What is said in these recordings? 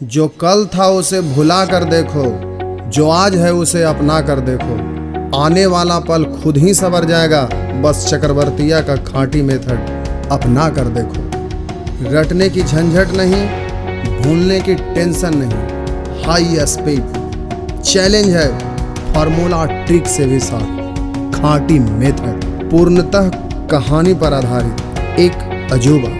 जो कल था उसे भुला कर देखो, जो आज है उसे अपना कर देखो। आने वाला पल खुद ही संवर जाएगा, बस चक्रवर्तिया का खांटी मेथड अपना कर देखो। रटने की झंझट नहीं, भूलने की टेंशन नहीं, हाई स्पीड चैलेंज है फार्मूला ट्रिक से भी साथ। खांटी मेथड पूर्णतः कहानी पर आधारित एक अजूबा।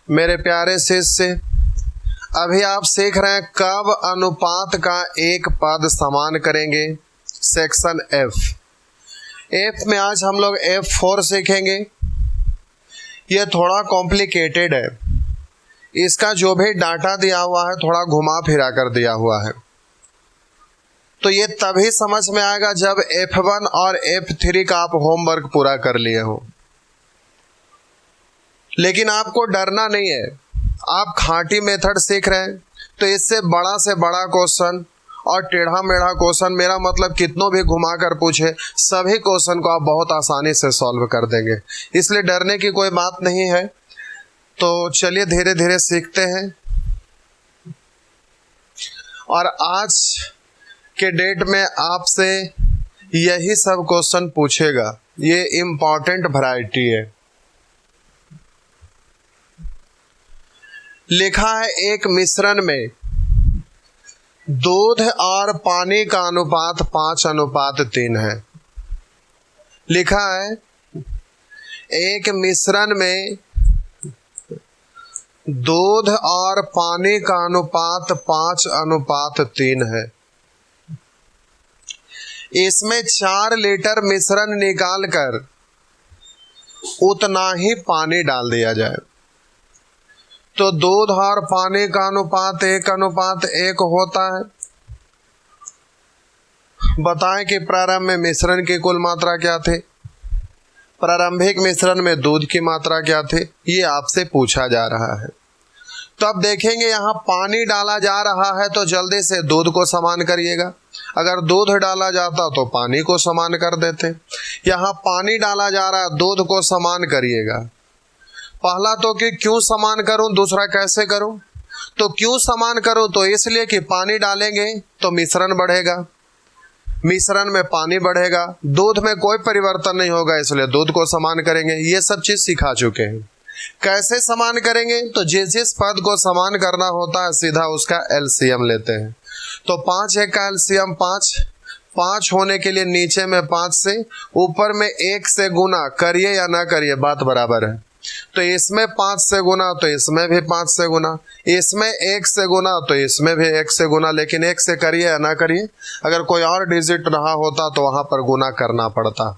मेरे प्यारे शिष्य, अभी आप सीख रहे हैं कब अनुपात का एक पद समान करेंगे। सेक्शन एफ में आज हम लोग F4 सीखेंगे। यह थोड़ा कॉम्प्लिकेटेड है, इसका जो भी डाटा दिया हुआ है थोड़ा घुमा फिरा कर दिया हुआ है, तो ये तभी समझ में आएगा जब F1 और F3 का आप होमवर्क पूरा कर लिए हो। लेकिन आपको डरना नहीं है, आप खांटी मेथड सीख रहे हैं, तो इससे बड़ा से बड़ा क्वेश्चन और टेढ़ा मेढ़ा क्वेश्चन, मेरा मतलब कितनों भी घुमा कर पूछे, सभी क्वेश्चन को आप बहुत आसानी से सॉल्व कर देंगे। इसलिए डरने की कोई बात नहीं है। तो चलिए धीरे धीरे सीखते हैं। और आज के डेट में आपसे यही सब क्वेश्चन पूछेगा, ये इम्पॉर्टेंट वैरायटी है। लिखा है एक मिश्रण में दूध और पानी का अनुपात 5:3 है। लिखा है एक मिश्रण में दूध और पानी का अनुपात 5:3 है। इसमें 4 लीटर मिश्रण निकालकर उतना ही पानी डाल दिया जाए, तो दूध और पानी का अनुपात 1:1 होता है। बताएं कि प्रारंभ में मिश्रण की कुल मात्रा क्या थी, प्रारंभिक मिश्रण में दूध की मात्रा क्या थी, ये आपसे पूछा जा रहा है। तो अब देखेंगे यहाँ पानी डाला जा रहा है तो जल्दी से दूध को समान करिएगा। अगर दूध डाला जाता तो पानी को समान कर देते। यहाँ पानी डाला जा रहा है, दूध को समान करिएगा। पहला तो कि क्यों समान करूं, दूसरा कैसे करूं। तो क्यों समान करूं, तो इसलिए कि पानी डालेंगे तो मिश्रण बढ़ेगा, मिश्रण में पानी बढ़ेगा, दूध में कोई परिवर्तन नहीं होगा, इसलिए दूध को समान करेंगे। ये सब चीज सिखा चुके हैं। कैसे समान करेंगे, तो जिस पद को समान करना होता है सीधा उसका एलसीएम लेते हैं। तो 5 एक का एलसीएम 5 होने के लिए नीचे में 5 से, ऊपर में 1 से गुना करिए या ना करिए बात बराबर है। तो इसमें 5 से गुना तो इसमें भी 5 से गुना, इसमें 1 से गुना तो इसमें भी 1 से गुना, लेकिन 1 से करिए या ना करिए, अगर कोई और डिजिट रहा होता तो वहां पर गुना करना पड़ता।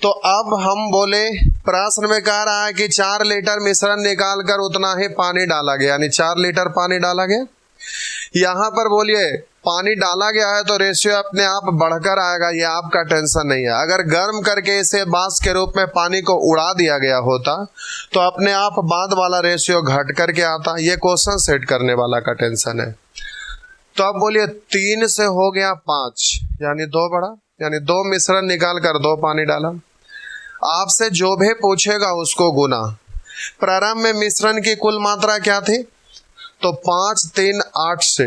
तो अब हम बोले, प्रश्न में कह रहा है कि 4 लीटर मिश्रण निकाल कर उतना ही पानी डाला गया, यानी 4 लीटर पानी डाला गया। यहाँ पर बोलिए पानी डाला गया है तो रेशियो अपने आप बढ़कर आएगा, ये आपका टेंशन नहीं है। अगर गर्म करके इसे बांस के रूप में पानी को उड़ा दिया गया होता तो अपने आप बाद वाला रेशियो घट करके आता, ये क्वेश्चन सेट करने वाला का टेंशन है। तो अब बोलिए 3 से हो गया 5, यानी 2 बढ़ा, यानी 2 मिश्रण निकाल कर 2 पानी डाला। आपसे जो भी पूछेगा उसको गुना। प्रारंभ में मिश्रण की कुल मात्रा क्या थी, तो 5 3 8 से,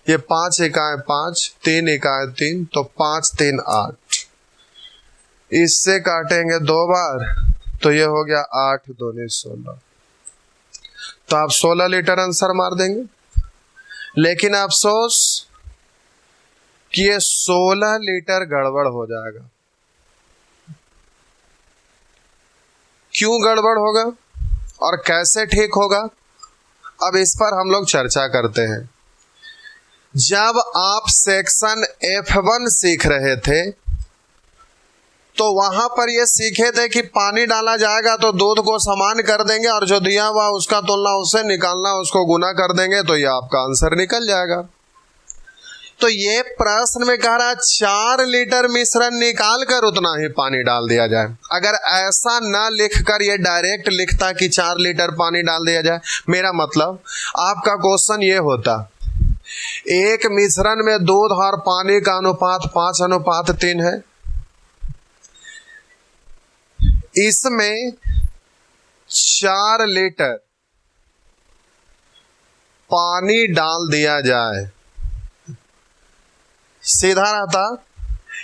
ये 5 इकाई 5, 3 इकाई 3, तो 5 3 8। इससे काटेंगे 2 बार तो ये हो गया 8 दूनी 16, तो आप 16 लीटर आंसर मार देंगे। लेकिन अफसोस कि ये 16 लीटर गड़बड़ हो जाएगा। क्यों गड़बड़ होगा और कैसे ठीक होगा, अब इस पर हम लोग चर्चा करते हैं। जब आप सेक्शन F1 सीख रहे थे तो वहां पर ये सीखे थे कि पानी डाला जाएगा तो दूध को समान कर देंगे और जो दिया हुआ उसका तुलना उससे निकालना, उसको गुना कर देंगे तो ये आपका आंसर निकल जाएगा। तो ये प्रश्न में कह रहा है 4 लीटर मिश्रण निकाल कर उतना ही पानी डाल दिया जाए। अगर ऐसा ना लिखकर ये डायरेक्ट लिखता कि 4 लीटर पानी डाल दिया जाए, मेरा मतलब आपका क्वेश्चन ये होता, एक मिश्रण में दूध और पानी का अनुपात 5:3 है, इसमें 4 लीटर पानी डाल दिया जाए। सीधा रहता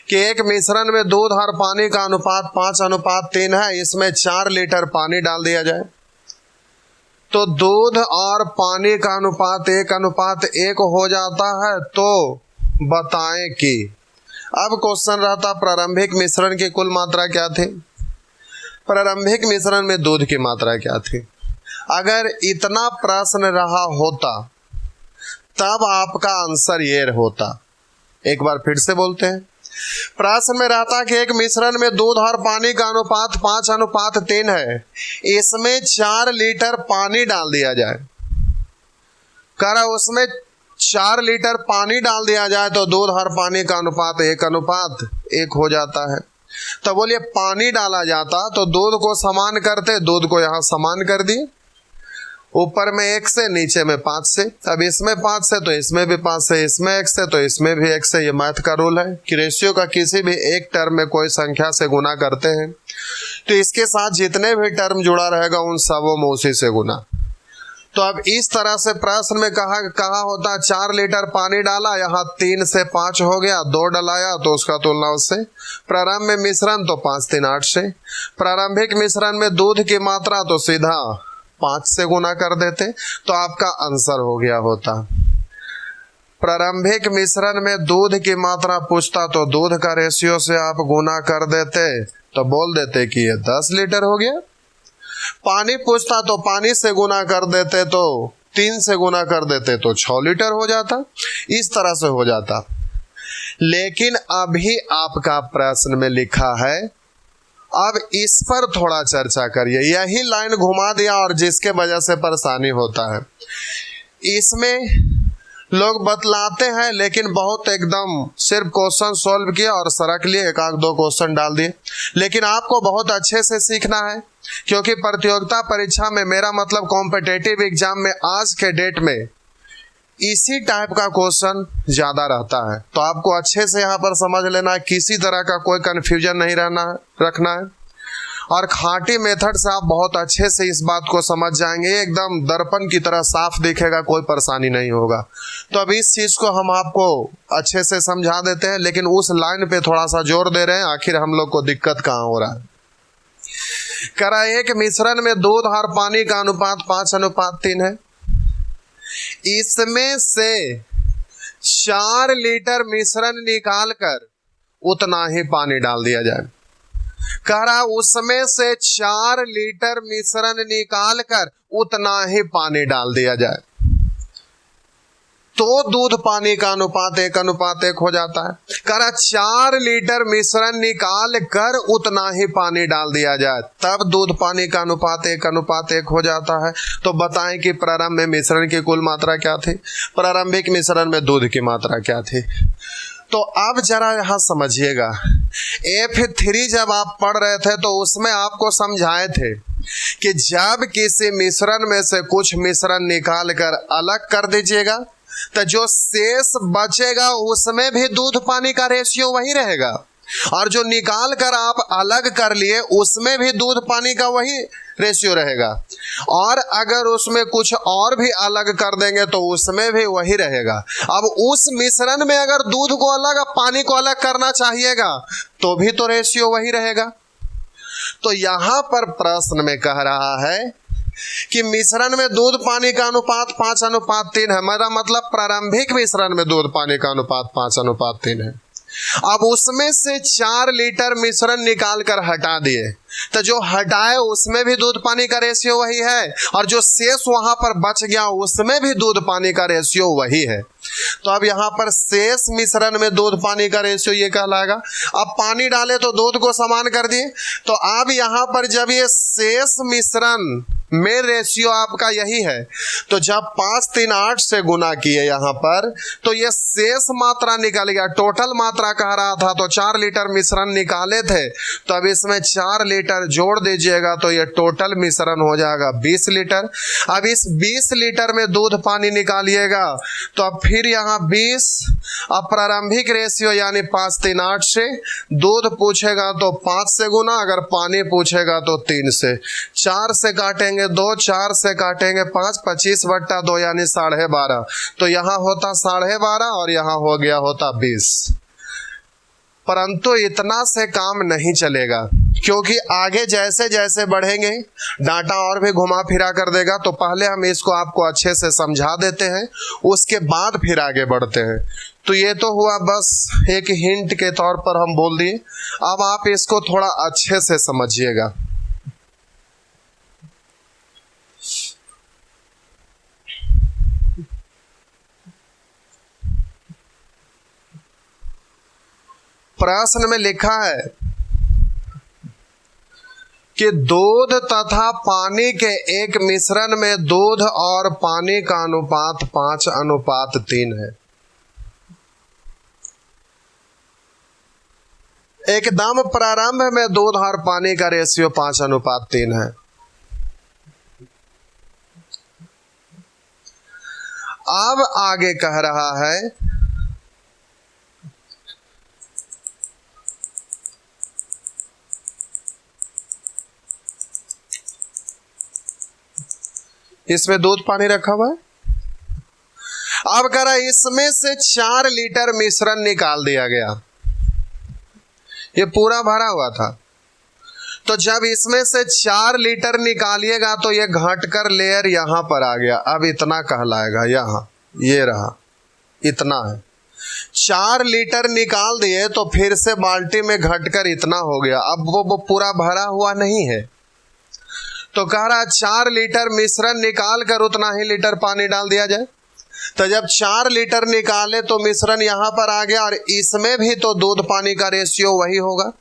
कि एक मिश्रण में दूध और पानी का अनुपात 5:3 है, इसमें 4 लीटर पानी डाल दिया जाए तो दूध और पानी का अनुपात 1:1 हो जाता है। तो बताएं कि अब क्वेश्चन रहता प्रारंभिक मिश्रण की कुल मात्रा क्या थी, प्रारंभिक मिश्रण में दूध की मात्रा क्या थी। अगर इतना प्रश्न रहा होता तब आपका आंसर ये होता। एक बार फिर से बोलते हैं, प्रश्न में रहता कि एक मिश्रण में दूध और पानी का अनुपात 5:3 है, इसमें 4 लीटर पानी डाल दिया जाए। कह रहा उसमें 4 लीटर पानी डाल दिया जाए तो दूध और पानी का अनुपात 1:1 हो जाता है। तो बोलिए पानी डाला जाता तो दूध को समान करते, दूध को यहां समान कर दिए, ऊपर में 1 से नीचे में 5 से। अब इसमें 5 से तो इसमें भी 5 से, इसमें 1 से तो इसमें भी 1 से। ये मैथ का रूल है कि रेशियो का किसी भी एक टर्म में कोई संख्या से गुना करते हैं तो इसके साथ जितने भी टर्म जुड़ा रहेगा उन सबों में उसी से गुना। तो अब इस तरह से प्रश्न में कहा होता 4 लीटर पानी डाला, यहाँ 3 से 5 हो गया, 2 डलाया तो उसका तुलना उससे। प्रारंभ में मिश्रण तो 5×3 8 से। प्रारंभिक मिश्रण में दूध की मात्रा तो सीधा 5 से गुना कर देते तो आपका आंसर हो गया होता। प्रारंभिक मिश्रण में दूध की मात्रा पूछता तो दूध का रेशियो से आप गुना कर देते तो बोल देते कि ये 10 लीटर हो गया। पानी पूछता तो पानी से गुना कर देते तो 3 से गुना कर देते तो 6 लीटर हो जाता। इस तरह से हो जाता। लेकिन अभी आपका प्रश्न में लिखा है, अब इस पर थोड़ा चर्चा करिए। यही लाइन घुमा दिया और जिसके वजह से परेशानी होता है। इसमें लोग बतलाते हैं लेकिन बहुत एकदम सिर्फ क्वेश्चन सॉल्व किया और सरक लिए, 1-2 क्वेश्चन डाल दिए। लेकिन आपको बहुत अच्छे से सीखना है क्योंकि प्रतियोगिता परीक्षा में, मेरा मतलब कॉम्पिटिटिव एग्जाम में आज के डेट में इसी टाइप का क्वेश्चन ज्यादा रहता है। तो आपको अच्छे से यहाँ पर समझ लेना है, किसी तरह का कोई कंफ्यूजन नहीं रखना है और खाटी मेथड से आप बहुत अच्छे से इस बात को समझ जाएंगे, एकदम दर्पण की तरह साफ दिखेगा, कोई परेशानी नहीं होगा। तो अब इस चीज को हम आपको अच्छे से समझा देते हैं लेकिन उस लाइन पे थोड़ा सा जोर दे रहे हैं, आखिर हम लोग को दिक्कत कहाँ हो रहा है। करा एक मिश्रण में दूध और पानी का अनुपात 5:3 है, इसमें से 4 लीटर मिश्रण निकाल कर उतना ही पानी डाल दिया जाए। कह रहा उसमें से 4 लीटर मिश्रण निकाल कर उतना ही पानी डाल दिया जाए तो दूध पानी का अनुपात 1:1 हो जाता है। कह रहा 4 लीटर मिश्रण निकाल कर उतना ही पानी डाल दिया जाए तब दूध पानी का अनुपात 1:1 हो जाता है। तो बताएं कि प्रारंभ में मिश्रण की कुल मात्रा क्या थी, प्रारंभिक मिश्रण में दूध की मात्रा क्या थी। तो अब जरा यहां समझिएगा, F3 जब आप पढ़ रहे थे तो उसमें आपको समझाए थे कि जब किसी मिश्रण में से कुछ मिश्रण निकाल कर अलग कर दीजिएगा तो जो शेष बचेगा उसमें भी दूध पानी का रेशियो वही रहेगा और जो निकाल कर आप अलग कर लिए उसमें भी दूध पानी का वही रेशियो रहेगा और अगर उसमें कुछ और भी अलग कर देंगे तो उसमें भी वही रहेगा। अब उस मिश्रण में अगर दूध को अलग पानी को अलग करना चाहिएगा तो भी तो रेशियो वही रहेगा। तो यहां पर प्रश्न में कह रहा है कि मिश्रण में दूध पानी का अनुपात 5:3 है। मेरा मतलब प्रारंभिक मिश्रण में दूध पानी का अनुपात 5:3 है। अब उसमें से 4 लीटर मिश्रण निकाल कर हटा दिए, तो जो हटाए उसमें भी दूध पानी का रेशियो वही है, और जो शेष वहां पर बच गया उसमें भी दूध पानी का रेशियो वही है। तो अब यहाँ पर शेष मिश्रण में दूध पानी का रेशियो ये कहलाएगा। अब पानी डाले तो दूध को समान कर दिए, तो अब यहाँ पर जब ये शेष मिश्रण में रेशियो आपका यही है, तो जब 5 3 8 से गुना किए यहाँ पर, तो ये शेष मात्रा निकल गया। टोटल मात्रा कह रहा था तो 4 लीटर मिश्रण निकाले थे, तो अब इसमें 4 लीटर जोड़ दीजिएगा तो ये टोटल मिश्रण हो जाएगा 20 लीटर। अब इस 20 लीटर में दूध पानी निकालिएगा, तो अब फिर यहाँ 20, अब प्रारंभिक रेशियो यानी 5 3 8 से, दूध पूछेगा तो 5 से गुना, अगर पानी पूछेगा तो 3 से। 4 से काटेंगे 2, 4 से काटेंगे 5, 25/2 यानी 12.5। तो यहाँ होता 12.5 और यहाँ हो गया होता 20। परंतु इतना से काम नहीं चलेगा, क्योंकि आगे जैसे जैसे बढ़ेंगे डाटा और भी घुमा फिरा कर देगा। तो पहले हम इसको आपको अच्छे से समझा देते हैं, उसके बाद फिर आगे बढ़ते हैं। तो ये तो हुआ बस एक हिंट के तौर पर हम बोल दिए। अब आप इसको थोड़ा अच्छे से समझिएगा। प्रश्न में लिखा है कि दूध तथा पानी के एक मिश्रण में दूध और पानी का अनुपात 5:3 है। एकदम प्रारंभ में दूध और पानी का रेशियो 5:3 है। अब आगे कह रहा है इसमें दूध पानी रखा हुआ है। अब कह रहा है इसमें से 4 लीटर मिश्रण निकाल दिया गया, ये पूरा भरा हुआ था। तो जब इसमें से 4 लीटर निकालिएगा तो ये घटकर लेयर यहां पर आ गया। अब इतना कहलाएगा, यहां ये रहा, इतना है। 4 लीटर निकाल दिए तो फिर से बाल्टी में घटकर इतना हो गया। अब वो पूरा भरा हुआ नहीं है, तो कह रहा 4 लीटर मिश्रण निकाल कर उतना ही लीटर पानी डाल दिया जाए। तो जब 4 लीटर निकाले तो मिश्रण यहां पर आ गया, और इसमें भी तो दूध पानी का रेशियो वही होगा।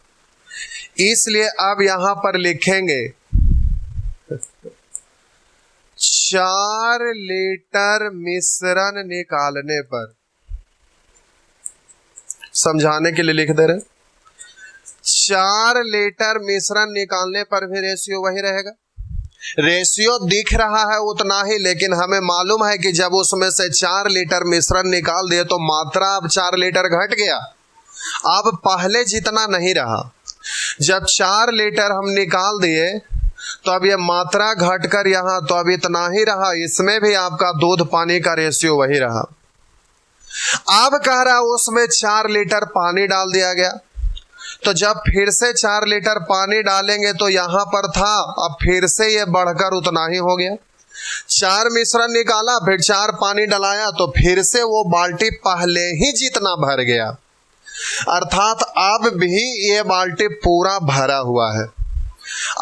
इसलिए अब यहां पर लिखेंगे 4 लीटर मिश्रण निकालने पर, समझाने के लिए लिख दे रहे, 4 लीटर मिश्रण निकालने पर भी रेशियो वही रहेगा। रेशियो दिख रहा है उतना ही, लेकिन हमें मालूम है कि जब उसमें से 4 लीटर मिश्रण निकाल दिए तो मात्रा अब 4 लीटर घट गया, अब पहले जितना नहीं रहा। जब 4 लीटर हम निकाल दिए तो अब ये मात्रा घटकर यहाँ तो अब इतना ही रहा, इसमें भी आपका दूध पानी का रेशियो वही रहा। अब कह रहा उसमें 4 लीटर पानी डाल दिया गया, तो जब फिर से 4 लीटर पानी डालेंगे तो यहां पर था, अब फिर से ये बढ़कर उतना ही हो गया। 4 मिश्रण निकाला, फिर 4 पानी डलाया, तो फिर से वो बाल्टी पहले ही जितना भर गया, अर्थात अब भी ये बाल्टी पूरा भरा हुआ है।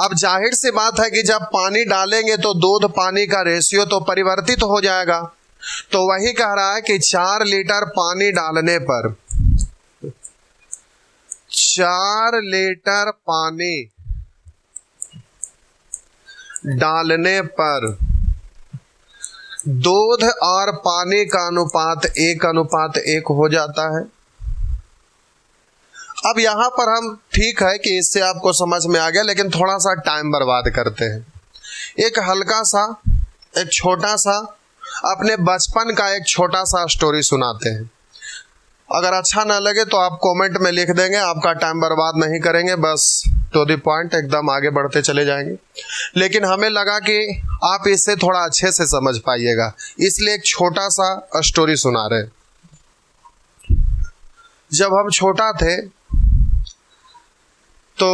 अब जाहिर सी बात है कि जब पानी डालेंगे तो दूध पानी का रेशियो तो परिवर्तित हो जाएगा। तो वही कह रहा है कि 4 लीटर पानी डालने पर, 4 लीटर पानी डालने पर दूध और पानी का अनुपात 1:1 हो जाता है। अब यहां पर हम, ठीक है कि इससे आपको समझ में आ गया, लेकिन थोड़ा सा टाइम बर्बाद करते हैं। एक हल्का सा, एक छोटा सा, अपने बचपन का एक छोटा सा स्टोरी सुनाते हैं। अगर अच्छा ना लगे तो आप कमेंट में लिख देंगे, आपका टाइम बर्बाद नहीं करेंगे, बस टू द पॉइंट एकदम आगे बढ़ते चले जाएंगे। लेकिन हमें लगा कि आप इससे थोड़ा अच्छे से समझ पाइएगा, इसलिए एक छोटा सा स्टोरी सुना रहे। जब हम छोटा थे तो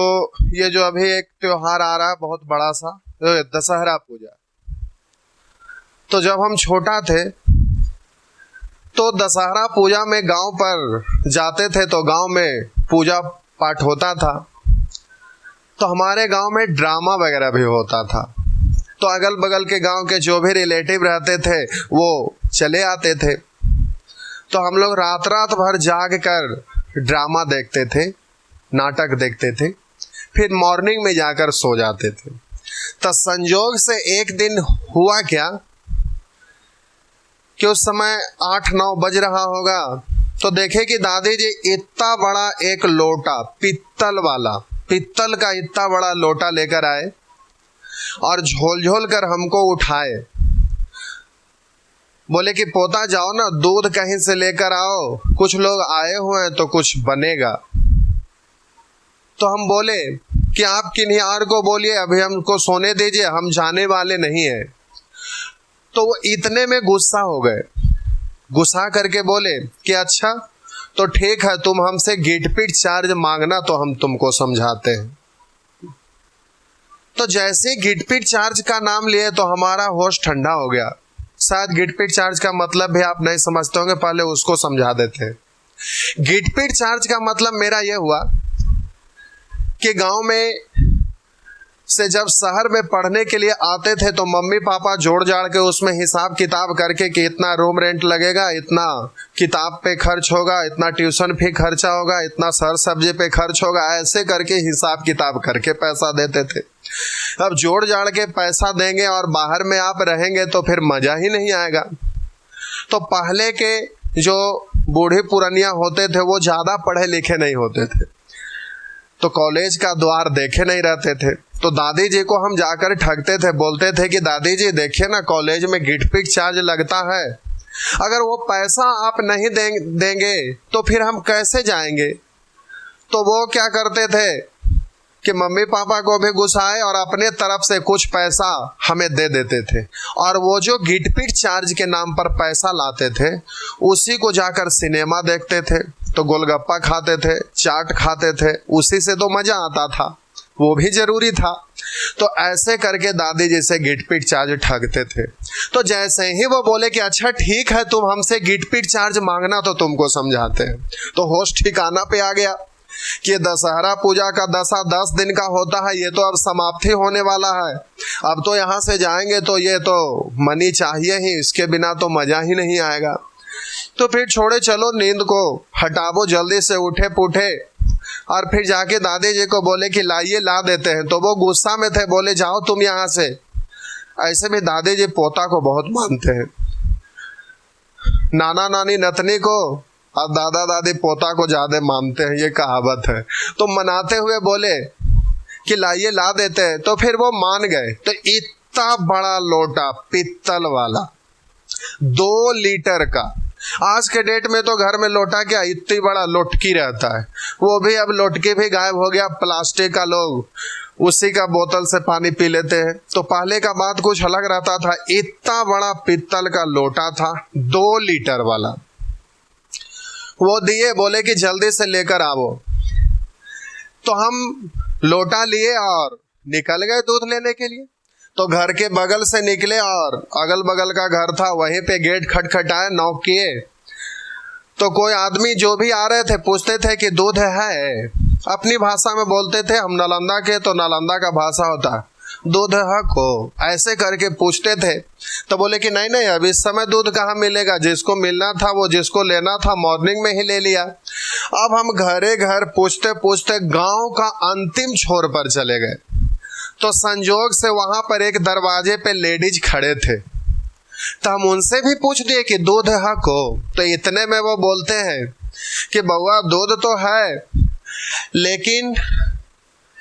ये जो अभी एक त्योहार आ रहा है बहुत बड़ा सा, दशहरा पूजा, तो जब हम छोटा थे तो दशहरा पूजा में गांव पर जाते थे, तो गांव में पूजा पाठ होता था, तो हमारे गांव में ड्रामा वगैरह भी होता था। तो अगल बगल के गांव के जो भी रिलेटिव रहते थे वो चले आते थे, तो हम लोग रात रात भर जाग कर ड्रामा देखते थे, नाटक देखते थे, फिर मॉर्निंग में जाकर सो जाते थे। तो संजोग से एक दिन हुआ क्या कि उस समय 8-9 बज रहा होगा, तो देखे कि दादी जी इतना बड़ा एक लोटा, पित्तल का इतना बड़ा लोटा लेकर आए और झोल झोल कर हमको उठाए। बोले कि पोता जाओ ना, दूध कहीं से लेकर आओ, कुछ लोग आए हुए हैं तो कुछ बनेगा। तो हम बोले कि आप किन्हीं और को बोलिए, अभी हमको सोने दीजिए, हम जाने वाले नहीं हैं। तो वो इतने में गुस्सा हो गए, गुस्सा करके बोले कि अच्छा तो ठीक है, तुम हमसे गिटपिट चार्ज मांगना तो हम तुमको समझाते हैं। तो जैसे गिटपिट चार्ज का नाम लिए तो हमारा होश ठंडा हो गया। शायद गिटपिट चार्ज का मतलब भी आप नहीं समझते होंगे, पहले उसको समझा देते हैं। गिटपिट चार्ज का मतलब मेरा यह हुआ कि गांव में से जब शहर में पढ़ने के लिए आते थे तो मम्मी पापा जोड़ जाड़ के उसमें हिसाब किताब करके कि इतना रूम रेंट लगेगा, इतना किताब पे खर्च होगा, इतना ट्यूशन फी खर्चा होगा, इतना सर सब्जी पे खर्च होगा, ऐसे करके हिसाब किताब करके पैसा देते थे। अब जोड़ जाड़ के पैसा देंगे और बाहर में आप रहेंगे तो फिर मजा ही नहीं आएगा। तो पहले के जो बूढ़े पुरानिया होते थे वो ज्यादा पढ़े लिखे नहीं होते थे, तो कॉलेज का द्वार देखे नहीं रहते थे। तो दादी जी को हम जाकर ठगते थे, बोलते थे कि दादी जी देखिए ना, कॉलेज में गिटपिट चार्ज लगता है, अगर वो पैसा आप नहीं देंगे तो फिर हम कैसे जाएंगे। तो वो क्या करते थे कि मम्मी पापा को भी गुस्साए और अपने तरफ से कुछ पैसा हमें दे देते थे, और वो जो गिटपिट चार्ज के नाम पर पैसा लाते थे उसी को जाकर सिनेमा देखते थे, तो गोलगप्पा खाते थे, चाट खाते थे, उसी से तो मजा आता था, वो भी जरूरी था। तो ऐसे करके दादी जी से गिटपिट चार्ज ठगते थे। तो जैसे ही वो बोले कि अच्छा ठीक है, तुम हमसे गिटपिट चार्ज मांगना तो तुमको समझाते हैं, तो होश ठिकाना पे आ गया कि दशहरा पूजा का दशा 10 दिन का होता है, ये तो अब समाप्ति होने वाला है। अब तो यहाँ से जाएंगे तो ये तो मनी चाहिए ही, इसके बिना तो मजा ही नहीं आएगा। तो फिर छोड़े, चलो नींद को हटावो, जल्दी से उठे पूठे और फिर जाके दादी जी को बोले कि लाइए ला देते हैं। तो वो गुस्सा में थे, बोले जाओ तुम यहाँ से। ऐसे में दादी जी पोता को बहुत मानते हैं, नाना नानी नतनी को और दादा दादी पोता को ज्यादा मानते हैं, ये कहावत है। तो मनाते हुए बोले कि लाइए ला देते हैं, तो फिर वो मान गए। तो इतना बड़ा लोटा पित्तल वाला 2 लीटर का, आज के डेट में तो घर में लोटा क्या, इतनी बड़ा लोटकी रहता है, वो भी अब लोटकी भी गायब हो गया, प्लास्टिक का, लोग उसी का बोतल से पानी पी लेते हैं। तो पहले का बात कुछ अलग रहता था। इतना बड़ा पित्तल का लोटा था 2 लीटर वाला, वो दिए, बोले कि जल्दी से लेकर आओ। तो हम लोटा लिए और निकल गए दूध लेने के लिए। तो घर के बगल से निकले और अगल बगल का घर था, वहीं पे गेट खटखटाए, नॉक किए। तो कोई आदमी जो भी आ रहे थे पूछते थे कि दूध है, अपनी भाषा में बोलते थे, हम नालंदा के, तो नालंदा का भाषा होता दूध है को, ऐसे करके पूछते थे। तो बोले कि नहीं नहीं, अब इस समय दूध कहाँ मिलेगा, जिसको मिलना था वो जिसको लेना था मॉर्निंग में ही ले लिया। अब हम घरे घर पूछते पूछते गांव का अंतिम छोर पर चले गए। तो संजोग से वहां पर एक दरवाजे पे लेडीज खड़े थे, तो हम उनसे भी पूछ दिए कि दूध है को। तो इतने में वो बोलते हैं कि बउआ दूध तो है, लेकिन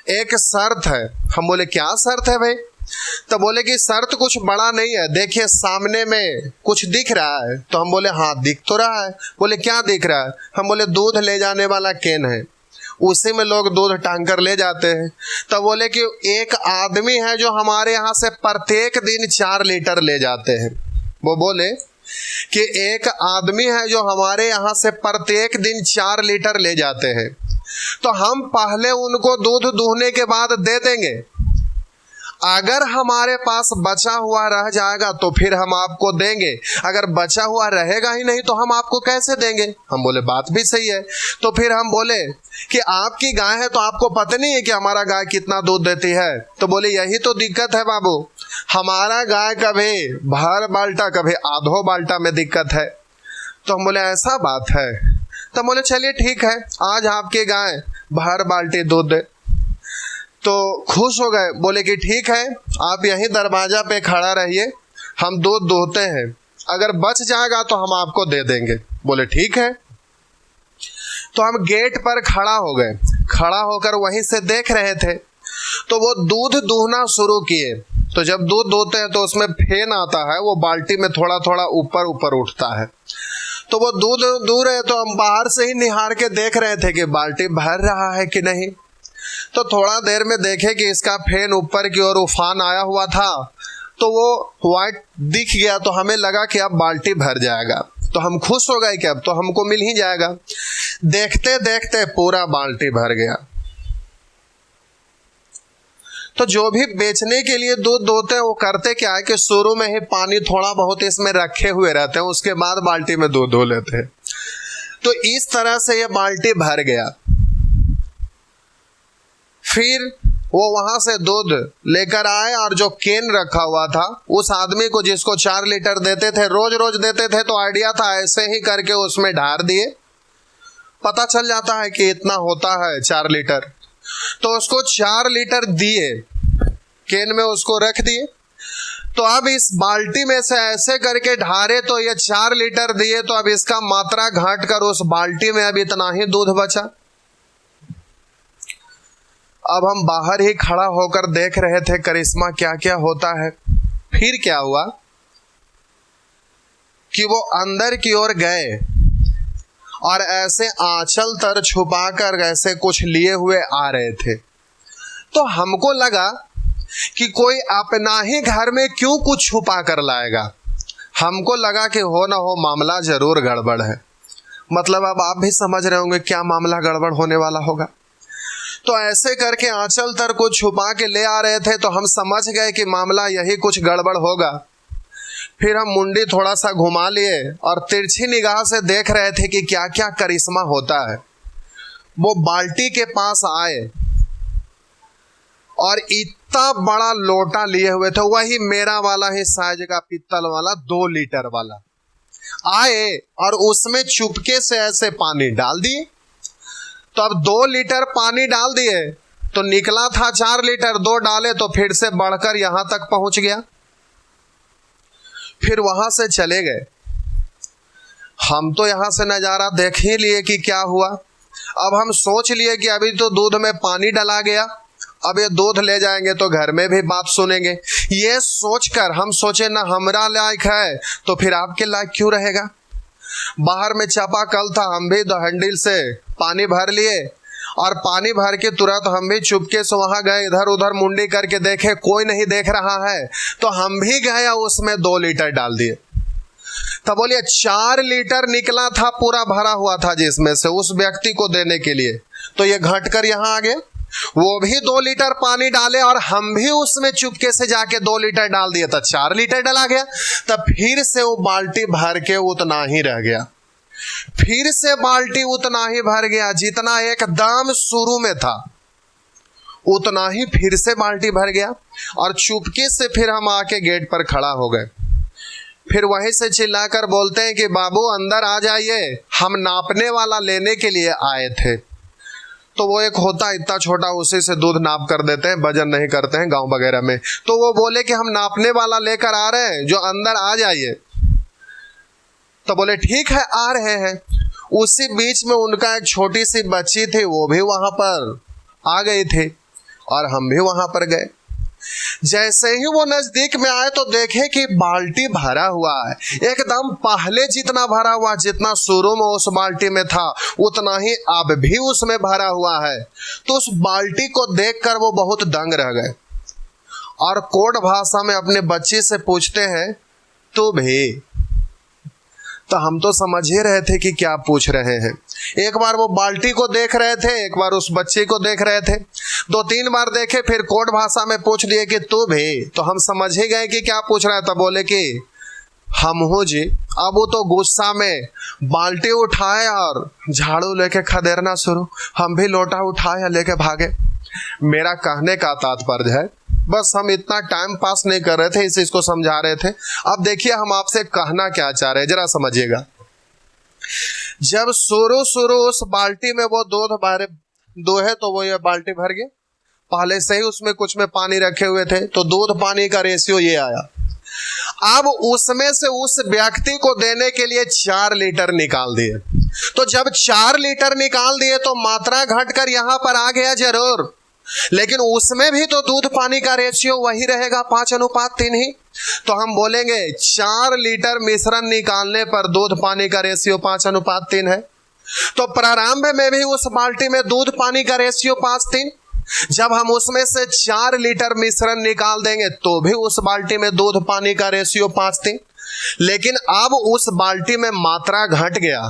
एक शर्त है। हम बोले क्या शर्त है भाई? तो बोले कि शर्त कुछ बड़ा नहीं है, देखिए सामने में कुछ दिख रहा है। तो हम बोले हाँ दिख तो रहा है। बोले क्या दिख रहा है? हम बोले दूध ले जाने वाला केन है, उसी में लोग दूध टांग कर ले जाते हैं। तो बोले कि एक आदमी है जो हमारे यहाँ से प्रत्येक दिन 4 लीटर ले जाते हैं। वो बोले कि एक आदमी है जो हमारे यहाँ से प्रत्येक दिन 4 लीटर ले जाते हैं, तो हम पहले उनको दूध दूहने के बाद दे देंगे, अगर हमारे पास बचा हुआ रह जाएगा तो फिर हम आपको देंगे, अगर बचा हुआ रहेगा ही नहीं तो हम आपको कैसे देंगे। हम बोले बात भी सही है। तो फिर हम बोले कि आपकी गाय है तो आपको पता नहीं है कि हमारा गाय कितना दूध देती है। तो बोले यही तो दिक्कत है बाबू, हमारा गाय कभी भर बाल्टा कभी आधो बाल्टा में दिक्कत है। तो हम बोले ऐसा बात है। तो बोले चलिए ठीक है, आज आपकी गाय भर बाल्टी दूध दे। तो खुश हो गए, बोले कि ठीक है आप यहीं दरवाजा पे खड़ा रहिए, हम दूध दोहते हैं, अगर बच जाएगा तो हम आपको दे देंगे। बोले ठीक है। तो हम गेट पर खड़ा हो गए, खड़ा होकर वहीं से देख रहे थे। तो वो दूध दूहना शुरू किए। तो जब दूध दोहते हैं तो उसमें फेन आता है, वो बाल्टी में थोड़ा थोड़ा ऊपर ऊपर उठता है। तो वो दूध दूह रहे तो हम बाहर से ही निहार के देख रहे थे कि बाल्टी भर रहा है कि नहीं। तो थोड़ा देर में देखे कि इसका फेन ऊपर की ओर उफान आया हुआ था, तो वो व्हाइट दिख गया। तो हमें लगा कि अब बाल्टी भर जाएगा। तो हम खुश हो गए कि अब तो हमको मिल ही जाएगा। देखते देखते पूरा बाल्टी भर गया। तो जो भी बेचने के लिए दूध दोहते हैं वो करते क्या है कि शुरू में ही पानी थोड़ा बहुत इसमें रखे हुए रहते हैं, उसके बाद बाल्टी में दूध धो लेते हैं। तो इस तरह से ये बाल्टी भर गया। फिर वो वहां से दूध लेकर आए और जो केन रखा हुआ था उस आदमी को जिसको 4 लीटर देते थे, रोज रोज देते थे, तो आइडिया था ऐसे ही करके उसमें ढार दिए, पता चल जाता है कि इतना होता है 4 लीटर। तो उसको 4 लीटर दिए, केन में उसको रख दिए। तो अब इस बाल्टी में से ऐसे करके ढारे तो ये 4 लीटर दिए। तो अब इसका मात्रा घाट कर उस बाल्टी में अब इतना ही दूध बचा। अब हम बाहर ही खड़ा होकर देख रहे थे करिश्मा क्या क्या होता है। फिर क्या हुआ कि वो अंदर की ओर गए और ऐसे आंचल तर छुपाकर ऐसे कुछ लिए हुए आ रहे थे। तो हमको लगा कि कोई अपना ही घर में क्यों कुछ छुपा कर लाएगा। हमको लगा कि हो ना हो मामला जरूर गड़बड़ है। मतलब अब आप भी समझ रहे होंगे क्या मामला गड़बड़ होने वाला होगा। तो ऐसे करके आंचल तर को छुपा के ले आ रहे थे। तो हम समझ गए कि मामला यही कुछ गड़बड़ होगा। फिर हम मुंडी थोड़ा सा घुमा लिए और तिरछी निगाह से देख रहे थे कि क्या क्या करिश्मा होता है। वो बाल्टी के पास आए और इतना बड़ा लोटा लिए हुए थे, वही मेरा वाला ही साइज का पित्तल वाला 2 लीटर वाला। आए और उसमें चुपके से ऐसे पानी डाल दिए। तो अब 2 लीटर पानी डाल दिए तो निकला था 4 लीटर, 2 डाले तो फिर से बढ़कर यहां तक पहुंच गया। फिर वहां से चले गए। हम तो यहां से नजारा देख ही लिए कि क्या हुआ। अब हम सोच लिए कि अभी तो दूध में पानी डाला गया, अब ये दूध ले जाएंगे तो घर में भी बात सुनेंगे। ये सोचकर हम सोचे ना हमरा लायक है तो फिर आपके लायक क्यों रहेगा। बाहर में चापाकल था, हम भी 2 हैंडल से पानी भर लिए और पानी भर के तुरंत हम भी चुपके से वहां गए, इधर उधर मुंडी करके देखे कोई नहीं देख रहा है। तो हम भी गए उसमें 2 लीटर डाल दिए। तब बोलिए 4 लीटर निकला था, पूरा भरा हुआ था जिसमें से उस व्यक्ति को देने के लिए। तो ये घटकर यहाँ आ गए, वो भी 2 लीटर पानी डाले और हम भी उसमें चुपके से जाके 2 लीटर डाल दिए। तो 4 लीटर डाला गया। तब फिर से वो बाल्टी भर के उतना ही रह गया। फिर से बाल्टी उतना ही भर गया जितना एकदम शुरू में था, उतना ही फिर से बाल्टी भर गया। और चुपके से फिर हम आके गेट पर खड़ा हो गए। फिर वहीं से चिल्लाकर बोलते हैं कि बाबू अंदर आ जाइए, हम नापने वाला लेने के लिए आए थे। तो वो एक होता इतना छोटा, उसी से दूध नाप कर देते हैं, वजन नहीं करते हैं गांव वगैरह में। तो वो बोले कि हम नापने वाला लेकर आ रहे हैं, जो अंदर आ जाइए। तो बोले ठीक है आ रहे हैं। उसी बीच में उनका एक छोटी सी बच्ची थी, वो भी वहां पर आ गई थी और हम भी वहां पर गए। जैसे ही वो नजदीक में आए तो देखे कि बाल्टी भरा हुआ है, एकदम पहले जितना भरा हुआ, जितना शुरू में उस बाल्टी में था उतना ही अब भी उसमें भरा हुआ है। तो उस बाल्टी को देखकर वो बहुत दंग रह गए और कोड भाषा में अपने बच्ची से पूछते हैं तू भी। तो हम तो समझ ही रहे थे कि क्या पूछ रहे हैं। एक बार वो बाल्टी को देख रहे थे, एक बार उस बच्चे को देख रहे थे, 2-3 बार देखे, फिर कोड भाषा में पूछ लिए कि तू भी, तो हम समझ ही गए कि क्या पूछ रहा है। तब बोले कि हम हो जी। अब वो तो गुस्सा में बाल्टी उठाए और झाड़ू लेके खदेड़ना शुरू, हम भी लोटा उठाए लेके भागे। मेरा कहने का तात्पर्य है, बस हम इतना टाइम पास नहीं कर रहे थे, इस इसको समझा रहे थे। अब देखिए हम आपसे कहना क्या चाह रहे हैं, जरा समझिएगा। जब शुरू उस बाल्टी में वो दूध दोहे तो वो ये बाल्टी भर गई, पहले से ही उसमें कुछ में पानी रखे हुए थे, तो दूध पानी का रेशियो ये आया। अब उसमें से उस व्यक्ति को देने के लिए 4 लीटर निकाल दिए। तो जब 4 लीटर निकाल दिए तो मात्रा घटकर यहां पर आ गया जरूर, लेकिन उसमें भी तो दूध पानी का रेशियो वही रहेगा, 5:3 ही। तो हम बोलेंगे 4 लीटर मिश्रण निकालने पर दूध पानी का रेशियो 5:3 है। तो प्रारंभ में भी उस बाल्टी में दूध पानी का रेशियो 5:3। जब हम उसमें से 4 लीटर मिश्रण निकाल देंगे तो भी उस बाल्टी में दूध पानी का रेशियो 5:3। लेकिन अब उस बाल्टी में मात्रा घट गया,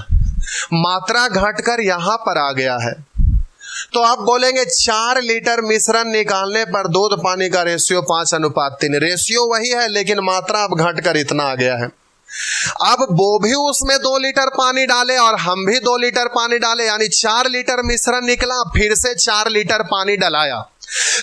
मात्रा घटकर यहां पर आ गया है। तो आप बोलेंगे 4 लीटर मिश्रण निकालने पर दूध पानी का रेशियो 5:3। रेशियो वही है, लेकिन मात्रा अब घटकर इतना आ गया है। अब वो भी उसमें 2 लीटर पानी डाले और हम भी 2 लीटर पानी डाले, यानी 4 लीटर मिश्रण निकला, फिर से 4 लीटर पानी डलाया,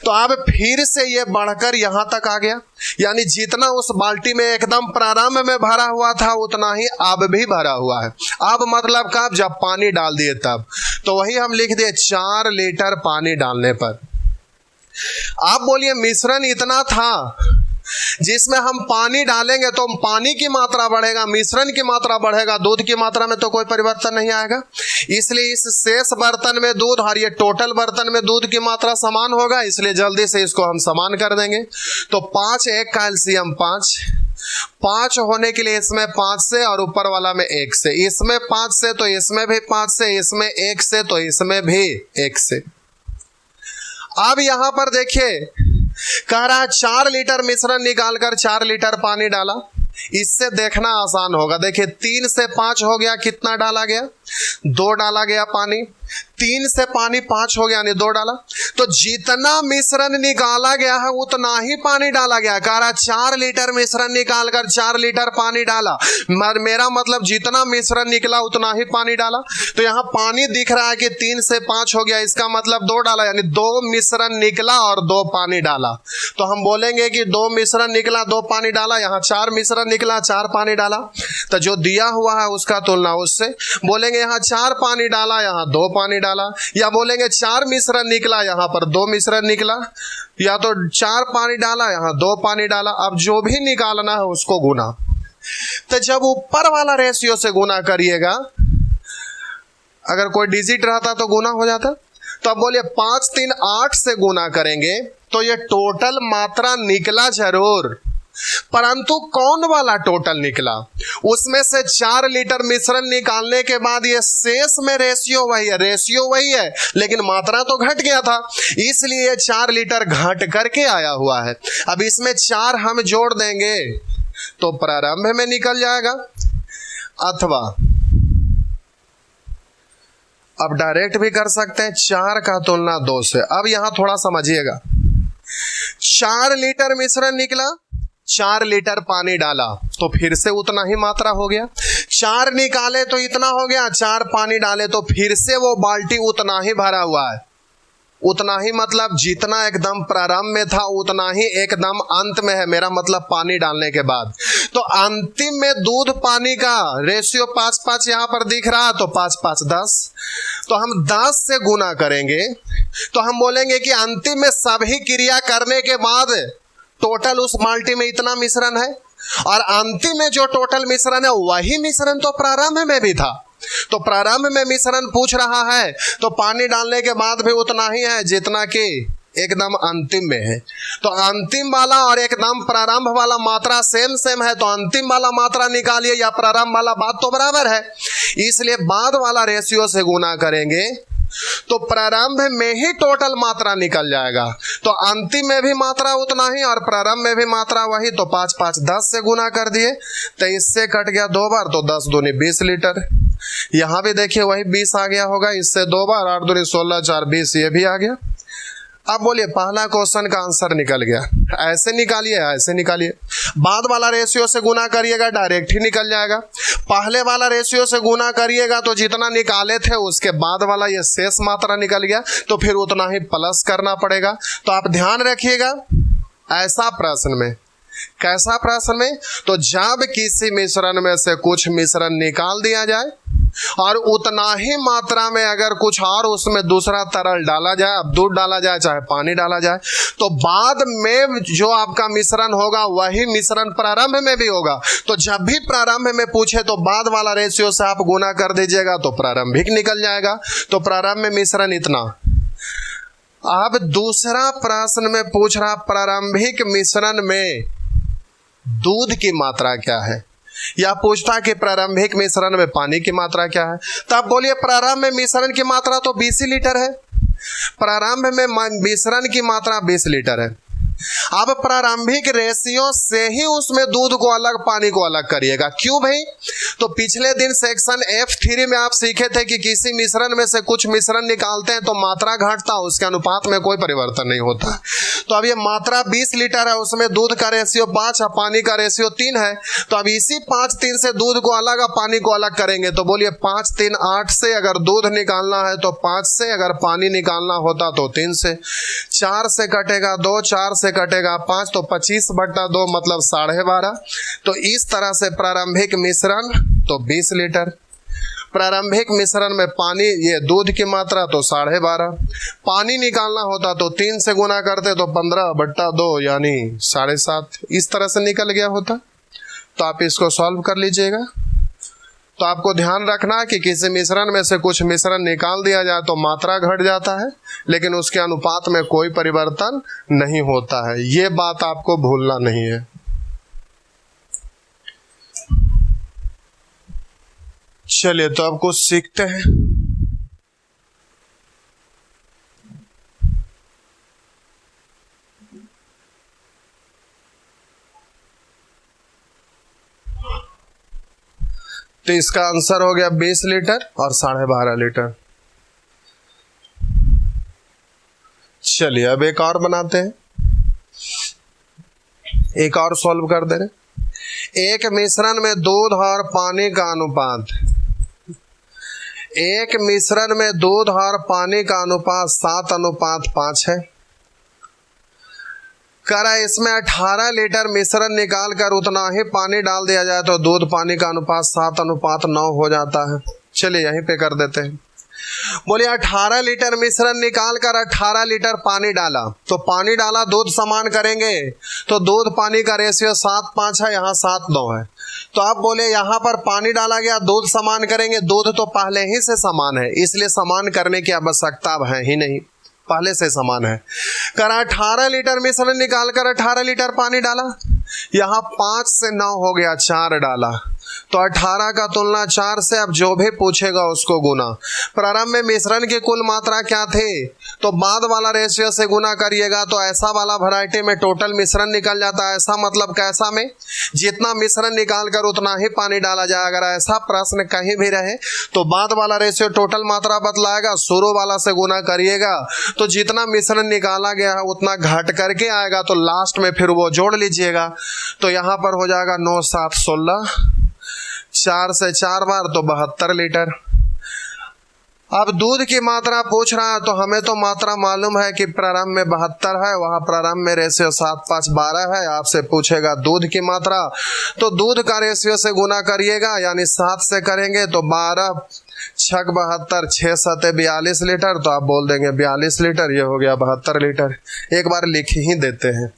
तो अब फिर से ये बढ़कर यहां तक आ गया। यानी जितना उस बाल्टी में एकदम प्रारंभ में भरा हुआ था उतना ही अब भी भरा हुआ है। अब मतलब कब, जब पानी डाल दिए तब। तो वही हम लिख दिए 4 लीटर पानी डालने पर। आप बोलिए मिश्रण इतना था, जिसमें हम पानी डालेंगे तो पानी की मात्रा बढ़ेगा, मिश्रण की मात्रा बढ़ेगा, दूध की मात्रा में तो कोई परिवर्तन नहीं आएगा। इसलिए इस शेष बर्तन में दूध और ये टोटल बर्तन में दूध की मात्रा समान होगा, इसलिए जल्दी से इसको हम समान कर देंगे। तो 5 1 कैल्शियम 5 होने के लिए इसमें 5 से और ऊपर वाला में 1 से, इसमें 5 से तो इसमें भी 5 से, इसमें 1 से तो इसमें भी 1 से। अब यहां पर देखिए कह रहा है 4 लीटर मिश्रण निकालकर 4 लीटर पानी डाला। इससे देखना आसान होगा। देखिए 3 से 5 हो गया, कितना डाला गया, 2 डाला गया पानी। 3 से पानी 5 हो गया, यानी 2 डाला। तो जितना मिश्रण निकाला गया है उतना ही पानी डाला गया। कह रहा 4 लीटर मिश्रण निकालकर 4 लीटर पानी डाला, मेरा मतलब जितना मिश्रण निकला उतना ही पानी डाला। तो यहाँ पानी दिख रहा है कि 3 से 5 हो गया, इसका मतलब 2 डाला, यानी 2 मिश्रण निकला और 2 पानी डाला। तो हम बोलेंगे कि 2 मिश्रण निकला 2 पानी डाला, यहाँ 4 मिश्रण निकला 4 पानी डाला। तो जो दिया हुआ है उसका तुलना उससे बोलेंगे, यहाँ 4 पानी डाला, यहाँ 2 पानी डाला, या बोलेंगे 4 मिश्रण निकला, यहाँ पर 2 मिश्रण निकला, या तो 4 पानी डाला, यहाँ 2 पानी डाला। अब जो भी निकालना है उसको गुना। तो जब ऊपर वाला रेशियो से गुना करिएगा, अगर कोई डिजिट रहता तो गुना हो जाता। तो अब बोलिए 5 3 8 से गुना करेंगे तो ये टोटल मात्रा निकला जरूर, परंतु कौन वाला टोटल निकला, उसमें से 4 लीटर मिश्रण निकालने के बाद ये शेष में रेशियो वही है, लेकिन मात्रा तो घट गया था, इसलिए ये 4 लीटर घट करके आया हुआ है। अब इसमें 4 हम जोड़ देंगे तो प्रारंभ में निकल जाएगा, अथवा अब डायरेक्ट भी कर सकते हैं 4 का तुलना 2 से। अब यहां थोड़ा समझिएगा, 4 लीटर मिश्रण निकला, 4 लीटर पानी डाला तो फिर से उतना ही मात्रा हो गया। 4 निकाले तो इतना हो गया, 4 पानी डाले तो फिर से वो बाल्टी उतना ही भरा हुआ है। उतना ही मतलब जितना एकदम प्रारंभ में था उतना ही एकदम अंत में है, मेरा मतलब पानी डालने के बाद। तो अंतिम में दूध पानी का रेशियो 5:5 यहाँ पर दिख रहा है, तो 5×5 10। तो हम 10 से गुना करेंगे तो हम बोलेंगे कि अंतिम में सभी क्रिया करने के बाद टोटल उस बाल्टी में इतना मिश्रण है, और अंतिम में जो टोटल मिश्रण है वही मिश्रण तो प्रारंभ में भी था। तो प्रारंभ में मिश्रण पूछ रहा है तो पानी डालने के बाद भी उतना ही है जितना कि एकदम अंतिम में है। तो अंतिम वाला और एकदम प्रारंभ वाला मात्रा सेम है, तो अंतिम वाला मात्रा निकालिए या प्रारंभ वाला, बात तो बराबर है। इसलिए बाद वाला रेशियो से गुना करेंगे तो प्रारंभ में ही टोटल मात्रा निकल जाएगा, तो अंतिम में भी मात्रा उतना ही और प्रारंभ में भी मात्रा वही। तो 5 5 10 से गुना कर दिए तो इससे कट गया 2 बार, तो 10 दूनी 20 लीटर। यहाँ भी देखिए वही 20 आ गया होगा, इससे 2 बार, 8 दूनी 16, 4 20, ये भी आ गया। अब बोलिए पहला क्वेश्चन का आंसर निकल गया। ऐसे निकालिए, ऐसे निकालिए, बाद वाला रेशियो से गुना करिएगा डायरेक्ट ही निकल जाएगा। पहले वाला रेशियो से गुना करिएगा तो जितना निकाले थे उसके बाद वाला ये शेष मात्रा निकल गया, तो फिर उतना ही प्लस करना पड़ेगा। तो आप ध्यान रखिएगा ऐसा प्रश्न में, कैसा प्रश्न में, तो जब किसी मिश्रण में से कुछ मिश्रण निकाल दिया जाए और उतना ही मात्रा में अगर कुछ और उसमें दूसरा तरल डाला जाए, अब दूध डाला जाए चाहे पानी डाला जाए, तो बाद में जो आपका मिश्रण होगा वही मिश्रण प्रारंभ में भी होगा। तो जब भी प्रारंभ में पूछे तो बाद वाला रेशियो से आप गुना कर दीजिएगा तो प्रारंभिक निकल जाएगा। तो प्रारंभ में मिश्रण इतना। अब दूसरा प्रश्न में पूछ रहा प्रारंभिक मिश्रण में दूध की मात्रा क्या है, या पूछता कि प्रारंभिक मिश्रण में पानी की मात्रा क्या है। तब बोलिए प्रारंभ में मिश्रण की मात्रा तो 20 लीटर है, प्रारंभ में मिश्रण की मात्रा 20 लीटर है। अब प्रारंभिक रेशियो से ही उसमें दूध को अलग पानी को अलग करिएगा। क्यों भाई, तो पिछले दिन सेक्शन F3 में आप सीखे थे कि किसी मिश्रण में से कुछ मिश्रण निकालते हैं तो मात्रा घटता, उसके अनुपात में कोई परिवर्तन नहीं होता। तो अब ये मात्रा 20 लीटर है, उसमें दूध का रेशियो 5 है, पानी का रेशियो 3 है। तो अब इसी 5 3 से दूध को अलग और पानी को अलग करेंगे। तो बोलिए 5 3 8 से अगर दूध निकालना है तो 5 से, अगर पानी निकालना होता तो 3 से, 4 से कटेगा 2, 4 से कटेगा 5, तो 25/2 मतलब 12.5। तो इस तरह से प्रारंभिक मिश्रण तो 20 लीटर, प्रारंभिक मिश्रण में पानी ये दूध की मात्रा तो 12.5, पानी निकालना होता तो 3 से गुना करते तो 15/2 यानी 7.5, इस तरह से निकल गया होता। तो आप इसको सॉल्व कर लीजिएगा। तो आपको ध्यान रखना कि किसी मिश्रण में से कुछ मिश्रण निकाल दिया जाए तो मात्रा घट जाता है, लेकिन उसके अनुपात में कोई परिवर्तन नहीं होता है। ये बात आपको भूलना नहीं है। चलिए तो अब कुछ सीखते हैं। तो इसका आंसर हो गया 20 लीटर और 12.5 लीटर। चलिए अब एक और बनाते हैं, एक और सॉल्व कर दे रहे। एक मिश्रण में दूध और पानी का अनुपात, एक मिश्रण में दूध और पानी का अनुपात 7:5 है। करा इसमें 18 लीटर मिश्रण निकाल कर उतना ही पानी डाल दिया जाए तो दूध पानी का अनुपात 7:9 हो जाता है। चलिए यहीं पे कर देते हैं। बोलिए 18 लीटर मिश्रण निकाल कर 18 लीटर पानी डाला, तो पानी डाला दूध समान करेंगे तो दूध पानी का रेशियो 7:5 है, यहाँ 7:9 है। तो आप बोले यहाँ पर पानी डाला गया, दूध समान करेंगे, दूध तो पहले ही से समान है, इसलिए समान करने की आवश्यकता अब है ही नहीं, पहले से समान है। कर 18 लीटर मिश्रण निकाल कर 18 लीटर पानी डाला, यहाँ 5 से 9 हो गया, 4 डाला, तो 18 का तुलना 4 से, अब जो भी पूछेगा उसको गुना। प्रारंभ में मिश्रण की कुल मात्रा क्या थी, तो बाद वाला रेशियो से गुना करिएगा तो ऐसा वाला वैरायटी में टोटल मिश्रण निकल जाता है। ऐसा मतलब कैसा में, जितना मिश्रण निकाल कर उतना ही पानी डाला जाए। अगर ऐसा प्रश्न कहीं भी रहे तो बाद वाला रेशियो टोटल मात्रा बतलाएगा, शुरू वाला से गुना करिएगा तो जितना मिश्रण निकाला गया है उतना घट करके आएगा, तो लास्ट में फिर वो जोड़ लीजिएगा। तो यहाँ पर हो जाएगा 9 7 16, 4 से 4 बार तो 72 लीटर। अब दूध की मात्रा पूछ रहा है तो हमें तो मात्रा मालूम है कि प्रारंभ में 72 है, वहां प्रारंभ में रेशियो 7 5 12 है। आपसे पूछेगा दूध की मात्रा, तो दूध का रेशियो से गुना करिएगा, यानी 7 से करेंगे तो 12 6 72, 6 7 42 लीटर, तो आप बोल देंगे 42 लीटर, ये हो गया 72 लीटर। एक बार लिख ही देते हैं।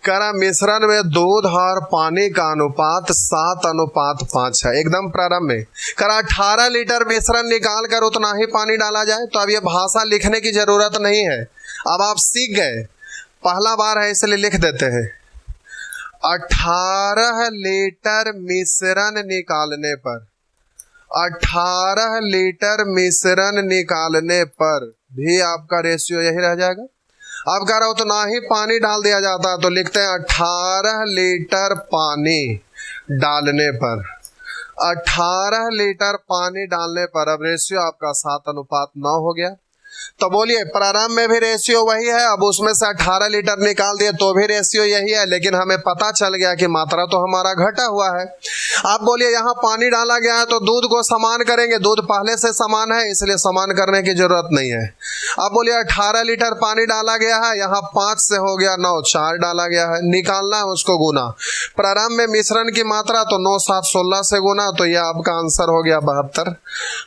करा मिश्रण में दूध और पानी का अनुपात 7:5 है, एकदम प्रारंभ में। करा 18 लीटर मिश्रण निकाल कर उतना ही पानी डाला जाए, तो अब ये भाषा लिखने की जरूरत नहीं है, अब आप सीख गए, पहला बार है इसलिए लिख देते हैं। 18 लीटर मिश्रण निकालने पर 18 लीटर मिश्रण निकालने पर भी आपका रेशियो यही रह जाएगा। अब कह रहा उतना ही पानी डाल दिया जाता है तो लिखते हैं 18 लीटर पानी डालने पर, 18 लीटर पानी डालने पर अब रेशियो आपका 7:9 हो गया। तो बोलिए प्रारंभ में भी रेशियो वही है, अब उसमें से 18 लीटर निकाल दिए तो भी रेशियो यही है, लेकिन हमें पता चल गया कि मात्रा तो हमारा घटा हुआ है। आप बोलिए यहाँ पानी डाला गया है तो दूध को समान करेंगे, दूध पहले से समान है इसलिए समान करने की जरूरत नहीं है। अब बोलिए 18 लीटर पानी डाला गया है, यहाँ 5 से हो गया 9, 4 डाला गया है, निकालना है उसको गुना। प्रारंभ में मिश्रण की मात्रा तो 9 7 16 से गुना, तो यह आपका आंसर हो गया 72।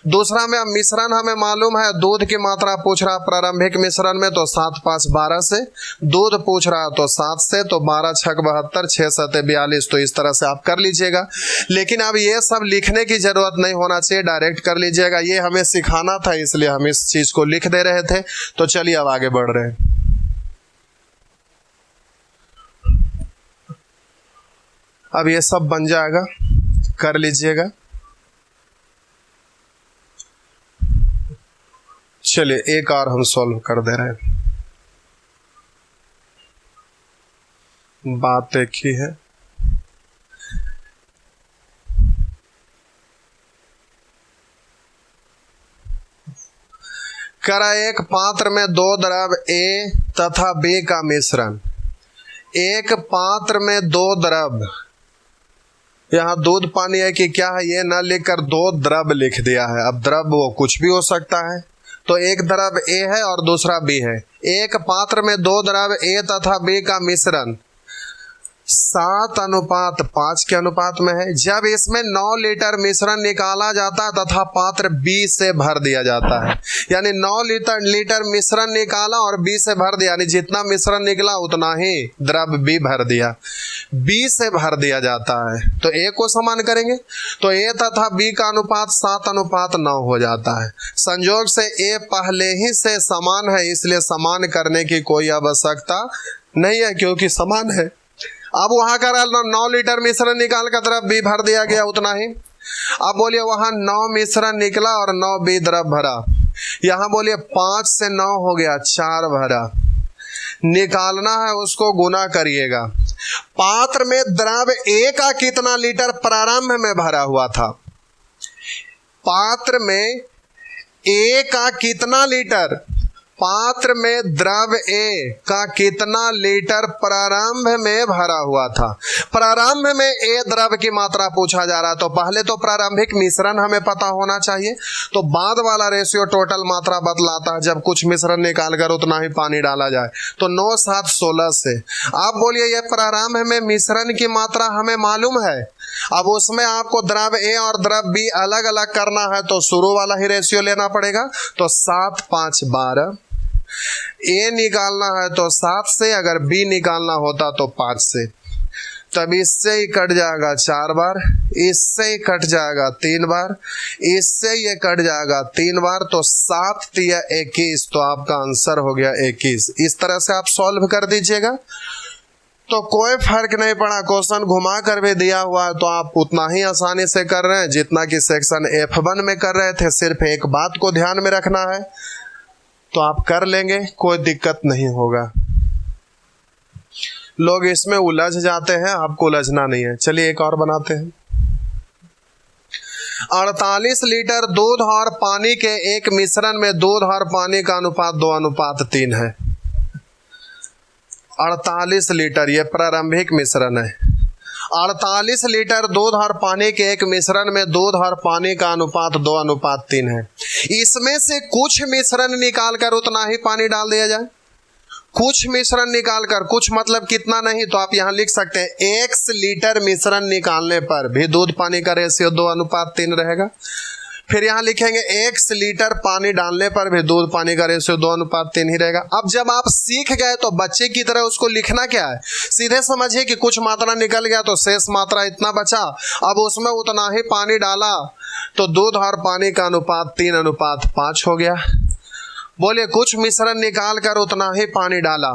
दूसरा में अब मिश्रण हमें मालूम है, दूध की मात्रा पूछ रहा प्रारंभिक मिश्रण में तो 7 5 12 से, दूध पूछ रहा तो 7 से, तो 12 6 72, 6 7 42। तो इस तरह से आप कर लीजिएगा, लेकिन अब ये सब लिखने की जरूरत नहीं होना चाहिए, डायरेक्ट कर लीजिएगा। ये हमें सिखाना था इसलिए हम इस चीज को लिख दे रहे थे। तो चलिए अब आगे बढ़ रहे हैं। अब ये सब बन जाएगा, कर लीजिएगा। चलिए एक और हम सॉल्व कर दे रहे हैं, बात एक ही है। करा एक पात्र में 2 द्रव A तथा B का मिश्रण। एक पात्र में 2 द्रव, यहाँ दूध पानी है कि क्या है ये न लिखकर 2 द्रव लिख दिया है। अब द्रव वो कुछ भी हो सकता है, तो एक द्रव A है और दूसरा B है। एक पात्र में 2 द्रव A तथा B का मिश्रण 7:5 के अनुपात में है। जब इसमें 9 लीटर मिश्रण निकाला जाता है तथा पात्र B से भर दिया जाता है, यानी 9 लीटर मिश्रण निकाला और B से भर दिया, यानी जितना मिश्रण निकला उतना ही द्रव B भर दिया, B से भर दिया जाता है। तो A को समान करेंगे तो A तथा B का अनुपात 7:9 हो जाता है। संयोग से A पहले ही से समान है, इसलिए समान करने की कोई आवश्यकता नहीं है क्योंकि समान है। अब वहां का 9 लीटर मिश्रण निकाल कर द्रव B भर दिया गया उतना ही। अब बोलिए वहां 9 मिश्रण निकला और 9 B द्रव भरा, यहाँ बोलिए 5 से 9 हो गया 4 भरा, निकालना है उसको गुना करिएगा। पात्र में द्रव A का कितना लीटर प्रारंभ में भरा हुआ था, पात्र में A का कितना लीटर, पात्र में द्रव A का कितना लीटर प्रारंभ में भरा हुआ था। प्रारंभ में A द्रव की मात्रा पूछा जा रहा है, तो पहले तो प्रारंभिक मिश्रण हमें पता होना चाहिए, तो बाद वाला रेशियो टोटल मात्रा बतलाता है जब कुछ मिश्रण निकाल कर उतना ही पानी डाला जाए। तो 9 7 16 से। आप बोलिए ये प्रारंभ में मिश्रण की मात्रा हमें मालूम है, अब उसमें आपको द्रव A और द्रव B अलग अलग करना है तो शुरू वाला ही रेशियो लेना पड़ेगा। तो 7 5 12, A निकालना है तो 7 से, अगर B निकालना होता तो 5 से। तब इससे ही कट जाएगा 4 बार, इससे ही कट जाएगा 3 बार, इससे ये कट जाएगा 3 बार, तो 7 3 21, तो आपका आंसर हो गया 21। इस तरह से आप सॉल्व कर दीजिएगा, तो कोई फर्क नहीं पड़ा। क्वेश्चन घुमा कर भी दिया हुआ है तो आप उतना ही आसानी से कर रहे हैं जितना कि सेक्शन F1 में कर रहे थे। सिर्फ एक बात को ध्यान में रखना है तो आप कर लेंगे, कोई दिक्कत नहीं होगा। लोग इसमें उलझ जाते हैं, आपको उलझना नहीं है। चलिए एक और बनाते हैं। 48 लीटर दूध और पानी के एक मिश्रण में दूध और पानी का अनुपात 2:3 है। 48 लीटर ये प्रारंभिक मिश्रण है। 48 लीटर दूध और पानी के एक मिश्रण में दूध और पानी का अनुपात 2:3 है। इसमें से कुछ मिश्रण निकालकर उतना ही पानी डाल दिया जाए। कुछ मिश्रण निकालकर, कुछ मतलब कितना नहीं, तो आप यहाँ लिख सकते हैं x लीटर मिश्रण निकालने पर भी दूध पानी का रेशियो 2:3 रहेगा। फिर यहाँ लिखेंगे x लीटर पानी डालने पर भी दूध पानी का रेशियो 2:3 ही रहेगा। अब जब आप सीख गए तो बच्चे की तरह उसको लिखना क्या है, सीधे समझिए कि कुछ मात्रा निकल गया तो शेष मात्रा इतना बचा, अब उसमें उतना ही पानी डाला तो दूध और पानी का अनुपात 3:5 हो गया। बोलिए कुछ मिश्रण निकाल कर उतना ही पानी डाला,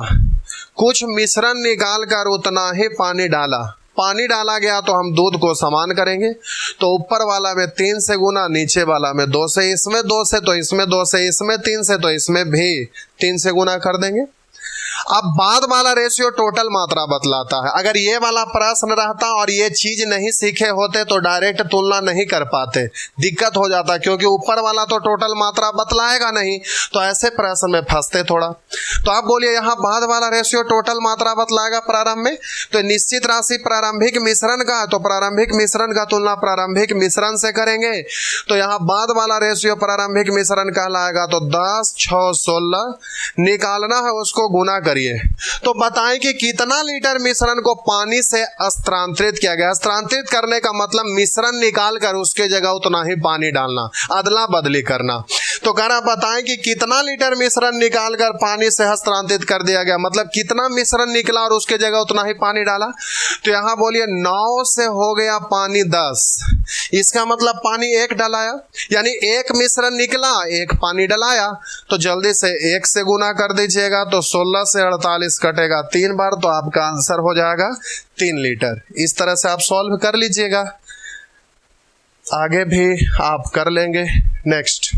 कुछ मिश्रण निकाल कर उतना ही पानी डाला, पानी डाला गया तो हम दूध को समान करेंगे, तो ऊपर वाला में 3 से गुना, नीचे वाला में 2 से, इसमें 2 से तो इसमें 2 से, इसमें 3 से तो इसमें भी 3 से गुना कर देंगे। अब बाद वाला रेशियो टोटल मात्रा बतलाता है। अगर ये वाला प्रश्न रहता और ये चीज नहीं सीखे होते तो डायरेक्ट तुलना नहीं कर पाते, दिक्कत हो जाता, क्योंकि ऊपर वाला तो टोटल मात्रा बतलाएगा नहीं, तो ऐसे प्रश्न में फंसते थोड़ा। तो आप बोलिए यहाँ बाद वाला रेशियो टोटल मात्रा बतलाएगा प्रारंभ में, तो निश्चित राशि प्रारंभिक मिश्रण का है, तो प्रारंभिक मिश्रण का तुलना प्रारंभिक मिश्रण से करेंगे, तो यहाँ बाद वाला रेशियो प्रारंभिक मिश्रण कहलाएगा। तो 10, 6, 16 निकालना है, उसको गुना करिए, तो बताएं कि कितना लीटर मिश्रण को पानी से स्थानांतरित किया गया। स्थानांतरित करने का मतलब मिश्रण निकाल कर उसके जगह उतना ही पानी डालना, अदला बदली करना। तो कह रहा बताएं कि कितना लीटर मिश्रण निकाल कर पानी से स्थानांतरित कर दिया गया, मतलब कितना मिश्रण निकला और उसके जगह उतना ही पानी डाला। तो यहां बोलिए 9 से हो गया पानी 10, इसका मतलब पानी 1 डलाया, यानी 1 मिश्रण निकला, 1 पानी डलाया। तो जल्दी से 1 से गुना कर दीजिएगा, तो 16 से 48 कटेगा 3 बार, तो आपका आंसर हो जाएगा 3 लीटर। इस तरह से आप सॉल्व कर लीजिएगा, आगे भी आप कर लेंगे। नेक्स्ट,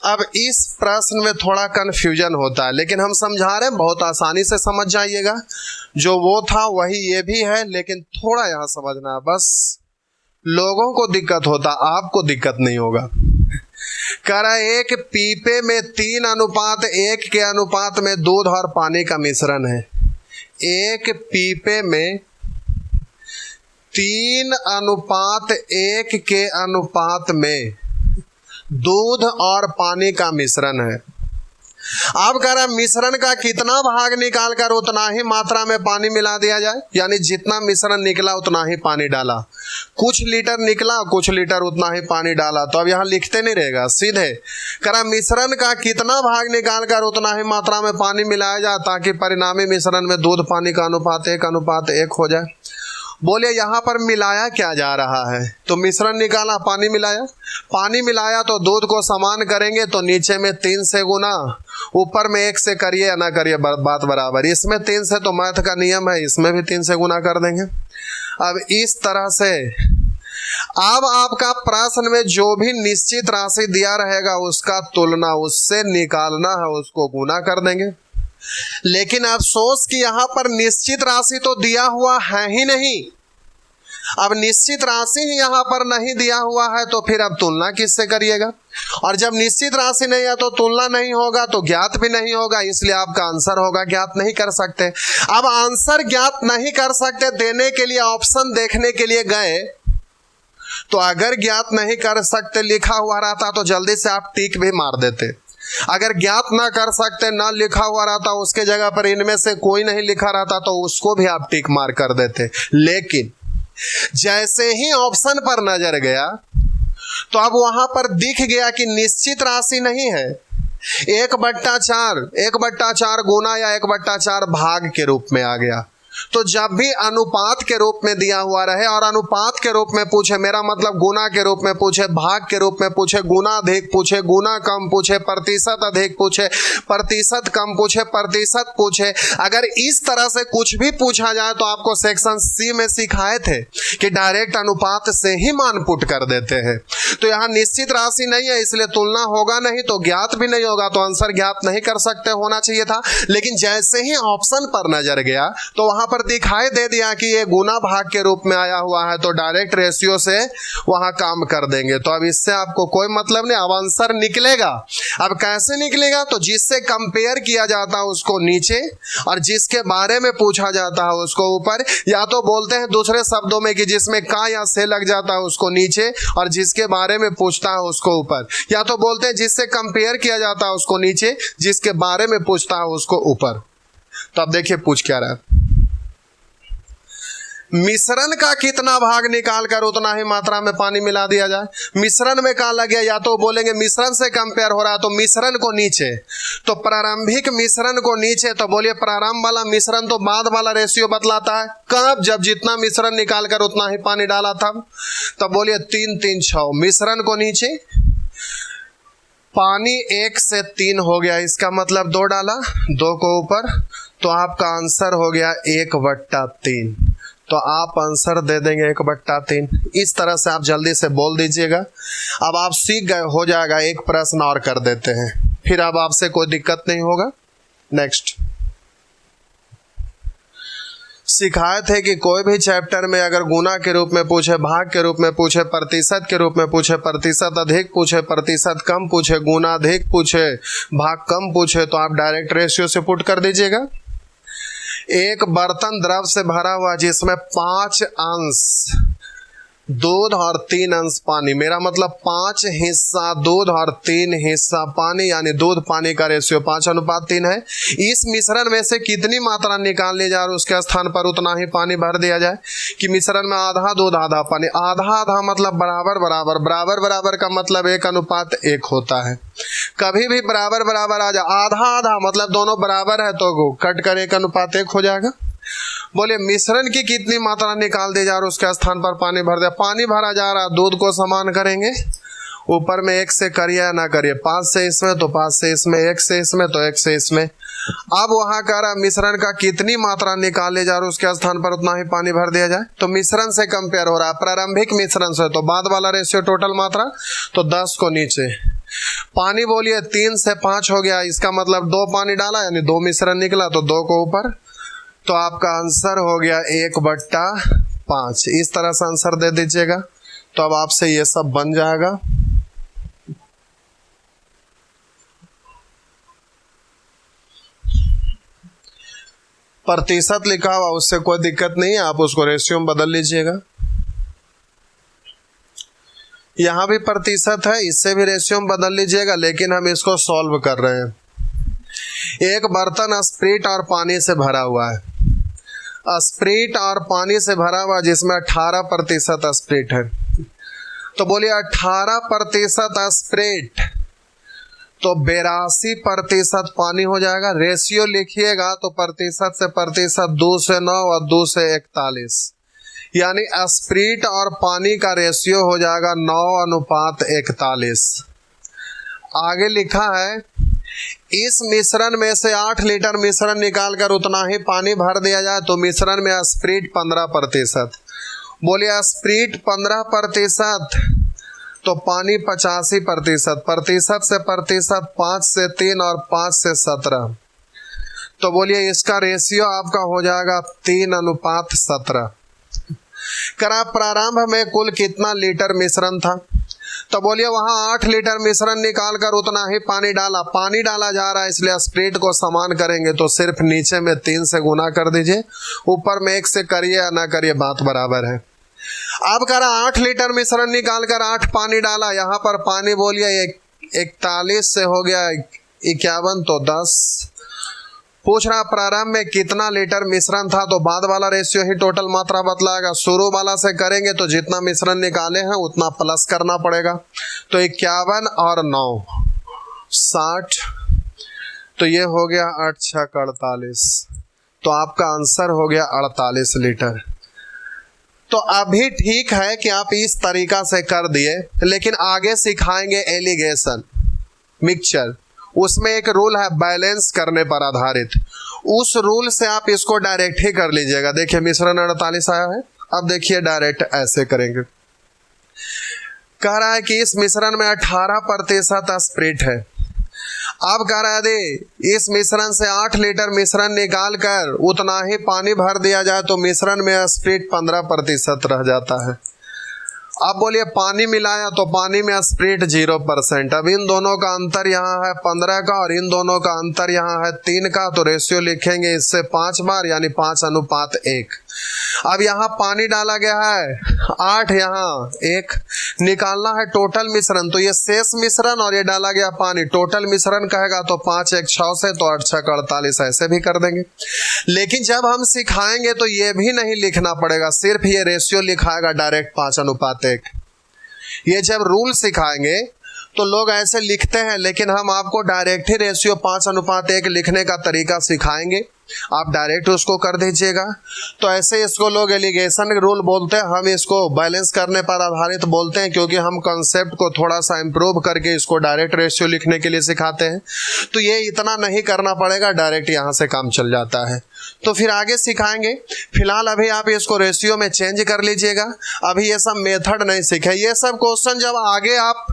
अब इस प्रश्न में थोड़ा कंफ्यूजन होता है, लेकिन हम समझा रहे हैं, बहुत आसानी से समझ जाइएगा। जो वो था वही ये भी है, लेकिन थोड़ा यहां समझना है बस। लोगों को दिक्कत होता, आपको दिक्कत नहीं होगा। कह रहा है एक पीपे में 3:1 के अनुपात में दूध और पानी का मिश्रण है। एक पीपे में 3:1 के अनुपात में दूध और पानी का मिश्रण है। अब कह रहा है मिश्रण का कितना भाग निकालकर उतना ही मात्रा में पानी मिला दिया जाए, यानी जितना मिश्रण निकला उतना ही पानी डाला। कुछ लीटर निकला, कुछ लीटर उतना ही पानी डाला, तो अब यहाँ लिखते नहीं रहेगा, सीधे कह रहा मिश्रण का कितना भाग निकालकर उतना ही मात्रा में पानी मिलाया जाए ताकि परिणामी मिश्रण में दूध पानी का अनुपात 1:1 हो जाए। बोले यहाँ पर मिलाया क्या जा रहा है, तो मिश्रण निकाला, पानी मिलाया, पानी मिलाया तो दूध को समान करेंगे, तो नीचे में 3 से गुना, ऊपर में 1 से करिए या ना करिए बात बराबर। इसमें 3 से तो मैथ का नियम है, इसमें भी 3 से गुना कर देंगे। अब इस तरह से अब आपका प्रश्न में जो भी निश्चित राशि दिया रहेगा उसका तुलना उससे निकालना है, उसको गुना कर देंगे। लेकिन अफसोस कि यहां पर निश्चित राशि तो दिया हुआ है ही नहीं। अब निश्चित राशि ही यहां पर नहीं दिया हुआ है, तो फिर अब तुलना किससे करिएगा? और जब निश्चित राशि नहीं है तो तुलना नहीं होगा, तो ज्ञात भी नहीं होगा, इसलिए आपका आंसर होगा ज्ञात नहीं कर सकते। अब आंसर ज्ञात नहीं कर सकते देने के लिए ऑप्शन देखने के लिए गए, तो अगर ज्ञात नहीं कर सकते लिखा हुआ रहता तो जल्दी से आप टिक भी मार देते। अगर ज्ञात ना कर सकते ना लिखा हुआ रहता, उसके जगह पर इनमें से कोई नहीं लिखा रहता, तो उसको भी आप टिक मार कर देते। लेकिन जैसे ही ऑप्शन पर नजर गया तो अब वहां पर दिख गया कि निश्चित राशि नहीं है, 1/4 गुना या 1/4 भाग के रूप में आ गया। तो जब भी अनुपात के रूप में दिया हुआ रहे और अनुपात के रूप में पूछे, मेरा मतलब गुना के रूप में पूछे, भाग के रूप में पूछे, गुना अधिक पूछे, गुना कम पूछे, प्रतिशत अधिक पूछे, प्रतिशत कम पूछे, प्रतिशत पूछे, अगर इस तरह से कुछ भी पूछा जाए तो आपको सेक्शन सी में सिखाए थे कि डायरेक्ट अनुपात से ही मान पुट कर देते हैं। तो यहाँ निश्चित राशि नहीं है, इसलिए तुलना होगा नहीं, तो ज्ञात भी नहीं होगा, तो आंसर ज्ञात नहीं कर सकते होना चाहिए था। लेकिन जैसे ही ऑप्शन पर नजर गया तो वहां पर दिखाई दे दिया कि ये गुना भाग के रूप में आया हुआ है, तो डायरेक्ट रेशियो से वहां काम कर देंगे। तो अब इससे आपको कोई मतलब नहीं, अब आंसर निकलेगा। अब कैसे निकलेगा? तो जिससे कंपेयर किया जाता है उसको नीचे और जिसके बारे में पूछा जाता है उसको ऊपर, या तो बोलते हैं दूसरे शब्दों में कि जिसमें का या से लग जाता है उसको नीचे और जिसके बारे में पूछता है उसको ऊपर, या तो बोलते हैं जिससे कंपेयर किया जाता है उसको नीचे, जिसके बारे में पूछता है उसको ऊपर। तो अब देखिए पूछ क्या रहा है, मिश्रण का कितना भाग निकालकर उतना ही मात्रा में पानी मिला दिया जाए। मिश्रण में क्या लग गया, या तो बोलेंगे मिश्रण से कंपेयर हो रहा है तो मिश्रण को नीचे, तो प्रारंभिक मिश्रण को नीचे, तो बोलिए प्रारंभ वाला मिश्रण तो बाद वाला रेशियो बतलाता है। कब? जब जितना मिश्रण निकालकर उतना ही पानी डाला था। तो बोलिए 3, 3, 6, मिश्रण को नीचे, पानी 1 से 3 हो गया, इसका मतलब 2 डाला, 2 को ऊपर, तो आपका आंसर हो गया 1/3। तो आप आंसर दे देंगे 1/3। इस तरह से आप जल्दी से बोल दीजिएगा। अब आप सीख गए, हो जाएगा। एक प्रश्न और कर देते हैं, फिर अब आपसे कोई दिक्कत नहीं होगा। नेक्स्ट, सिखाए थे कि कोई भी चैप्टर में अगर गुना के रूप में पूछे, भाग के रूप में पूछे, प्रतिशत के रूप में पूछे, प्रतिशत अधिक पूछे, प्रतिशत कम पूछे, गुना अधिक पूछे, भाग कम पूछे, तो आप डायरेक्ट रेशियो से पुट कर दीजिएगा। एक बर्तन द्रव से भरा हुआ जिसमें 5 अंश दूध और 3 अंश पानी, मेरा मतलब 5 हिस्सा दूध और 3 हिस्सा पानी, यानी दूध पानी का रेशियो 5:3 है। इस मिश्रण में से कितनी मात्रा निकाल ली जाए और उसके स्थान पर उतना ही पानी भर दिया जाए। कि मिश्रण में आधा दूध आधा पानी, आधा आधा मतलब बराबर बराबर, बराबर बराबर का मतलब 1:1 होता है। कभी भी बराबर बराबर आ जाए, आधा आधा मतलब दोनों बराबर है तो कट कर 1:1 हो जाएगा। बोले मिश्रण की कितनी मात्रा निकाल दी जा रहा है, उसके स्थान पर पानी भर दिया। पानी भरा जा रहा, दूध को समान करेंगे, ऊपर में 1 से करिए या ना करिए, 5 से इसमें तो 5 से इसमें, 1 से इसमें तो 1 से इसमें। अब वहां कह रहा मिश्रण का कितनी मात्रा निकाले जा रहा है, उसके स्थान पर उतना ही पानी भर दिया जाए। तो मिश्रण से कंपेयर हो रहा है, प्रारंभिक मिश्रण से, तो बाद वाला रेशियो टोटल मात्रा, तो 10 को नीचे। पानी बोलिए 3 से 5 हो गया, इसका मतलब 2 पानी डाला यानी 2 मिश्रण निकला, तो 2 को ऊपर। तो आपका आंसर हो गया 1/5। इस तरह से आंसर दे दीजिएगा। तो अब आपसे ये सब बन जाएगा। प्रतिशत लिखा हुआ, उससे कोई दिक्कत नहीं है, आप उसको रेशियो में बदल लीजिएगा। यहां भी प्रतिशत है, इससे भी रेशियो में बदल लीजिएगा, लेकिन हम इसको सॉल्व कर रहे हैं। एक बर्तन स्प्रिट और पानी से भरा हुआ है, स्प्रिट और पानी से भरा हुआ जिसमें 18% स्प्रिट है। तो बोलिए 18% स्प्रिट तो 82% पानी हो जाएगा। रेशियो लिखिएगा तो प्रतिशत से प्रतिशत 2 से 9 और 2 से 41, यानी स्प्रिट और पानी का रेशियो हो जाएगा 9:41। आगे लिखा है इस मिश्रण में से 8 लीटर मिश्रण निकालकर उतना ही पानी भर दिया जाए तो मिश्रण में स्प्रिट 15%। बोलिए स्प्रिट 15% तो पानी 85%। प्रतिशत से प्रतिशत 5 से 3 और 5 से 17। तो बोलिए इसका रेशियो आपका हो जाएगा 3:17। करा प्रारंभ में कुल कितना लीटर मिश्रण था, तो बोलिए वहां 8 लीटर मिश्रण निकालकर उतना ही पानी डाला। पानी डाला जा रहा है इसलिए स्प्रिट को समान करेंगे, तो सिर्फ नीचे में 3 से गुना कर दीजिए, ऊपर में 1 से करिए या ना करिए, बात बराबर है। अब कह रहा 8 लीटर मिश्रण निकालकर 8 पानी डाला, यहाँ पर पानी बोलिए 41 से हो गया 51 तो 10। पूछ रहा प्रारंभ में कितना लीटर मिश्रण था, तो बाद वाला रेशियो ही टोटल मात्रा बतलाएगा। शुरू वाला से करेंगे तो जितना मिश्रण निकाले हैं उतना प्लस करना पड़ेगा। तो 51 और 9 60, तो ये हो गया 8 6 48। तो आपका आंसर हो गया 48 लीटर। तो अभी ठीक है कि आप इस तरीका से कर दिए, लेकिन आगे सिखाएंगे एलिगेशन मिक्सचर। उसमें एक रूल है बैलेंस करने पर आधारित, उस रूल से आप इसको डायरेक्ट ही कर लीजिएगा। देखिए मिश्रण 48 आया है, अब देखिए डायरेक्ट ऐसे करेंगे। कह रहा है कि इस मिश्रण में 18% स्प्रिट है। अब कह रहा है इस मिश्रण से 8 लीटर मिश्रण निकाल कर उतना ही पानी भर दिया जाए तो मिश्रण में स्प्रिट 15% रह जाता है। अब बोलिए पानी मिलाया तो पानी में स्प्रिट 0%। अब इन दोनों का अंतर यहाँ है 15 का और इन दोनों का अंतर यहाँ है 3 का, तो रेशियो लिखेंगे इससे 5 बार यानी 5:1। अब यहाँ पानी डाला गया है 8, यहाँ 1। निकालना है टोटल मिश्रण, तो ये शेष मिश्रण और ये डाला गया पानी, टोटल मिश्रण कहेगा तो 5 1 6 से, तो 8 6 48 ऐसे भी कर देंगे। लेकिन जब हम सिखाएंगे तो ये भी नहीं लिखना पड़ेगा, सिर्फ ये रेशियो लिखाएगा डायरेक्ट 5:1। ये जब रूल सिखाएंगे तो लोग ऐसे लिखते हैं, लेकिन हम आपको डायरेक्ट ही रेशियो 5:1 लिखने का तरीका सिखाएंगे। आप डायरेक्ट उसको कर दीजिएगा। तो ऐसे इसको लोग एलिगेशन रूल बोलते हैं, हम इसको बैलेंस करने पर आधारित बोलते हैं, क्योंकि हम कॉन्सेप्ट को थोड़ा सा इम्प्रूव करके इसको डायरेक्ट रेशियो लिखने के लिए सिखाते हैं। तो ये इतना नहीं करना पड़ेगा, डायरेक्ट यहाँ से काम चल जाता है। तो फिर आगे सिखाएंगे। फिलहाल अभी आप इसको रेशियो में चेंज कर लीजिएगा। अभी ये सब मेथड नहीं सीखे। ये सब क्वेश्चन जब आगे आप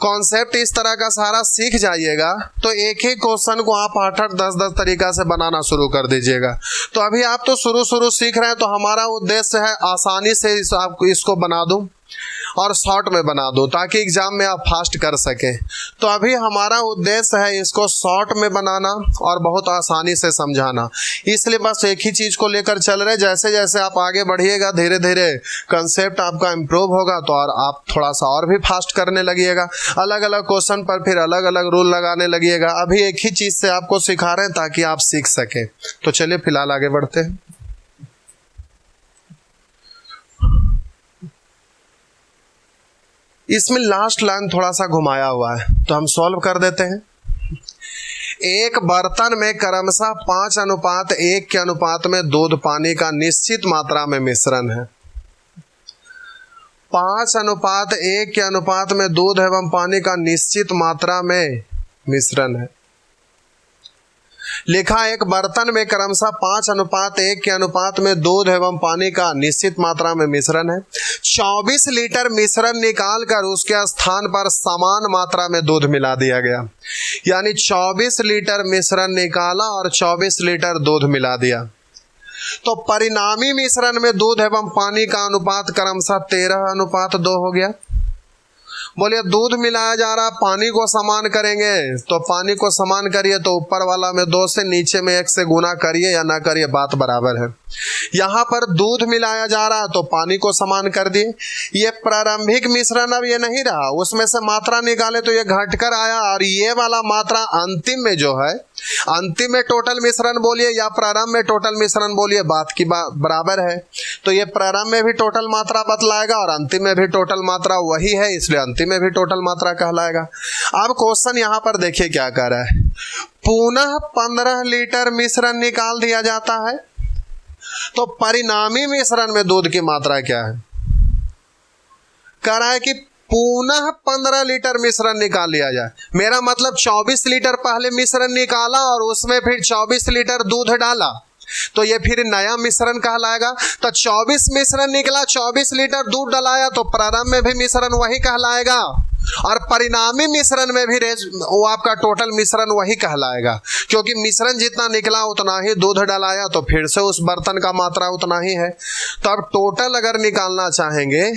कॉन्सेप्ट इस तरह का सारा सीख जाइएगा तो एक ही क्वेश्चन को आप 8-8, 10-10 तरीका से बनाना शुरू कर दीजिएगा। तो अभी आप तो शुरू सीख रहे हैं, तो हमारा उद्देश्य है आसानी से आपको इसको बना दूं और शॉर्ट में बना दो, ताकि एग्जाम में आप फास्ट कर सकें। तो अभी हमारा उद्देश्य है इसको शॉर्ट में बनाना और बहुत आसानी से समझाना। इसलिए बस एक ही चीज़ को लेकर चल रहे। जैसे जैसे आप आगे बढ़िएगा, धीरे धीरे कंसेप्ट आपका इम्प्रूव होगा, तो और आप थोड़ा सा और भी फास्ट करने लगिएगा। अलग अलग क्वेश्चन पर फिर अलग अलग रूल लगाने लगिएगा। अभी एक ही चीज़ से आपको सिखा रहे हैं ताकि आप सीख सकें। तो चलिए फिलहाल आगे बढ़ते हैं। इसमें लास्ट लाइन थोड़ा सा घुमाया हुआ है, तो हम सॉल्व कर देते हैं। एक बर्तन में क्रमशः 5:1 के अनुपात में दूध पानी का निश्चित मात्रा में मिश्रण है। 5:1 के अनुपात में दूध एवं पानी का निश्चित मात्रा में मिश्रण है। लिखा एक बर्तन में क्रमशः 5:1 के अनुपात में दूध एवं पानी का निश्चित मात्रा में मिश्रण है। 24 लीटर मिश्रण निकाल कर उसके स्थान पर समान मात्रा में दूध मिला दिया गया। यानी 24 लीटर मिश्रण निकाला और 24 लीटर दूध मिला दिया। तो परिणामी मिश्रण में दूध एवं पानी का अनुपात क्रमशः 13:2 हो गया। बोलिए दूध मिलाया जा रहा, पानी को समान करेंगे, तो पानी को समान करिए तो ऊपर वाला में 2 से, नीचे में 1 से गुना करिए या ना करिए, बात बराबर है। यहाँ पर दूध मिलाया जा रहा तो पानी को समान कर दिए। ये प्रारंभिक मिश्रण अब ये नहीं रहा, उसमें से मात्रा निकाले तो ये घटकर आया, और ये वाला मात्रा अंतिम में जो है, अंतिम में टोटल मिश्रण बोलिए या प्रारंभ में टोटल मिश्रण बोलिए, बात की बराबर है। तो ये प्रारंभ में भी टोटल मात्रा बतलाएगा और अंतिम में भी टोटल मात्रा वही है, इसलिए अंतिम में भी टोटल मात्रा कहलाएगा। अब क्वेश्चन यहाँ पर देखिए क्या कर रहा है। पुनः 15 लीटर मिश्रण निकाल दिया जाता है, तो परिणामी मिश्रण में दूध की मात्रा क्या है? कह रहा है कि पुनः 15 लीटर मिश्रण निकाल लिया जाए। मेरा मतलब 24 लीटर पहले मिश्रण निकाला और उसमें फिर 24 लीटर दूध डाला, तो ये फिर नया मिश्रण कहलाएगा। तो 24 मिश्रण निकला, 24 लीटर दूध डलाया, तो प्रारंभ में भी मिश्रण वही कहलाएगा और परिणामी मिश्रण में भी वो आपका टोटल मिश्रण वही कहलाएगा, क्योंकि मिश्रण जितना निकला उतना ही दूध डलाया, तो फिर से उस बर्तन का मात्रा उतना ही है। तो अब टोटल अगर निकालना चाहेंगे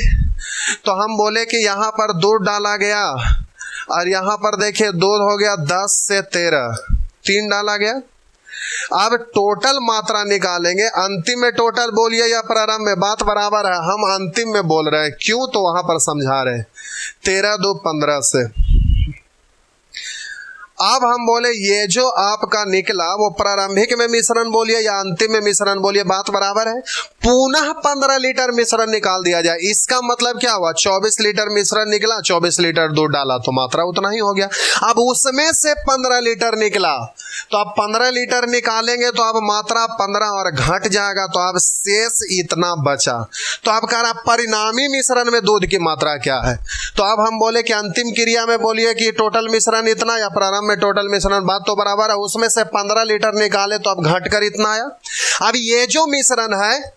तो हम बोले कि यहाँ पर दूध डाला गया और यहाँ पर देखिए दूध हो गया 10 से 13, 3 डाला गया। अब टोटल मात्रा निकालेंगे, अंतिम में टोटल बोलिए या प्रारंभ में, बात बराबर है। हम अंतिम में बोल रहे हैं, क्यों? तो वहां पर समझा रहे हैं। 13 2 15 से। अब हम बोले ये जो आपका निकला वो प्रारंभिक में मिश्रण बोलिए या अंतिम में मिश्रण बोलिए, बात बराबर है। पुनः 15 लीटर मिश्रण निकाल दिया जाए, इसका मतलब क्या हुआ? 24 लीटर मिश्रण निकला, 24 लीटर दूध डाला, तो मात्रा उतना ही हो गया। अब उसमें से 15 लीटर निकला, तो अब 15 लीटर निकालेंगे तो अब मात्रा 15 और घट जाएगा, तो अब शेष इतना बचा। तो अब कह रहा परिणामी मिश्रण में दूध की मात्रा क्या है? तो अब हम बोले कि अंतिम क्रिया में बोलिए कि टोटल मिश्रण इतना या प्रारंभ में टोटल मिश्रण, बात तो बराबर है। उसमें से 15 लीटर निकाले तो अब घटकर इतना आया। अब ये जो मिश्रण है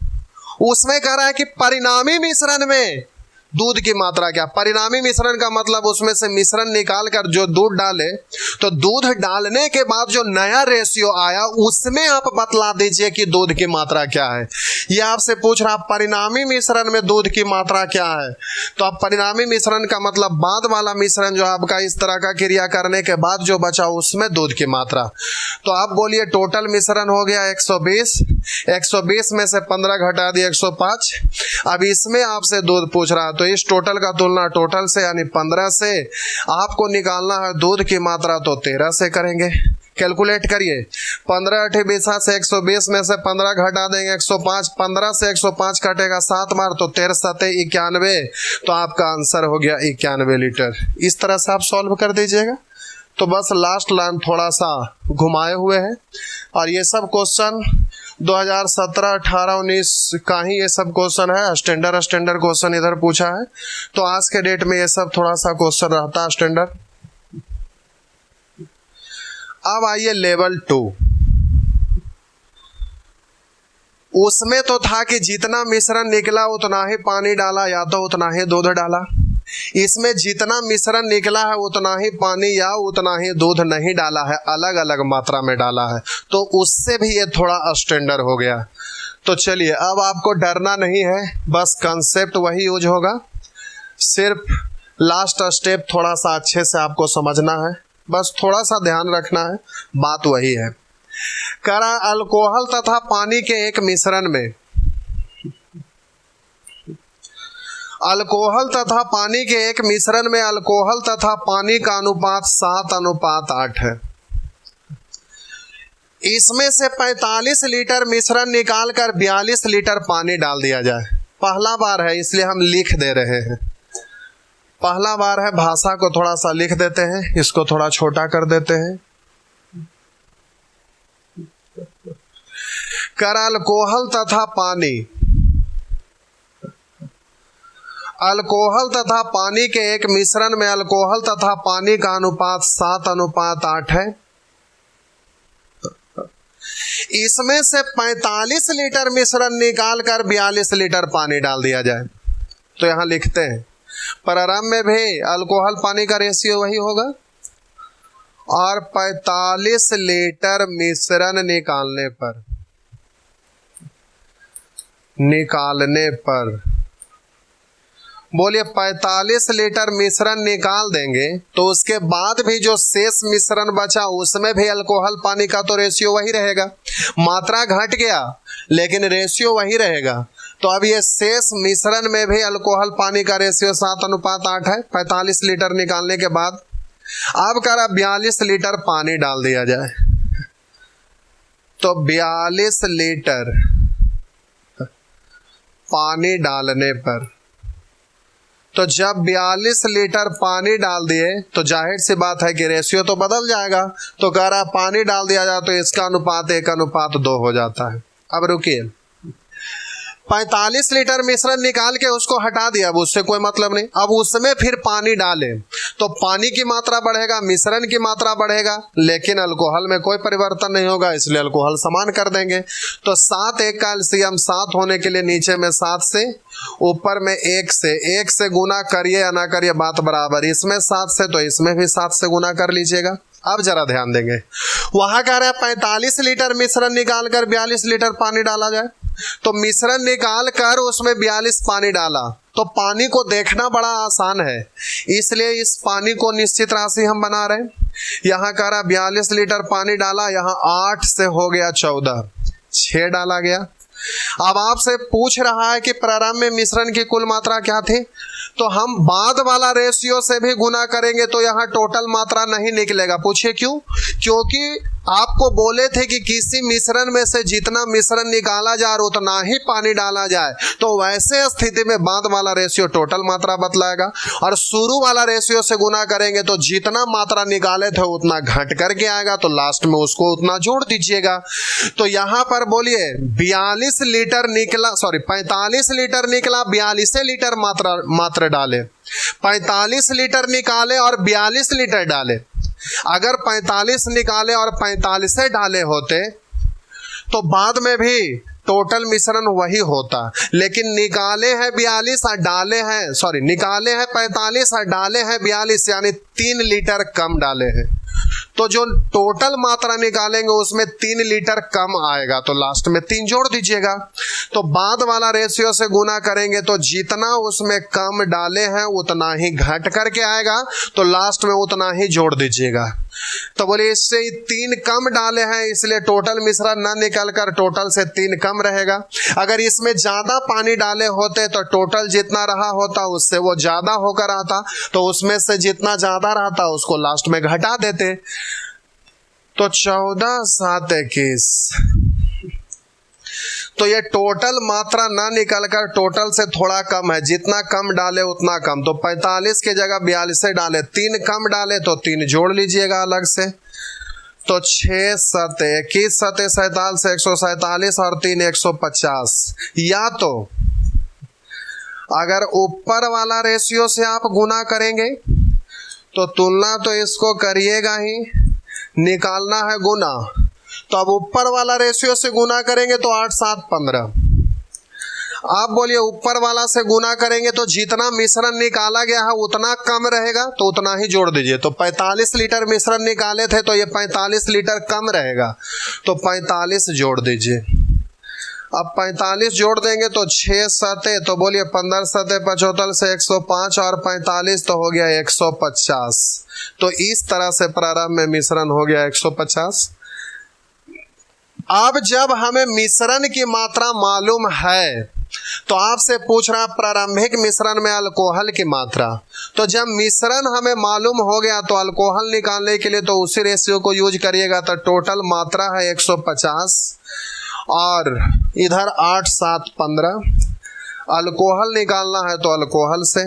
उसमें कह रहा है कि परिणामी मिश्रण में दूध की मात्रा क्या? परिणामी मिश्रण का मतलब उसमें से मिश्रण निकाल कर जो दूध डाले, तो दूध डालने के बाद जो नया रेशियो आया उसमें आप बतला दीजिए कि दूध की मात्रा क्या है। ये आपसे पूछ रहा परिणामी मिश्रण में दूध की मात्रा क्या है। तो अब परिणामी मिश्रण का मतलब बाद वाला मिश्रण जो आपका इस तरह का क्रिया करने के बाद जो बचा उसमें दूध की मात्रा। तो आप बोलिए टोटल मिश्रण हो गया 120, 120 में से 15 घटा दिए 105। अब इसमें आपसे दूध पूछ रहा, तो इस टोटल का तुलना टोटल से यानी 15 से आपको निकालना है दूध की मात्रा, तो 13 से करेंगे। कैलकुलेट करिए, 15 8 20 से 120 में से 15 घटा देंगे 105, 15 से 105 कटेगा 7 बार, तो 13 7 91, तो आपका आंसर हो गया 91 लीटर। इस तरह से आप सॉल्व कर दीजिएगा। तो बस लास्ट लाइन थोड़ा सा घुमाए हुए हैं। और ये सब क्वेश्चन 2017, 18, 19 का ही ये सब क्वेश्चन है। स्टैंडर्ड क्वेश्चन इधर पूछा है, तो आज के डेट में ये सब थोड़ा सा क्वेश्चन रहता है स्टैंडर्ड। अब आइए लेवल 2। उसमें तो था कि जितना मिश्रण निकला उतना ही पानी डाला या तो उतना ही दूध डाला। इसमें जितना मिश्रण निकला है उतना ही पानी या उतना ही दूध नहीं डाला है, अलग अलग मात्रा में डाला है, तो उससे भी ये थोड़ा स्टैंडर्ड हो गया। तो चलिए अब आपको डरना नहीं है, बस कंसेप्ट वही यूज होगा, सिर्फ लास्ट स्टेप थोड़ा सा अच्छे से आपको समझना है, बस थोड़ा सा ध्यान रखना है, बात वही है। करा अल्कोहल तथा पानी के एक मिश्रण में अल्कोहल तथा पानी के एक मिश्रण में अल्कोहल तथा पानी का अनुपात 7:8 है। इसमें से 45 लीटर मिश्रण निकालकर 42 लीटर पानी डाल दिया जाए। पहला बार है इसलिए हम लिख दे रहे हैं, पहला बार है, भाषा को थोड़ा सा लिख देते हैं, इसको थोड़ा छोटा कर देते हैं। कर अल्कोहल तथा पानी, अल्कोहल तथा पानी के एक मिश्रण में अल्कोहल तथा पानी का अनुपात 7:8 है। इसमें से 45 लीटर मिश्रण निकालकर 42 लीटर पानी डाल दिया जाए। तो यहां लिखते हैं प्रारंभ में भी अल्कोहल पानी का रेशियो वही होगा और 45 लीटर मिश्रण निकालने पर बोलिए 45 लीटर मिश्रण निकाल देंगे तो उसके बाद भी जो शेष मिश्रण बचा उसमें भी अल्कोहल पानी का तो रेशियो वही रहेगा, मात्रा घट गया लेकिन रेशियो वही रहेगा। तो अब ये शेष मिश्रण में भी अल्कोहल पानी का रेशियो 7:8 है 45 लीटर निकालने के बाद। अब करा 42 लीटर पानी डाल दिया जाए, तो 42 लीटर पानी डालने पर, तो जब 42 लीटर पानी डाल दिए तो जाहिर सी बात है कि रेशियो तो बदल जाएगा। तो कह रहा पानी डाल दिया जाए तो इसका अनुपात 1:2 हो जाता है। अब रुकिए, 45 लीटर मिश्रण निकाल के उसको हटा दिया, अब उससे कोई मतलब नहीं। अब उसमें फिर पानी डाले तो पानी की मात्रा बढ़ेगा, मिश्रण की मात्रा बढ़ेगा, लेकिन अल्कोहल में कोई परिवर्तन नहीं होगा, इसलिए अल्कोहल समान कर देंगे। तो 7 1 का एलसीएम 7 होने के लिए नीचे में 7 से, ऊपर में 1 से गुना करिए या ना करिए बात बराबर। इसमें 7 से तो इसमें भी 7 से गुना कर लीजिएगा। अब जरा ध्यान देंगे, वहां कह रहे हैं 45 लीटर मिश्रण निकालकर 42 लीटर पानी डाला जाए। तो मिश्रण निकाल कर उसमें 42 पानी डाला, तो पानी को देखना बड़ा आसान है, इसलिए इस पानी को निश्चित राशि हम बना रहे हैं। यहाँ कह रहा 42 लीटर पानी डाला, यहाँ 8 से हो गया 14, 6 डाला गया। अब आपसे पूछ रहा है कि प्रारंभ में मिश्रण की कुल मात्रा क्या थी, तो हम बाद वाला रेशियो से भी गुना करेंगे तो यहाँ टोटल मात्रा नहीं निकलेगा। पूछिए क्यों? क्योंकि आपको बोले थे कि किसी मिश्रण में से जितना मिश्रण निकाला जाए उतना ही पानी डाला जाए, तो वैसे स्थिति में बाद वाला रेशियो टोटल मात्रा बतलाएगा और शुरू वाला रेशियो से गुना करेंगे तो जितना मात्रा निकाले थे उतना घट करके आएगा, तो लास्ट में उसको उतना जोड़ दीजिएगा। तो यहाँ पर बोलिए 42 लीटर निकला, 45 लीटर निकला, 42 लीटर मात्रा डाले, 45 लीटर निकाले और 42 लीटर डाले। अगर 45 निकाले और 45 डाले होते तो बाद में भी टोटल मिश्रण वही होता, लेकिन निकाले हैं 42 और डाले हैं, निकाले हैं 45 और डाले हैं 42, यानी 3 लीटर कम डाले हैं। तो जो टोटल मात्रा निकालेंगे उसमें 3 लीटर कम आएगा, तो लास्ट में 3 जोड़ दीजिएगा। तो बाद वाला रेशियो से गुना करेंगे तो जितना उसमें कम डाले हैं उतना ही घट करके आएगा, तो लास्ट में उतना ही जोड़ दीजिएगा। तो बोले इससे 3 कम डाले हैं इसलिए टोटल मिश्रण ना निकल कर टोटल से 3 कम रहेगा। अगर इसमें ज्यादा पानी डाले होते तो टोटल जितना रहा होता उससे वो ज्यादा होकर आता, तो उसमें से जितना ज्यादा रहता उसको लास्ट में घटा देते। तो 14 7 21, तो ये टोटल मात्रा ना निकलकर टोटल से थोड़ा कम है, जितना कम डाले उतना कम। तो 45 की जगह 42 डाले, 3 कम डाले तो 3 जोड़ लीजिएगा अलग से। तो 6 सते 21 सते 47 147 और 3 150। या तो अगर ऊपर वाला रेशियो से आप गुना करेंगे तो तुलना तो इसको करिएगा ही, निकालना है गुना। तो अब ऊपर वाला रेशियो से गुना करेंगे तो 8 7 15। आप बोलिए ऊपर वाला से गुना करेंगे तो जितना मिश्रण निकाला गया है उतना कम रहेगा, तो उतना ही जोड़ दीजिए। तो 45 लीटर मिश्रण निकाले थे तो ये 45 लीटर कम रहेगा, तो 45 जोड़ दीजिए। अब 45 जोड़ देंगे तो 6 सते, तो बोलिए 15 सते 75 से 105 और 45 तो हो गया 150। तो इस तरह से प्रारंभ में मिश्रण हो गया 150। अब जब हमें मिश्रण की मात्रा मालूम है तो आपसे पूछ रहा प्रारंभिक मिश्रण में अल्कोहल की मात्रा। तो जब मिश्रण हमें मालूम हो गया तो अल्कोहल निकालने के लिए तो उसी रेशियो को यूज करिएगा। तो टोटल मात्रा है 150 और इधर 8 7 15। अल्कोहल निकालना है तो अल्कोहल से,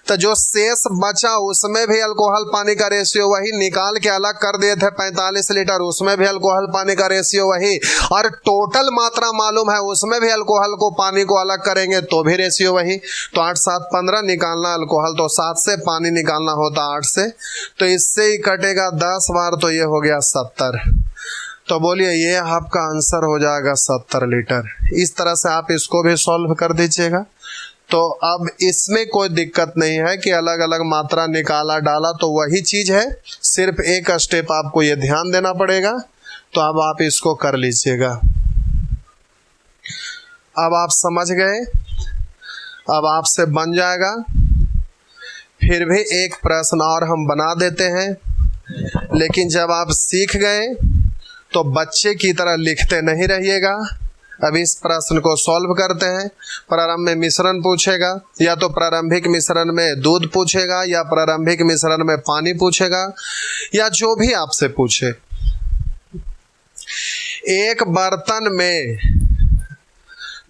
तो जो शेष बचा उसमें भी अल्कोहल पानी का रेशियो वही, निकाल के अलग कर दिए थे 45 लीटर, उसमें भी अल्कोहल पानी का रेशियो वही, और टोटल मात्रा मालूम है उसमें भी अल्कोहल को पानी को अलग करेंगे तो भी रेशियो वही। तो 8 7 15 निकालना अल्कोहल, तो 7 से पानी निकालना होता 8 से, तो इससे ही कटेगा 10 बार, तो ये हो गया 70। तो बोलिए ये आपका आंसर हो जाएगा 70 लीटर। इस तरह से आप इसको भी सॉल्व कर दीजिएगा। तो अब इसमें कोई दिक्कत नहीं है कि अलग अलग मात्रा निकाला डाला तो वही चीज है, सिर्फ एक स्टेप आपको ये ध्यान देना पड़ेगा। तो अब आप इसको कर लीजिएगा। अब आप समझ गए, अब आपसे बन जाएगा। फिर भी एक प्रश्न और हम बना देते हैं, लेकिन जब आप सीख गए तो बच्चे की तरह लिखते नहीं रहिएगा। अब इस प्रश्न को सॉल्व करते हैं। प्रारंभ में मिश्रण पूछेगा, या तो प्रारंभिक मिश्रण में दूध पूछेगा, या प्रारंभिक मिश्रण में पानी पूछेगा, या जो भी आपसे पूछे। एक बर्तन में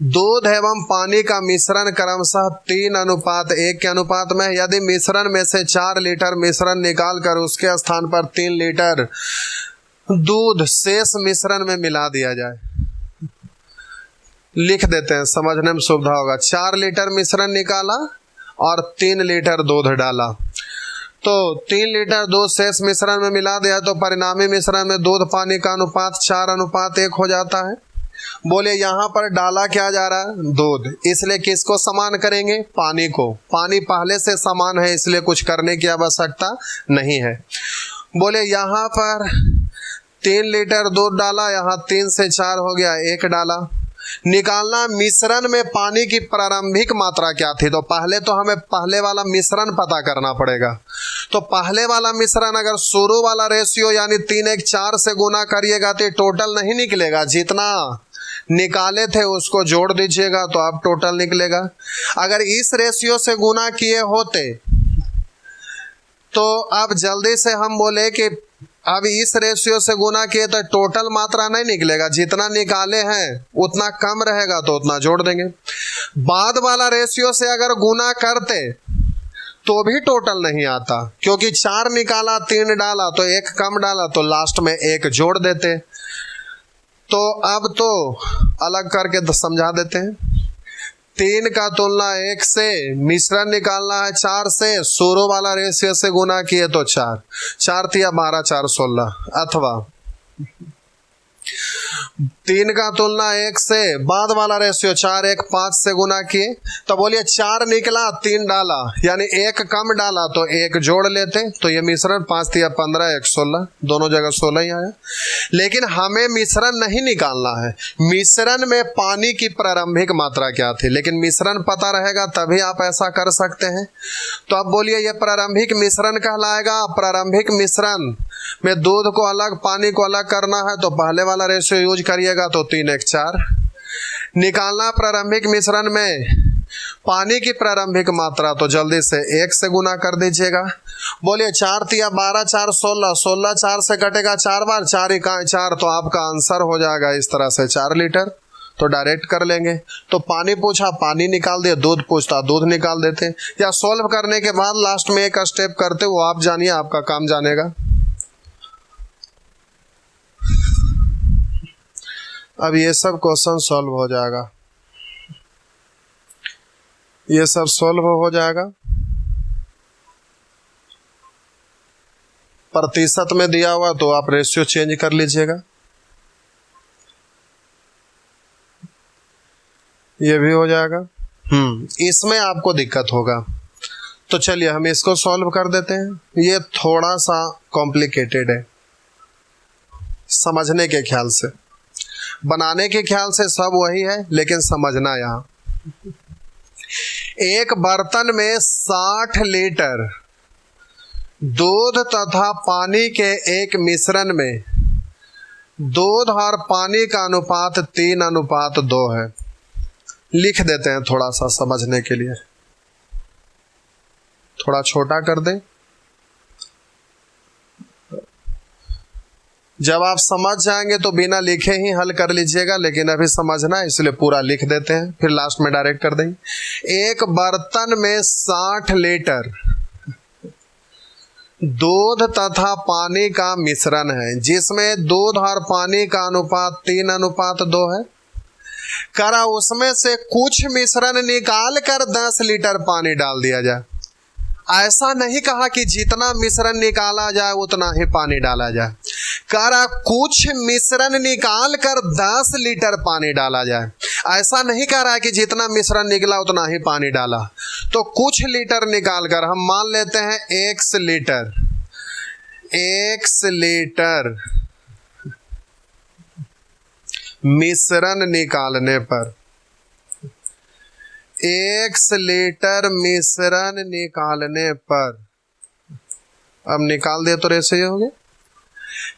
दूध एवं पानी का मिश्रण क्रमशः 3:1 के अनुपात में, यदि मिश्रण में से 4 लीटर मिश्रण निकाल कर उसके स्थान पर 3 लीटर दूध शेष मिश्रण में मिला दिया जाए। लिख देते हैं, समझने में सुविधा होगा। 4 लीटर मिश्रण निकाला और 3 लीटर दूध डाला, तो 3 लीटर दूध शेष मिश्रण में मिला दिया, तो परिणामी मिश्रण में दूध पानी का अनुपात 4:1 हो जाता है। बोले यहाँ पर डाला क्या जा रहा है? दूध, इसलिए किसको समान करेंगे? पानी को। पानी पहले से समान है इसलिए कुछ करने की आवश्यकता नहीं है। बोले यहाँ पर 3 लीटर दूध डाला, यहाँ 3 से 4 हो गया, 1 डाला। निकालना मिश्रण में पानी की प्रारंभिक मात्रा क्या थी, तो पहले तो हमें पहले वाला मिश्रण पता करना पड़ेगा। तो पहले वाला मिश्रण अगर शुरू वाला रेशियो यानी 3 1 4 से गुना करिएगा तो टोटल नहीं निकलेगा, जितना निकाले थे उसको जोड़ दीजिएगा तो अब टोटल निकलेगा। अगर इस रेशियो से गुना किए होते तो अब जल्दी से हम बोले कि अब इस रेशियो से गुना किए तो टोटल मात्रा नहीं निकलेगा, जितना निकाले हैं उतना कम रहेगा तो उतना जोड़ देंगे। बाद वाला रेशियो से अगर गुना करते तो भी टोटल नहीं आता, क्योंकि 4 निकाला 3 डाला तो 1 कम डाला तो लास्ट में 1 जोड़ देते। तो अब तो अलग करके तो समझा देते हैं। 3 का तुलना 1 से, मिश्रण निकालना है 4 से, शुरू वाला रेशियो से गुना किए तो 4 4 तिया 12 4 16, अथवा 3 का तुलना 1 से, बाद वाला रेशियो 4 1 5 से गुना किए तो बोलिए 4 निकला 3 डाला यानी 1 कम डाला तो 1 जोड़ लेते, तो ये मिश्रण 5 तिया 15 1 16, दोनों जगह 16 ही आया। लेकिन हमें मिश्रण नहीं निकालना है, मिश्रण में पानी की प्रारंभिक मात्रा क्या थी, लेकिन मिश्रण पता रहेगा तभी आप ऐसा कर सकते हैं। तो अब बोलिए ये प्रारंभिक मिश्रण कहलाएगा। प्रारंभिक मिश्रण में दूध को अलग पानी को अलग करना है तो पहले वाला रेशियो यूज करिएगा तो 3 1 4। निकालना प्रारंभिक मिश्रण में पानी की प्रारंभिक मात्रा तो जल्दी से 1 से गुना कर दीजिएगा। बोलिए 4 तिया 12 4 16, 16 4 से कटेगा 4 बार, 4 इकाई 4, तो आपका आंसर हो जाएगा इस तरह से 4 लीटर। तो डायरेक्ट कर लेंगे। तो पानी पूछा, पानी निकाल दिया, दूध पूछता, दूध निकाल देते। या सॉल्व करने के बाद लास्ट में एक स्टेप करते, वो आप जानिए, आपका काम जानेगा। अब ये सब क्वेश्चन सॉल्व हो जाएगा, ये सब सॉल्व हो जाएगा। प्रतिशत में दिया हुआ तो आप रेशियो चेंज कर लीजिएगा, ये भी हो जाएगा। इसमें आपको दिक्कत होगा, तो चलिए हम इसको सॉल्व कर देते हैं। ये थोड़ा सा कॉम्प्लिकेटेड है, समझने के ख्याल से, बनाने के ख्याल से सब वही है, लेकिन समझना यहाँ। एक बर्तन में 60 लीटर दूध तथा पानी के एक मिश्रण में दूध और पानी का अनुपात 3:2 है। लिख देते हैं थोड़ा सा समझने के लिए, थोड़ा छोटा कर दें। जब आप समझ जाएंगे तो बिना लिखे ही हल कर लीजिएगा, लेकिन अभी समझना है इसलिए पूरा लिख देते हैं, फिर लास्ट में डायरेक्ट कर देंगे। एक बर्तन में 60 लीटर दूध तथा पानी का मिश्रण है, जिसमें दूध और पानी का अनुपात 3:2 है। करा उसमें से कुछ मिश्रण निकाल कर 10 लीटर पानी डाल दिया जाए। ऐसा नहीं कहा कि जितना मिश्रण निकाला जाए उतना ही पानी डाला जाए। करा कुछ मिश्रण निकाल कर 10 लीटर पानी डाला जाए। ऐसा नहीं कह रहा है कि जितना मिश्रण निकला उतना ही पानी डाला। तो कुछ लीटर निकाल कर हम मान लेते हैं 1 लीटर, 1 लीटर मिश्रण निकालने पर, 1 लीटर मिश्रण निकालने पर, अब निकाल दे तो रेशियो हो गया।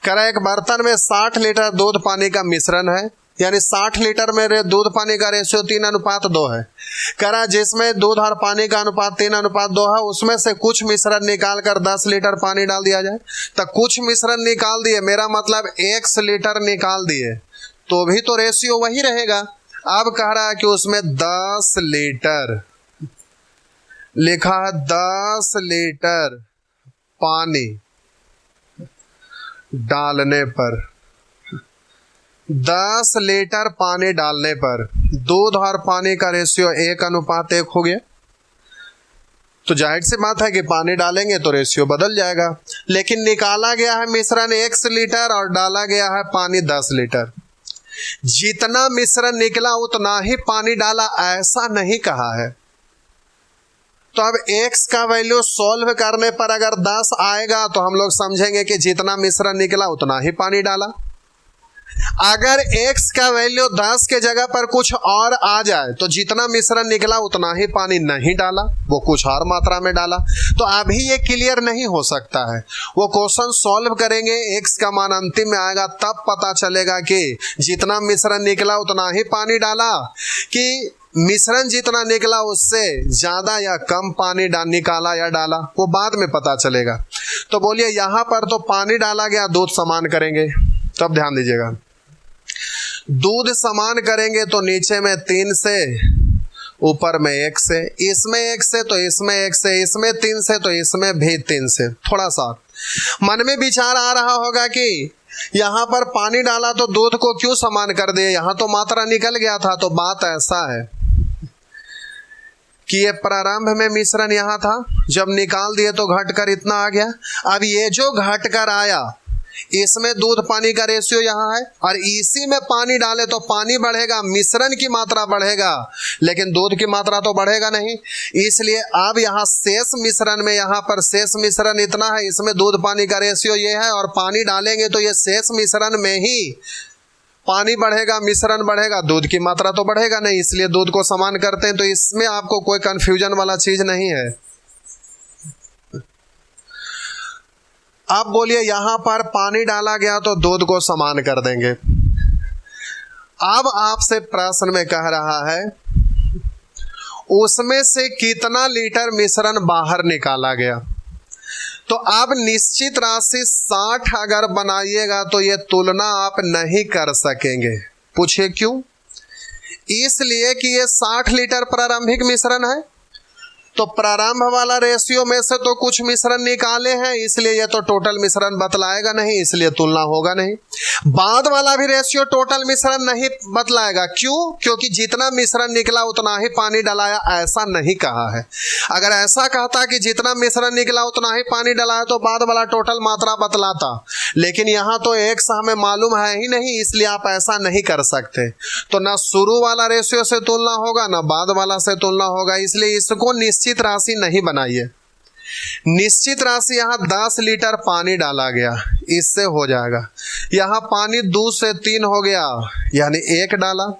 करा एक बर्तन में 60 लीटर दूध पानी का मिश्रण है, यानी 60 लीटर में दूध पानी का रेशियो 3:2 है। करा जिसमें दूध और पानी का अनुपात 3:2 है, उसमें से कुछ मिश्रण निकाल कर 10 लीटर पानी डाल दिया जाए। तो कुछ मिश्रण निकाल दिए, मेरा मतलब 1 लीटर निकाल दिए, तो भी तो रेशियो वही रहेगा। अब कह रहा है कि उसमें 10 लीटर लिखा है, 10 लीटर पानी डालने पर, 10 लीटर पानी डालने पर दूध और पानी का रेशियो 1:1 हो गया। तो जाहिर सी बात है कि पानी डालेंगे तो रेशियो बदल जाएगा। लेकिन निकाला गया है मिश्रण 1 लीटर और डाला गया है पानी 10 लीटर। जितना मिश्रण निकला उतना ही पानी डाला, ऐसा नहीं कहा है। तो अब x का वैल्यू सॉल्व करने पर अगर 10 आएगा तो हम लोग समझेंगे कि जितना मिश्रण निकला उतना ही पानी डाला। अगर x का वैल्यू 10 के जगह पर कुछ और आ जाए तो जितना मिश्रण निकला उतना ही पानी नहीं डाला, वो कुछ और मात्रा में डाला। तो अभी ये क्लियर नहीं हो सकता है। वो क्वेश्चन सॉल्व करेंगे, x का मान अंतिम में आएगा, तब पता चलेगा कि जितना मिश्रण निकला उतना ही पानी डाला, कि मिश्रण जितना निकला उससे ज्यादा या कम पानी निकाला या डाला, वो बाद में पता चलेगा। तो बोलिए यहाँ पर तो पानी डाला गया, दूध समान करेंगे, तब ध्यान दीजिएगा। दूध समान करेंगे तो नीचे में 3 से, ऊपर में 1 से, इसमें 1 से तो इसमें 1 से, इसमें 3 से तो इसमें भी 3 से। थोड़ा सा मन में विचार आ रहा होगा कि यहाँ पर पानी डाला तो दूध को क्यों समान कर दिए, यहाँ तो मात्रा निकल गया था। तो बात ऐसा है कि ये प्रारंभ में मिश्रण यहाँ था, जब निकाल दिए तो घटकर इतना आ गया। अब ये जो घटकर आया इसमें दूध पानी का रेशियो यहाँ है, और इसी में पानी डाले तो पानी बढ़ेगा, मिश्रण की मात्रा बढ़ेगा, लेकिन दूध की मात्रा तो बढ़ेगा नहीं। इसलिए अब यहाँ शेष मिश्रण में, यहाँ पर शेष मिश्रण इतना है, इसमें दूध पानी का रेशियो ये है, और पानी डालेंगे तो ये शेष मिश्रण में ही पानी बढ़ेगा, मिश्रण बढ़ेगा, दूध की मात्रा तो बढ़ेगा नहीं, इसलिए दूध को समान करते हैं। तो इसमें आपको कोई कंफ्यूजन वाला चीज नहीं है। अब बोलिए यहाँ पर पानी डाला गया तो दूध को समान कर देंगे। अब आपसे प्रश्न में कह रहा है उसमें से कितना लीटर मिश्रण बाहर निकाला गया। तो आप निश्चित राशि 60 अगर बनाइएगा तो ये तुलना आप नहीं कर सकेंगे। पूछिए क्यों? इसलिए कि ये 60 लीटर प्रारंभिक मिश्रण है, तो प्रारंभ वाला रेशियो में से तो कुछ मिश्रण निकाले हैं, इसलिए ये तो टोटल मिश्रण बतलाएगा नहीं, इसलिए तुलना होगा नहीं। बाद वाला भी रेशियो टोटल मिश्रण नहीं बतलाएगा। क्यों? क्योंकि जितना मिश्रण निकला उतना ही पानी डलाया, ऐसा नहीं कहा है। अगर ऐसा कहता कि जितना मिश्रण निकला उतना ही पानी डलाया तो बाद वाला टोटल मात्रा बतलाता, लेकिन यहाँ तो x हमें मालूम है ही नहीं, इसलिए आप ऐसा नहीं कर सकते। तो ना शुरू वाला रेशियो से तुलना होगा ना बाद वाला से तुलना होगा, इसलिए इसको निश्चित राशि नहीं बनाइए। निश्चित राशि यहाँ 10 लीटर पानी डाला गया, इससे हो जाएगा। यहाँ पानी 2 से 3 हो गया, यानी 1 डाला।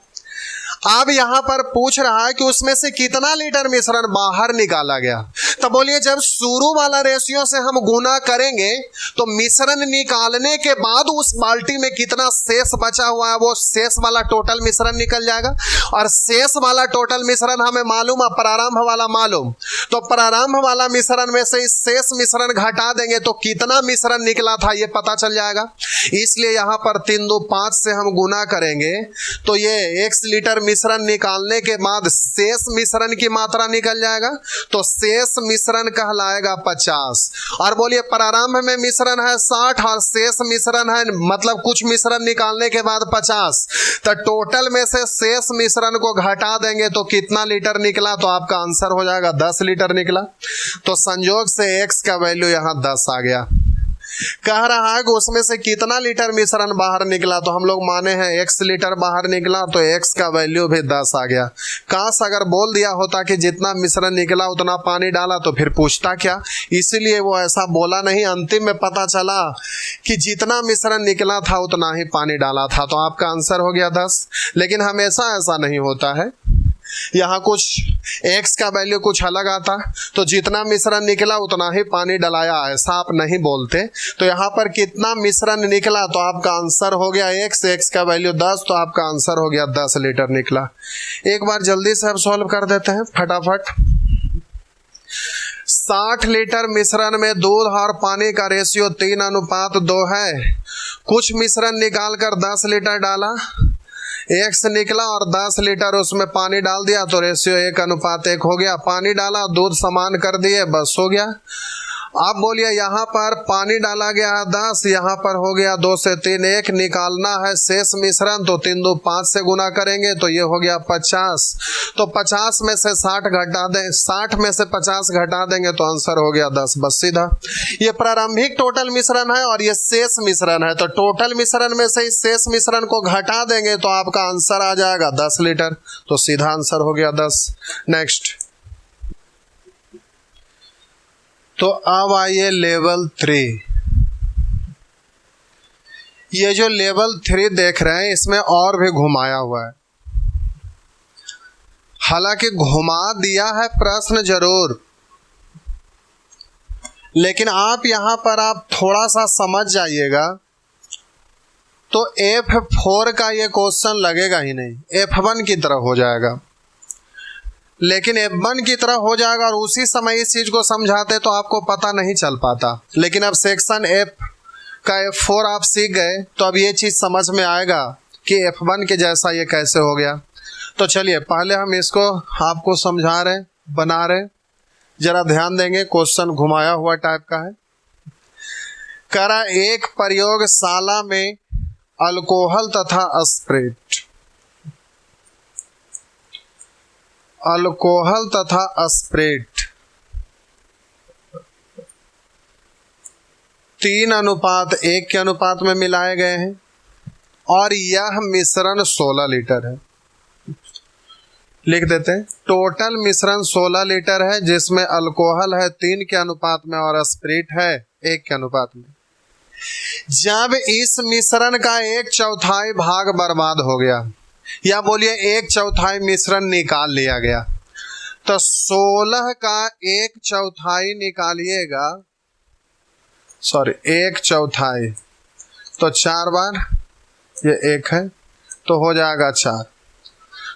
अब यहाँ पर पूछ रहा है कि उसमें से कितना लीटर मिश्रण बाहर निकाला गया। तो बोलिए जब शुरू वाला रेशियो से हम गुना करेंगे तो मिश्रण निकालने के बाद उस बाल्टी में कितना शेष बचा हुआ है वो शेष वाला टोटल मिश्रण निकल जाएगा। और शेष वाला टोटल मिश्रण हमें मालूम है, प्रारंभ वाला मालूम, तो प्रारंभ वाला मिश्रण में से इस शेष मिश्रण घटा देंगे तो कितना मिश्रण निकला था ये पता चल जाएगा। इसलिए यहाँ पर 3 2 5 से हम गुना करेंगे तो ये 1 लीटर मिश्रण निकालने के बाद शेष मिश्रण की मात्रा निकल जाएगा, तो शेष मिश्रण कहलाएगा 50। और बोलिए प्रारंभ में मिश्रण है 60 और शेष मिश्रण है, मतलब कुछ मिश्रण निकालने के बाद 50, तो टोटल में से शेष मिश्रण को घटा देंगे तो कितना लीटर निकला, तो आपका आंसर हो जाएगा 10 लीटर निकला। तो संयोग से x का वैल्यू यहाँ 10 आ गया। कह रहा है कि उसमें से कितना लीटर मिश्रण बाहर निकला, तो हम लोग माने हैं x लीटर बाहर निकला, तो x का वैल्यू भी 10 आ गया। काश अगर बोल दिया होता कि जितना मिश्रण निकला उतना पानी डाला तो फिर पूछता क्या, इसीलिए वो ऐसा बोला नहीं। अंतिम में पता चला कि जितना मिश्रण निकला था उतना ही पानी डाला था, तो आपका आंसर हो गया 10। लेकिन हमेशा ऐसा नहीं होता है, यहाँ कुछ x का वैल्यू कुछ अलग आता, तो जितना मिश्रण निकला उतना ही पानी डलाया, ऐसा आप नहीं बोलते। तो यहाँ पर कितना मिश्रण निकला तो आपका आंसर हो गया x का वैल्यू 10, तो आपका आंसर हो गया 10 लीटर निकला। एक बार जल्दी से अब सॉल्व कर देते हैं फटाफट। 60 लीटर मिश्रण में दूध और पानी का रेशियो 3:2 है। कुछ मिश्रण निकाल कर 10 लीटर डाला, x निकला और 10 लीटर उसमें पानी डाल दिया, तो रेशियो 1:1 हो गया। पानी डाला, दूध समान कर दिए, बस हो गया। अब बोलिए यहाँ पर पानी डाला गया है 10, यहाँ पर हो गया 2 से 3, 1 निकालना है शेष मिश्रण, तो 3 2 5 से गुना करेंगे तो ये हो गया 50। तो 50 में से 60 घटा दें, 60 में से 50 घटा देंगे तो आंसर हो गया 10, बस सीधा। ये प्रारंभिक टोटल मिश्रण है और ये शेष मिश्रण है, तो टोटल मिश्रण में से इस शेष मिश्रण को घटा देंगे तो आपका आंसर आ जाएगा 10 लीटर, तो सीधा आंसर हो गया 10। नेक्स्ट, तो अब आइए लेवल 3। ये जो लेवल 3 देख रहे हैं इसमें और भी घुमाया हुआ है, हालांकि घुमा दिया है प्रश्न जरूर, लेकिन आप यहां पर आप थोड़ा सा समझ जाइएगा तो F4 का ये क्वेश्चन लगेगा ही नहीं, F1 की तरह हो जाएगा। लेकिन F1 की तरह हो जाएगा और उसी समय इस चीज को समझाते तो आपको पता नहीं चल पाता। लेकिन अब सेक्शन F का F4 आप सीख गए तो अब ये चीज समझ में आएगा कि F1 के जैसा ये कैसे हो गया। तो चलिए पहले हम इसको आपको समझा रहे, बना रहे, जरा ध्यान देंगे। क्वेश्चन घुमाया हुआ टाइप का है। करा एक प्रयोगशाला में अल्कोहल तथा स्प्रिट, अल्कोहल तथा स्प्रिट 3:1 के अनुपात में मिलाए गए हैं और यह मिश्रण 16 लीटर है। लिख देते हैं, टोटल मिश्रण 16 लीटर है जिसमें अल्कोहल है 3 के अनुपात में और स्प्रिट है 1 के अनुपात में। जब इस मिश्रण का 1/4 भाग बर्बाद हो गया, या बोलिए 1/4 मिश्रण निकाल लिया गया, तो 16 का 1/4 निकालिएगा, सॉरी 1/4, तो 4 बार ये 1 है तो हो जाएगा 4।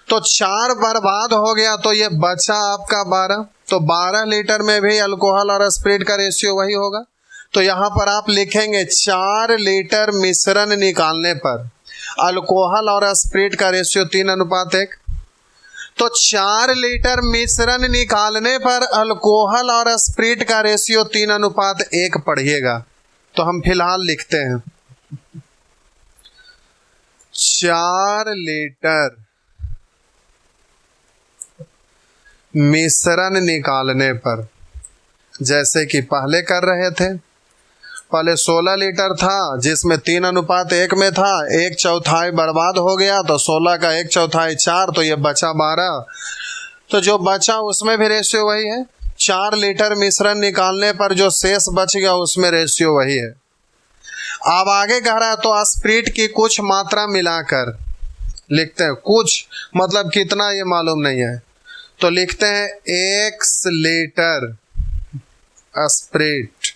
तो 4 बर्बाद हो गया तो ये बचा आपका 12, तो 12 लीटर में भी अल्कोहल और स्प्रिट का रेशियो वही होगा। तो यहाँ पर आप लिखेंगे 4 लीटर मिश्रण निकालने पर अल्कोहल और स्प्रिट का रेशियो 3:1। तो 4 लीटर मिश्रण निकालने पर अल्कोहल और स्प्रिट का रेशियो 3:1 पढ़िएगा। तो हम फिलहाल लिखते हैं 4 लीटर मिश्रण निकालने पर, जैसे कि पहले कर रहे थे, पहले 16 लीटर था जिसमें 3:1 में था, 1/4 बर्बाद हो गया, तो 16 का 1/4 4, तो ये बचा 12। तो जो बचा उसमें भी रेशियो वही है। 4 लीटर मिश्रण निकालने पर जो शेष बच गया उसमें रेशियो वही है। अब आगे कह रहा है तो स्प्रिट की कुछ मात्रा मिलाकर लिखते हैं। कुछ मतलब कितना ये मालूम नहीं है, तो लिखते हैं 1 लीटर स्प्रिट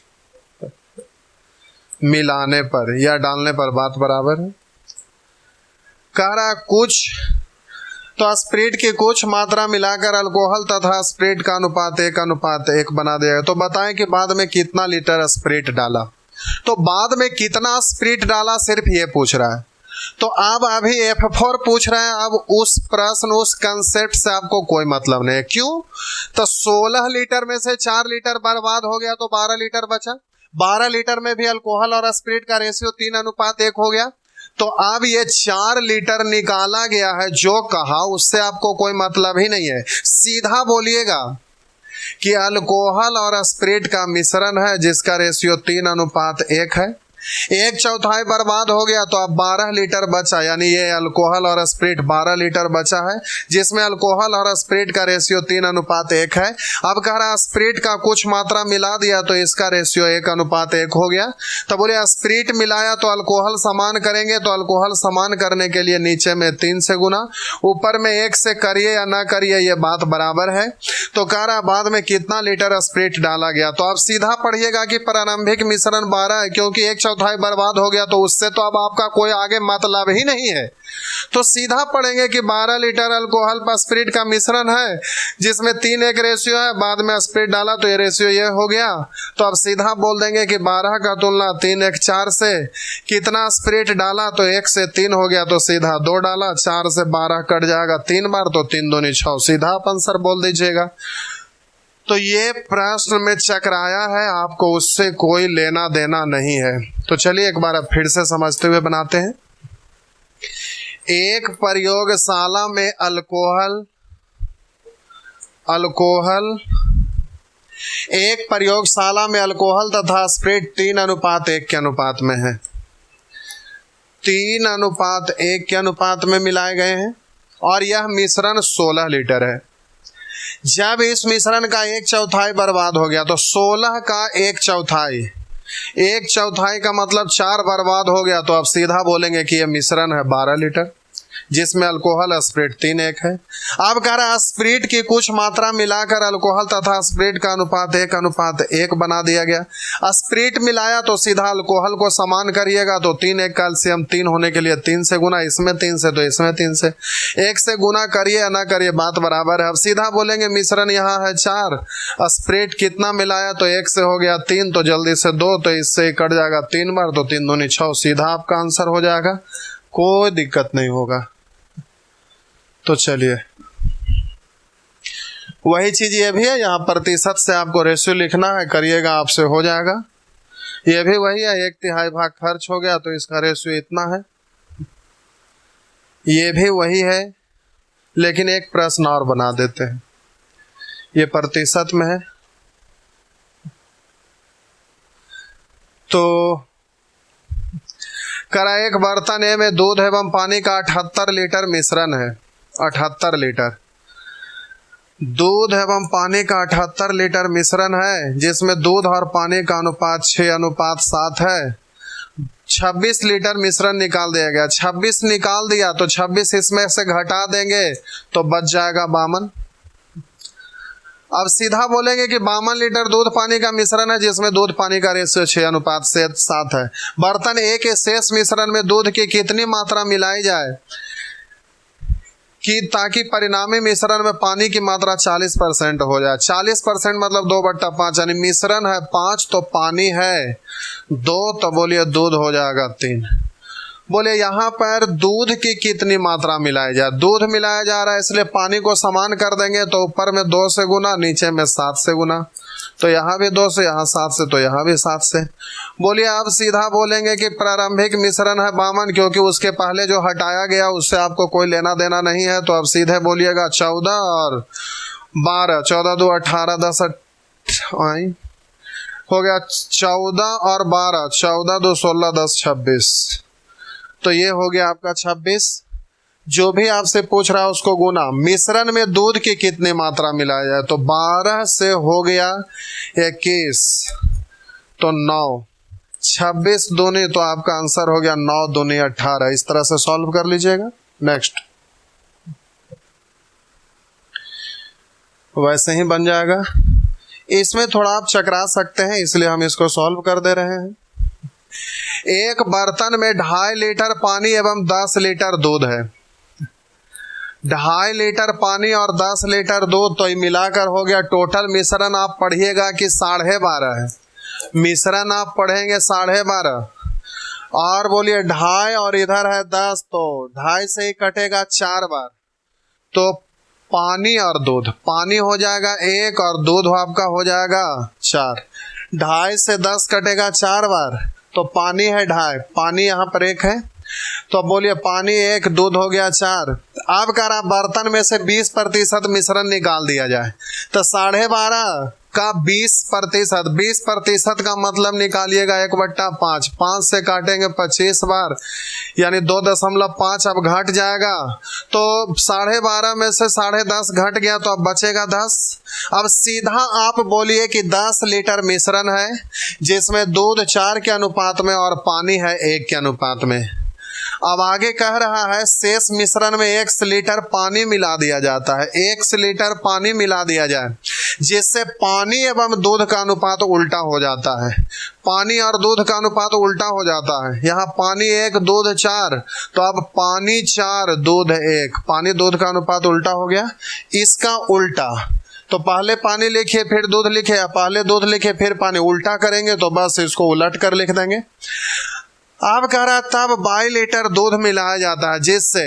मिलाने पर या डालने पर बात बराबर है। कह रहा कुछ, तो स्प्रिट की कुछ मात्रा मिलाकर अल्कोहल तथा स्प्रिट का अनुपात 1:1 बना दिया। तो बताएं कि बाद में कितना लीटर स्प्रिट डाला। तो बाद में कितना स्प्रिट डाला सिर्फ ये पूछ रहा है। तो अब अभी F4 पूछ रहे हैं। अब उस प्रश्न उस कंसेप्ट से आपको कोई मतलब नहीं है। क्यों? तो 16 लीटर में से 4 लीटर बर्बाद हो गया तो 12 लीटर बचा। 12 लीटर में भी अल्कोहल और स्प्रिट का रेशियो 3:1 हो गया। तो अब ये 4 लीटर निकाला गया है, जो कहा उससे आपको कोई मतलब ही नहीं है। सीधा बोलिएगा कि अल्कोहल और स्प्रिट का मिश्रण है जिसका रेशियो 3:1 है। 1/4 बर्बाद हो गया तो अब 12 लीटर बचा, यानी ये अल्कोहल और स्प्रिट 12 लीटर बचा है जिसमें अल्कोहल और स्प्रिट का रेशियो 3:1 है। अब कह रहा है स्प्रिट का कुछ मात्रा मिला दिया तो इसका रेशियो 1:1 हो गया। तो बोले स्प्रिट मिलाया तो अल्कोहल समान करेंगे, तो अल्कोहल समान करने के लिए नीचे में 3 से गुना, ऊपर में 1 से करिए या ना करिए ये बात बराबर है। तो कह रहा है बाद में कितना लीटर स्प्रिट डाला गया। तो आप सीधा पढ़िएगा कि प्रारंभिक मिश्रण 12 है, क्योंकि 1/4 बर्बाद हो गया तो उससे तो अब आपका कोई आगे मतलब ही नहीं है। तो सीधा पढ़ेंगे कि 12 लीटर अल्कोहल पर स्प्रिट का मिश्रण है जिसमें 3:1 रेशियो है, बाद में स्प्रिट डाला तो ये रेशियो ये हो गया। तो अब सीधा बोल देंगे कि 12 का तुलना 3:1 4 से, कितना स्प्रिट डाला तो 1 से 3 हो गया, तो सीधा 2 डाला, 4 से 12 कट जाएगा 3 बार, तो 3 दूनी 6, सीधा आप आंसर बोल दीजिएगा। तो ये प्रश्न में चकराया है, आपको उससे कोई लेना देना नहीं है। तो चलिए एक बार अब फिर से समझते हुए बनाते हैं। एक प्रयोगशाला में एक प्रयोगशाला में अल्कोहल तथा स्प्रिट 3:1 के अनुपात में है। 3:1 के अनुपात में मिलाए गए हैं और यह मिश्रण 16 लीटर है। जब इस मिश्रण का 1/4 बर्बाद हो गया तो 16 का 1/4, 1/4 का मतलब 4 बर्बाद हो गया, तो अब सीधा बोलेंगे कि यह मिश्रण है 12 लीटर जिसमें अल्कोहल स्प्रिट 3:1 है। अब कह रहा है स्प्रिट की कुछ मात्रा मिलाकर अल्कोहल तथा स्प्रिट का अनुपात 1:1 बना दिया गया। स्प्रिट मिलाया तो सीधा अल्कोहल को समान करिएगा, तो 3:1 कैल्शियम 3 होने के लिए 3 से गुना, इसमें 3 से तो इसमें 3 से, 1 से गुना करिए या ना करिए बात बराबर है। अब सीधा बोलेंगे मिश्रण यहाँ है 4, स्प्रिट कितना मिलाया तो 1 से हो गया 3, तो जल्दी से 2, तो इससे कट जाएगा 3 बार, तो 3 दूनी 6, सीधा आपका आंसर हो जाएगा, कोई दिक्कत नहीं होगा। तो चलिए वही चीज ये भी है, यहाँ प्रतिशत से आपको रेशियो लिखना है, करिएगा आपसे हो जाएगा। ये भी वही है, 1/3 भाग खर्च हो गया तो इसका रेशियो इतना है। ये भी वही है, लेकिन एक प्रश्न और बना देते हैं, ये प्रतिशत में है। तो करा एक बर्तन ए में दूध एवं पानी का 78 लीटर मिश्रण है। 78 लीटर दूध एवं पानी का 78 लीटर मिश्रण है जिसमें दूध और पानी का अनुपात 6:7 है। 26 लीटर मिश्रण निकाल दिया गया। 26 निकाल दिया तो 26 इसमें से घटा देंगे तो बच जाएगा 52। अब सीधा बोलेंगे कि 52 लीटर दूध पानी का मिश्रण है जिसमें दूध पानी का रेशियो 6:7 है। बर्तन ए के शेष मिश्रण में दूध की कितनी मात्रा मिलाई जाए कि ताकि परिणामी मिश्रण में पानी की मात्रा 40% हो जाए। 40% मतलब 2/5, यानी मिश्रण है 5 तो पानी है 2, तो बोलिए दूध हो जाएगा 3। बोले यहाँ पर दूध की कितनी मात्रा मिलाई जाए, दूध मिलाया जा रहा है इसलिए पानी को समान कर देंगे तो ऊपर में 2 से गुना, नीचे में 7 से गुना, तो यहाँ भी 2 से, यहाँ 7 से, तो यहाँ भी 7 से। बोलिए आप सीधा बोलेंगे कि प्रारंभिक मिश्रण है 52, क्योंकि उसके पहले जो हटाया गया उससे आपको कोई लेना देना नहीं है, तो आप सीधे बोलिएगा 14 और 12, 14 2 18 10 हो गया 14 और 12, 14 2 16 10 26, तो ये हो गया आपका 26। जो भी आपसे पूछ रहा है उसको गुना, मिश्रण में दूध की कितनी मात्रा मिलाया जाए, तो 12 से हो गया 21, तो 9, 26 दूनी, तो आपका आंसर हो गया 9 दूनी 18। इस तरह से सॉल्व कर लीजिएगा। नेक्स्ट वैसे ही बन जाएगा। इसमें थोड़ा आप चकरा सकते हैं इसलिए हम इसको सॉल्व कर दे रहे हैं। एक बर्तन में 2.5 लीटर पानी एवं 10 लीटर दूध है। 2.5 लीटर पानी और 10 लीटर दूध, तो ये मिलाकर हो गया टोटल मिश्रण आप पढ़िएगा कि 12.5 है। मिश्रण आप पढ़ेंगे 12.5, और बोलिए 2.5 और इधर है 10, तो 2.5 से ही कटेगा 4 बार, तो पानी और दूध, पानी हो जाएगा 1 और दूध आपका हो जाएगा 4। 2.5 से 10 कटेगा 4 बार, तो पानी है 2.5, पानी यहाँ पर 1 है, तो बोलिए पानी 1, दूध हो गया 4। अब कह रहा बर्तन में से 20% मिश्रण निकाल दिया जाए, तो 12.5 का 20%, 20% का मतलब निकालिएगा 1/5, 5 से काटेंगे 25 बार, यानी 2.5 अब घट जाएगा, तो 12.5 में से 10.5 घट गया, तो अब बचेगा 10। अब सीधा आप बोलिए कि 10 लीटर मिश्रण है जिसमें दूध 4 के अनुपात में और पानी है 1 के अनुपात में। अब आगे कह रहा है शेष मिश्रण में 1 लीटर पानी मिला दिया जाता है, 1 लीटर पानी मिला दिया जाए, जिससे पानी एवं दूध का अनुपात उल्टा हो जाता है। पानी और दूध का अनुपात उल्टा हो जाता है। यहाँ पानी 1 दूध 4, तो अब पानी 4 दूध 1, पानी दूध का अनुपात उल्टा हो गया। इसका उल्टा, तो पहले पानी लिखिए फिर दूध लिखे, या पहले दूध लिखे फिर पानी, उल्टा करेंगे तो बस इसको उलट कर लिख देंगे। अब कह रहा तब 22 लीटर दूध मिलाया जाता है जिससे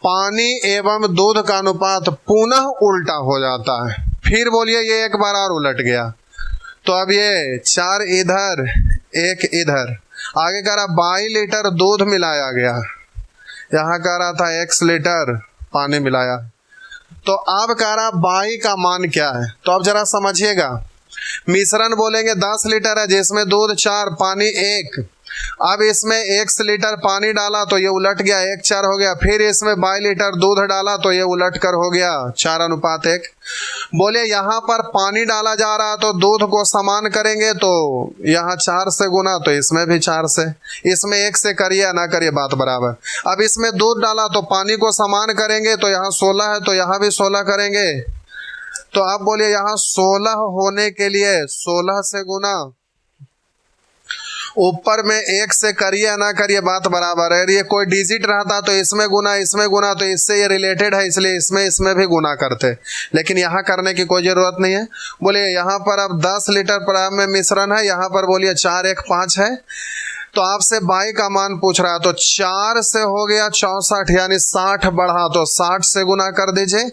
पानी एवं दूध का अनुपात पुनः उल्टा हो जाता है। फिर बोलिए ये एक बार और उलट गया, तो अब ये 4 इधर 1 इधर। आगे कह रहा 22 लीटर दूध मिलाया गया, यहाँ कह रहा था 1 लीटर पानी मिलाया, तो अब कह रहा 22 का मान क्या है, तो अब जरा समझिएगा। मिश्रण बोलेंगे 10 लीटर है जिसमें दूध 4 पानी 1, अब इसमें 1 लीटर पानी डाला तो ये उलट गया 1:4 हो गया, फिर इसमें 22 लीटर दूध डाला तो ये उलट कर हो गया 4:1। बोले यहाँ पर पानी डाला जा रहा है तो दूध को समान करेंगे, तो यहाँ 4 से गुना, तो इसमें भी 4 से, इसमें 1 से करिए या ना करिए बात बराबर। अब इसमें दूध डाला तो पानी को समान करेंगे, तो यहाँ 16 है तो यहाँ भी 16 करेंगे, तो आप बोलिए यहाँ 16 होने के लिए 16 से गुना, ऊपर में 1 से करिए या ना करिए बात बराबर है। ये कोई डिजिट रहता तो इसमें गुना, तो इससे ये रिलेटेड है इसलिए इसमें भी गुना करते, लेकिन यहाँ करने की कोई ज़रूरत नहीं है। बोलिए यहाँ पर अब 10 लीटर प्रारंभ में मिश्रण है, यहाँ पर बोलिए 4 1 5 है, तो आपसे 22 का मान पूछ रहा है, तो 4 से हो गया 64, यानी 60 बढ़ा, तो 60 से गुना कर दीजिए।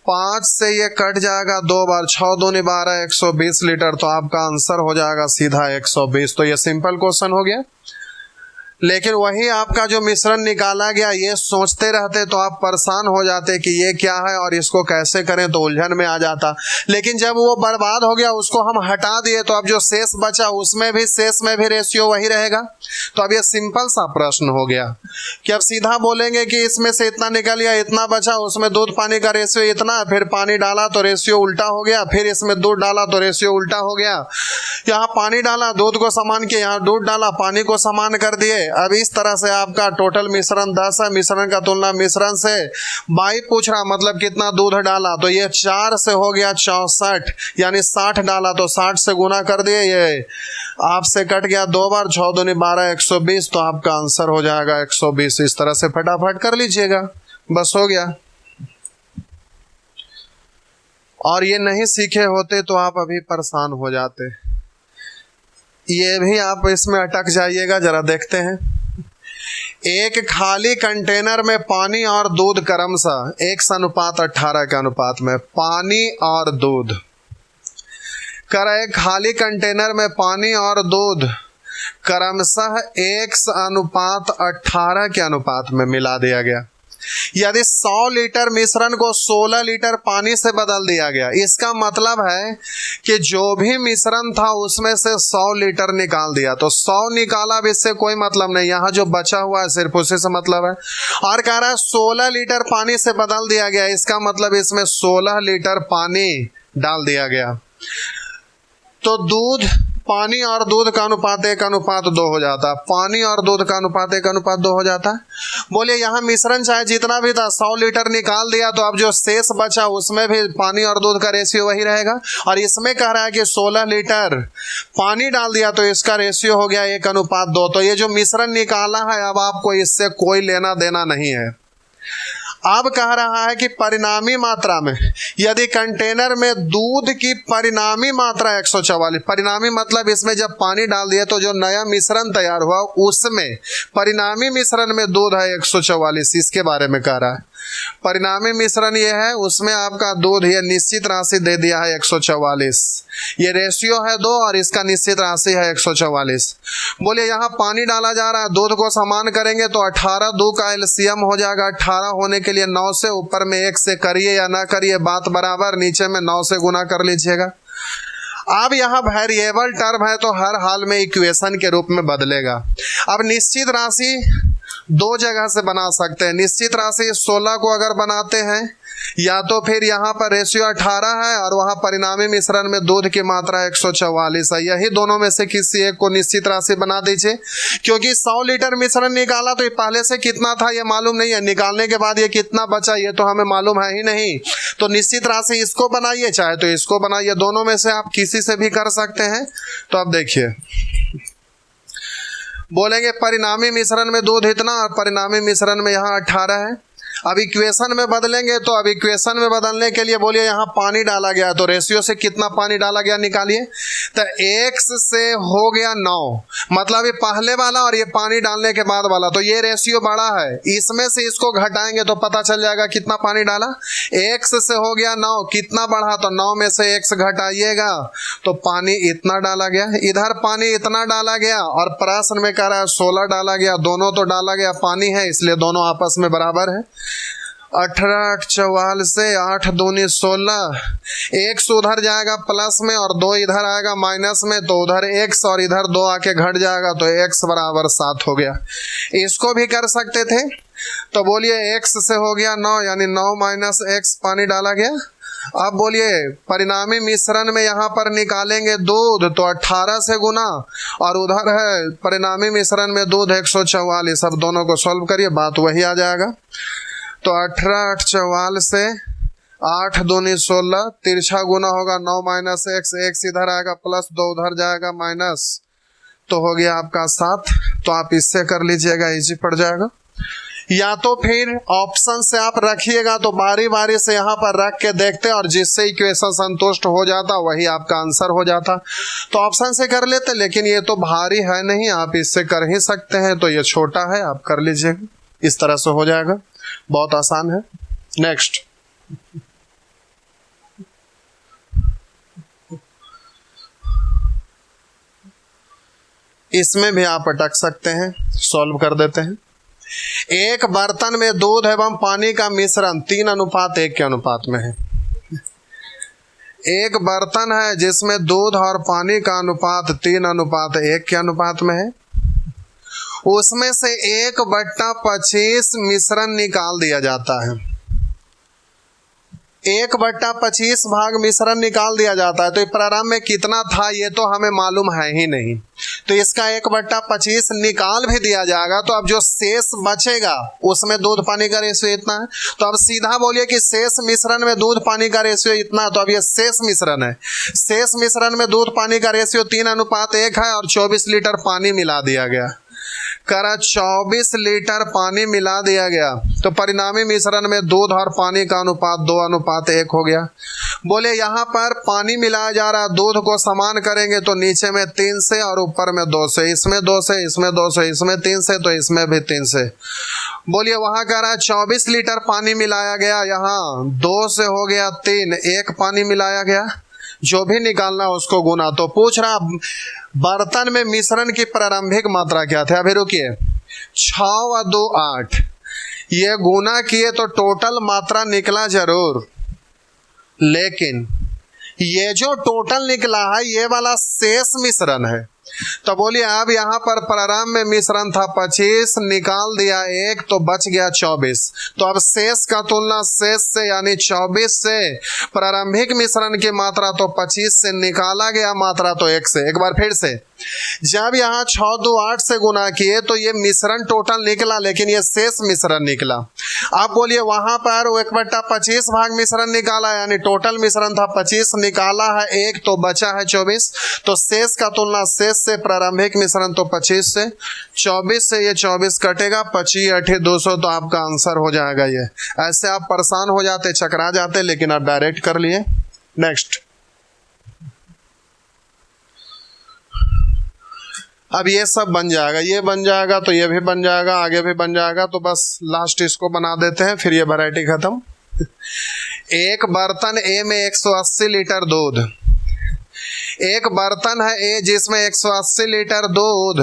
5 से ये कट जाएगा 2 बार, 6 दूनी 12, 120 लीटर, तो आपका आंसर हो जाएगा सीधा 120। तो ये सिंपल क्वेश्चन हो गया। लेकिन वही आपका जो मिश्रण निकाला गया, ये सोचते रहते तो आप परेशान हो जाते कि ये क्या है और इसको कैसे करें, तो उलझन में आ जाता। लेकिन जब वो बर्बाद हो गया, उसको हम हटा दिए, तो अब जो शेष बचा उसमें भी शेष में भी रेशियो वही रहेगा। तो अब ये सिंपल सा प्रश्न हो गया कि अब सीधा बोलेंगे कि इसमें से इतना निकल गया, इतना बचा, उसमें दूध पानी का रेशियो इतना, फिर पानी डाला तो रेशियो उल्टा हो गया, फिर इसमें दूध डाला तो रेशियो उल्टा हो गया। यहाँ पानी डाला, दूध को समान किया, यहाँ दूध डाला, पानी को समान कर दिए। अब इस तरह से आपका टोटल मिश्रण 10 है, मिश्रण का तुलना मिश्रण से 22 पूछ रहा, मतलब कितना दूध डाला, तो ये 4 से हो गया 64, यानी 60 डाला तो 60 से गुना कर दिए, ये आपसे कट गया 2 बार, 6 दूनी 12, 120, तो आपका आंसर हो जाएगा 120। इस तरह से फटाफट कर लीजिएगा, बस हो गया। और ये नहीं सीखे होते तो आप अभी परेशान हो जाते। ये भी आप इसमें अटक जाइएगा, जरा देखते हैं। एक खाली कंटेनर में पानी और दूध क्रमशः 1:18 के अनुपात में, पानी और दूध एक खाली कंटेनर में पानी और दूध क्रमशः 1:18 के अनुपात में मिला दिया गया। यदि 100 लीटर मिश्रण को 16 लीटर पानी से बदल दिया गया, इसका मतलब है कि जो भी मिश्रण था उसमें से 100 लीटर निकाल दिया, तो 100 निकाला, अब इससे कोई मतलब नहीं, यहाँ जो बचा हुआ है सिर्फ उसी से मतलब है। और कह रहा है 16 लीटर पानी से बदल दिया गया, इसका मतलब इसमें 16 लीटर पानी डाल दिया गया। तो दूध, पानी और दूध का अनुपात 1:2 हो जाता है, पानी और दूध का अनुपात 1:2 हो जाता है। बोलिए यहाँ मिश्रण चाहे जितना भी था 100 लीटर निकाल दिया, तो अब जो शेष बचा उसमें भी पानी और दूध का रेशियो वही रहेगा। और इसमें कह रहा है कि 16 लीटर पानी डाल दिया तो इसका रेशियो हो गया 1:2। तो ये जो मिश्रण निकाला है अब आपको इससे कोई लेना देना नहीं है। अब कह रहा है कि परिणामी मात्रा में, यदि कंटेनर में दूध की परिणामी मात्रा 144, परिणामी मतलब इसमें जब पानी डाल दिया तो जो नया मिश्रण तैयार हुआ उसमें परिणामी मिश्रण में दूध है 144, इसके बारे में कह रहा है। परिणामी मिश्रण ये है, उसमें आपका दूध ये निश्चित राशि दे दिया है 144, ये रेशियो है 2 और इसका निश्चित राशि है 144। बोलिए यहाँ पानी डाला जा रहा है, दूध को समान करेंगे तो 18 2 का एलसीएम हो जाएगा। 18 होने के लिए 9 से ऊपर में 1 से करिए या ना करिए बात बराबर, नीचे में 9 से गुना कर लीजिएगा। अब यहाँ वेरिएबल टर्म है तो हर हाल में इक्वेशन के रूप में बदलेगा। अब निश्चित राशि 2 जगह से बना सकते हैं। निश्चित राशि 16 को अगर बनाते हैं, या तो फिर यहाँ पर रेशियो 18 है और वहाँ परिणामी मिश्रण में दूध की मात्रा 144 है, यही दोनों में से किसी एक को निश्चित राशि बना दीजिए। क्योंकि 100 लीटर मिश्रण निकाला तो ये पहले से कितना था ये मालूम नहीं है, निकालने के बाद ये कितना बचा ये तो हमें मालूम है ही नहीं। तो निश्चित राशि इसको बनाइए चाहे तो इसको बनाइए, दोनों में से आप किसी से भी कर सकते हैं। तो अब देखिए, बोलेंगे परिणामी मिश्रण में दूध इतना और परिणामी मिश्रण में यहाँ 18 है। अब इक्वेशन में बदलेंगे, तो अब इक्वेशन में बदलने के लिए बोलिए यहाँ पानी डाला गया, तो रेशियो से कितना पानी डाला गया निकालिए। तो x से हो गया 9, मतलब ये पहले वाला और ये पानी डालने के बाद वाला, तो ये रेशियो बड़ा है, इसमें से इसको घटाएंगे तो पता चल जाएगा कितना पानी डाला। x से हो गया 9, कितना बढ़ा, तो 9 में से x घटाइएगा तो पानी इतना डाला गया। इधर पानी इतना डाला गया और प्रश्न में कह रहा है 16 डाला गया, दोनों तो डाला गया पानी है इसलिए दोनों आपस में बराबर है। 18 8 44 से 8 दूनी 16, x उधर जाएगा प्लस में और 2 इधर आएगा माइनस में, तो उधर x और इधर 2 आके घट जाएगा तो x बराबर 7 हो गया। इसको भी कर सकते थे, तो बोलिए x से हो गया 9 यानी 9 माइनस x पानी डाला गया। अब बोलिए परिणामी मिश्रण में यहाँ पर निकालेंगे दूध तो 18 से गुना और उधर है परिणामी मिश्रण में दूध 144, अब दोनों को सॉल्व करिए बात वही आ जाएगा। तो 18 8 44 से 8 दूनी 16, तिरछा गुना होगा 9 माइनस x इधर आएगा प्लस 2 उधर जाएगा माइनस, तो हो गया आपका 7। तो आप इससे कर लीजिएगा, इजी पड़ जाएगा। या तो फिर ऑप्शन से आप रखिएगा तो बारी बारी से यहाँ पर रख के देखते और जिससे इक्वेशन संतुष्ट हो जाता वही आपका आंसर हो जाता। तो ऑप्शन से कर लेते, लेकिन ये तो भारी है नहीं, आप इससे कर ही सकते हैं, तो ये छोटा है आप कर लीजिएगा, इस तरह से हो जाएगा, बहुत आसान है। नेक्स्ट, इसमें भी आप अटक सकते हैं, सॉल्व कर देते हैं। एक बर्तन में दूध एवं पानी का मिश्रण 3:1 के अनुपात में है। एक बर्तन है जिसमें दूध और पानी का अनुपात 3:1 के अनुपात में है, उसमें से 1/25 मिश्रण निकाल दिया जाता है। 1/25 भाग मिश्रण निकाल दिया जाता है। तो ये प्रारंभ में कितना था ये तो हमें मालूम है ही नहीं, तो इसका 1/25 निकाल भी दिया जाएगा, तो अब जो शेष बचेगा उसमें दूध पानी का रेशियो इतना है। तो अब सीधा बोलिए कि शेष मिश्रण में दूध पानी का रेशियो इतना, तो अब ये शेष मिश्रण है, शेष मिश्रण में दूध पानी का रेशियो 3:1 है और 24 लीटर पानी मिला दिया गया। करा 24 लीटर पानी मिला दिया गया, तो परिणामी मिश्रण में दूध और पानी का अनुपात 2:1 हो गया। बोले यहाँ पर पानी मिलाया जा रहा, दूध को समान करेंगे तो नीचे में 3 से और ऊपर में 2 से, इसमें 2 से, इसमें 2 से, इसमें 3 से, तो इसमें भी 3 से। बोलिए वहां कह रहा है 24 लीटर पानी मिलाया गया, यहाँ 2 से हो गया 3, 1 पानी मिलाया गया, जो भी निकालना उसको गुना। तो पूछ रहा बर्तन में मिश्रण की प्रारंभिक मात्रा क्या थे। अभी रुकिए, 6 व 2 8, ये गुना किए तो टोटल मात्रा निकला जरूर, लेकिन ये जो टोटल निकला है ये वाला शेष मिश्रण है। तो बोलिए अब यहाँ पर प्रारंभ में मिश्रण था 25, निकाल दिया 1, तो बच गया 24। तो अब शेष का तुलना शेष से यानी 24 से, प्रारंभिक मिश्रण की मात्रा तो 25 से, निकाला गया मात्रा तो 1 से। एक बार फिर से, जब यहाँ 6 2 8 से गुना किए तो ये मिश्रण टोटल निकला, लेकिन ये शेष मिश्रण निकला। आप बोलिए वहां पर 1/25 भाग मिश्रण निकाला, यानी टोटल मिश्रण था 25, निकाला है 1, तो बचा है 24। तो शेष का तुलना शेष से, प्रारंभिक मिश्रण तो 25 से, 24 से ये 24 कटेगा, 25 8 200, तो आपका आंसर हो जाएगा ये। ऐसे आप परेशान हो जाते, चकरा जाते, लेकिन आप डायरेक्ट कर लिए। नेक्स्ट, अब ये सब बन जाएगा, ये बन जाएगा तो ये भी बन जाएगा, आगे भी बन जाएगा, तो बस लास्ट इसको बना देते हैं, फिर ये वैरायटी खत्म। एक बर्तन ए में 180 लीटर दूध, एक बर्तन है ए जिसमें 180 लीटर दूध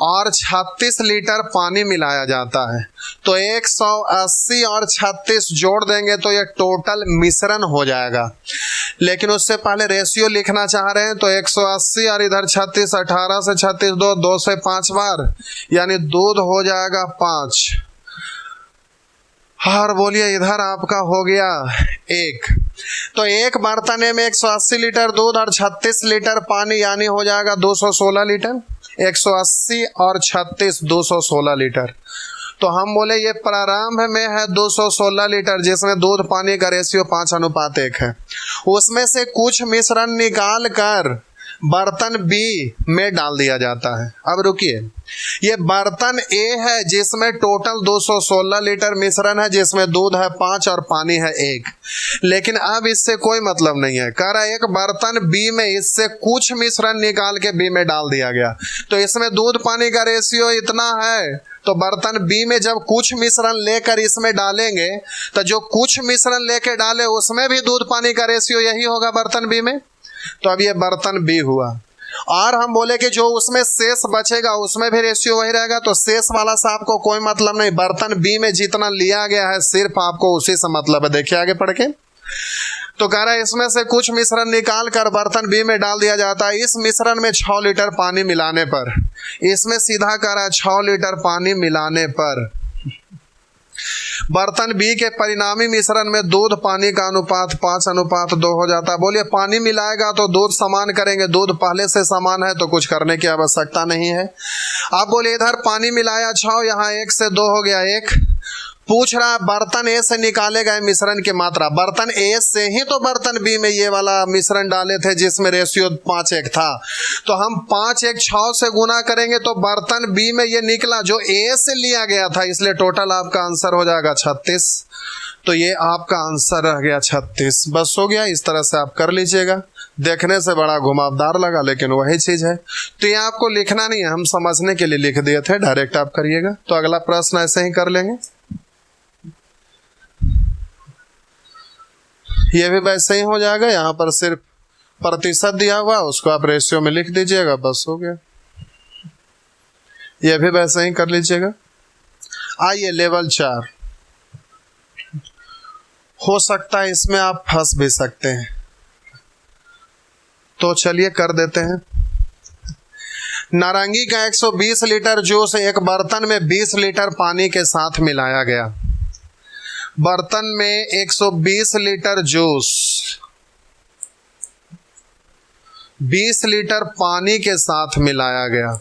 और 36 लीटर पानी मिलाया जाता है। तो 180 और 36 जोड़ देंगे तो ये टोटल मिश्रण हो जाएगा, लेकिन उससे पहले रेशियो लिखना चाह रहे हैं। तो 180 और इधर 36, 18 से 36 2 से 5 बार, यानी दूध हो जाएगा 5। और बोलिए इधर आपका हो गया 1। तो एक बर्तन में 180 लीटर दूध और 36 लीटर पानी, यानी हो जाएगा 216 लीटर। 180 और 36 216 लीटर। तो हम बोले ये प्रारंभ में है 216 लीटर, जिसमें दूध पानी का रेशियो 5:1 है। उसमें से कुछ मिश्रण निकाल कर बर्तन बी में डाल दिया जाता है। अब रुकिए, ये बर्तन ए है जिसमें टोटल 216 लीटर मिश्रण है, जिसमें दूध है 5 और पानी है 1। लेकिन अब इससे कोई मतलब नहीं है, कह रहा है एक बर्तन बी में इससे कुछ मिश्रण निकाल के बी में डाल दिया गया। तो इसमें दूध पानी का रेशियो इतना है, तो बर्तन बी में जब कुछ मिश्रण लेकर इसमें डालेंगे तो जो कुछ मिश्रण लेके डाले उसमें भी दूध पानी का रेशियो यही होगा बर्तन बी में। तो अब ये बर्तन बी हुआ, और हम बोले कि जो उसमें शेष बचेगा उसमें भी रेशियो वही रहेगा। तो शेष वाला से आपको कोई मतलब नहीं, बर्तन बी में जितना लिया गया है सिर्फ आपको उसी से मतलब है। देखिए आगे पढ़ के, तो कह रहा है इसमें से कुछ मिश्रण निकाल कर बर्तन बी में डाल दिया जाता है। इस मिश्रण में 6 लीटर पानी मिलाने पर, इसमें सीधा कह रहा है 6 लीटर पानी मिलाने पर बर्तन बी के परिणामी मिश्रण में दूध पानी का अनुपात 5:2 हो जाता है। बोलिए पानी मिलाएगा तो दूध समान करेंगे, दूध पहले से समान है तो कुछ करने की आवश्यकता नहीं है। आप बोले इधर पानी मिलाया 6, यहाँ 1 से 2 हो गया 1। पूछ रहा है बर्तन ए से निकाले गए मिश्रण की मात्रा। बर्तन ए से ही तो बर्तन बी में ये वाला मिश्रण डाले थे जिसमें रेशियो 5:1 था। तो हम 5 6 से गुना करेंगे तो बर्तन बी में ये निकला जो ए से लिया गया था, इसलिए टोटल आपका आंसर हो जाएगा 36। तो ये आपका आंसर रह गया 36। बस हो गया, इस तरह से आप कर लीजिएगा। देखने से बड़ा घुमावदार लगा लेकिन वही चीज है। तो ये आपको लिखना नहीं है, हम समझने के लिए लिख दिए थे, डायरेक्ट आप करिएगा। तो अगला प्रश्न ऐसे ही कर लेंगे। ये भी वैसे ही हो जाएगा, यहाँ पर सिर्फ प्रतिशत दिया हुआ, उसको आप रेशियो में लिख दीजिएगा, बस हो गया। ये भी वैसे ही कर लीजिएगा। आइए लेवल 4, हो सकता है इसमें आप फंस भी सकते हैं, तो चलिए कर देते हैं। नारंगी का 120 लीटर जूस एक बर्तन में 20 लीटर पानी के साथ मिलाया गया। बर्तन में 120 लीटर जूस 20 लीटर पानी के साथ मिलाया गया।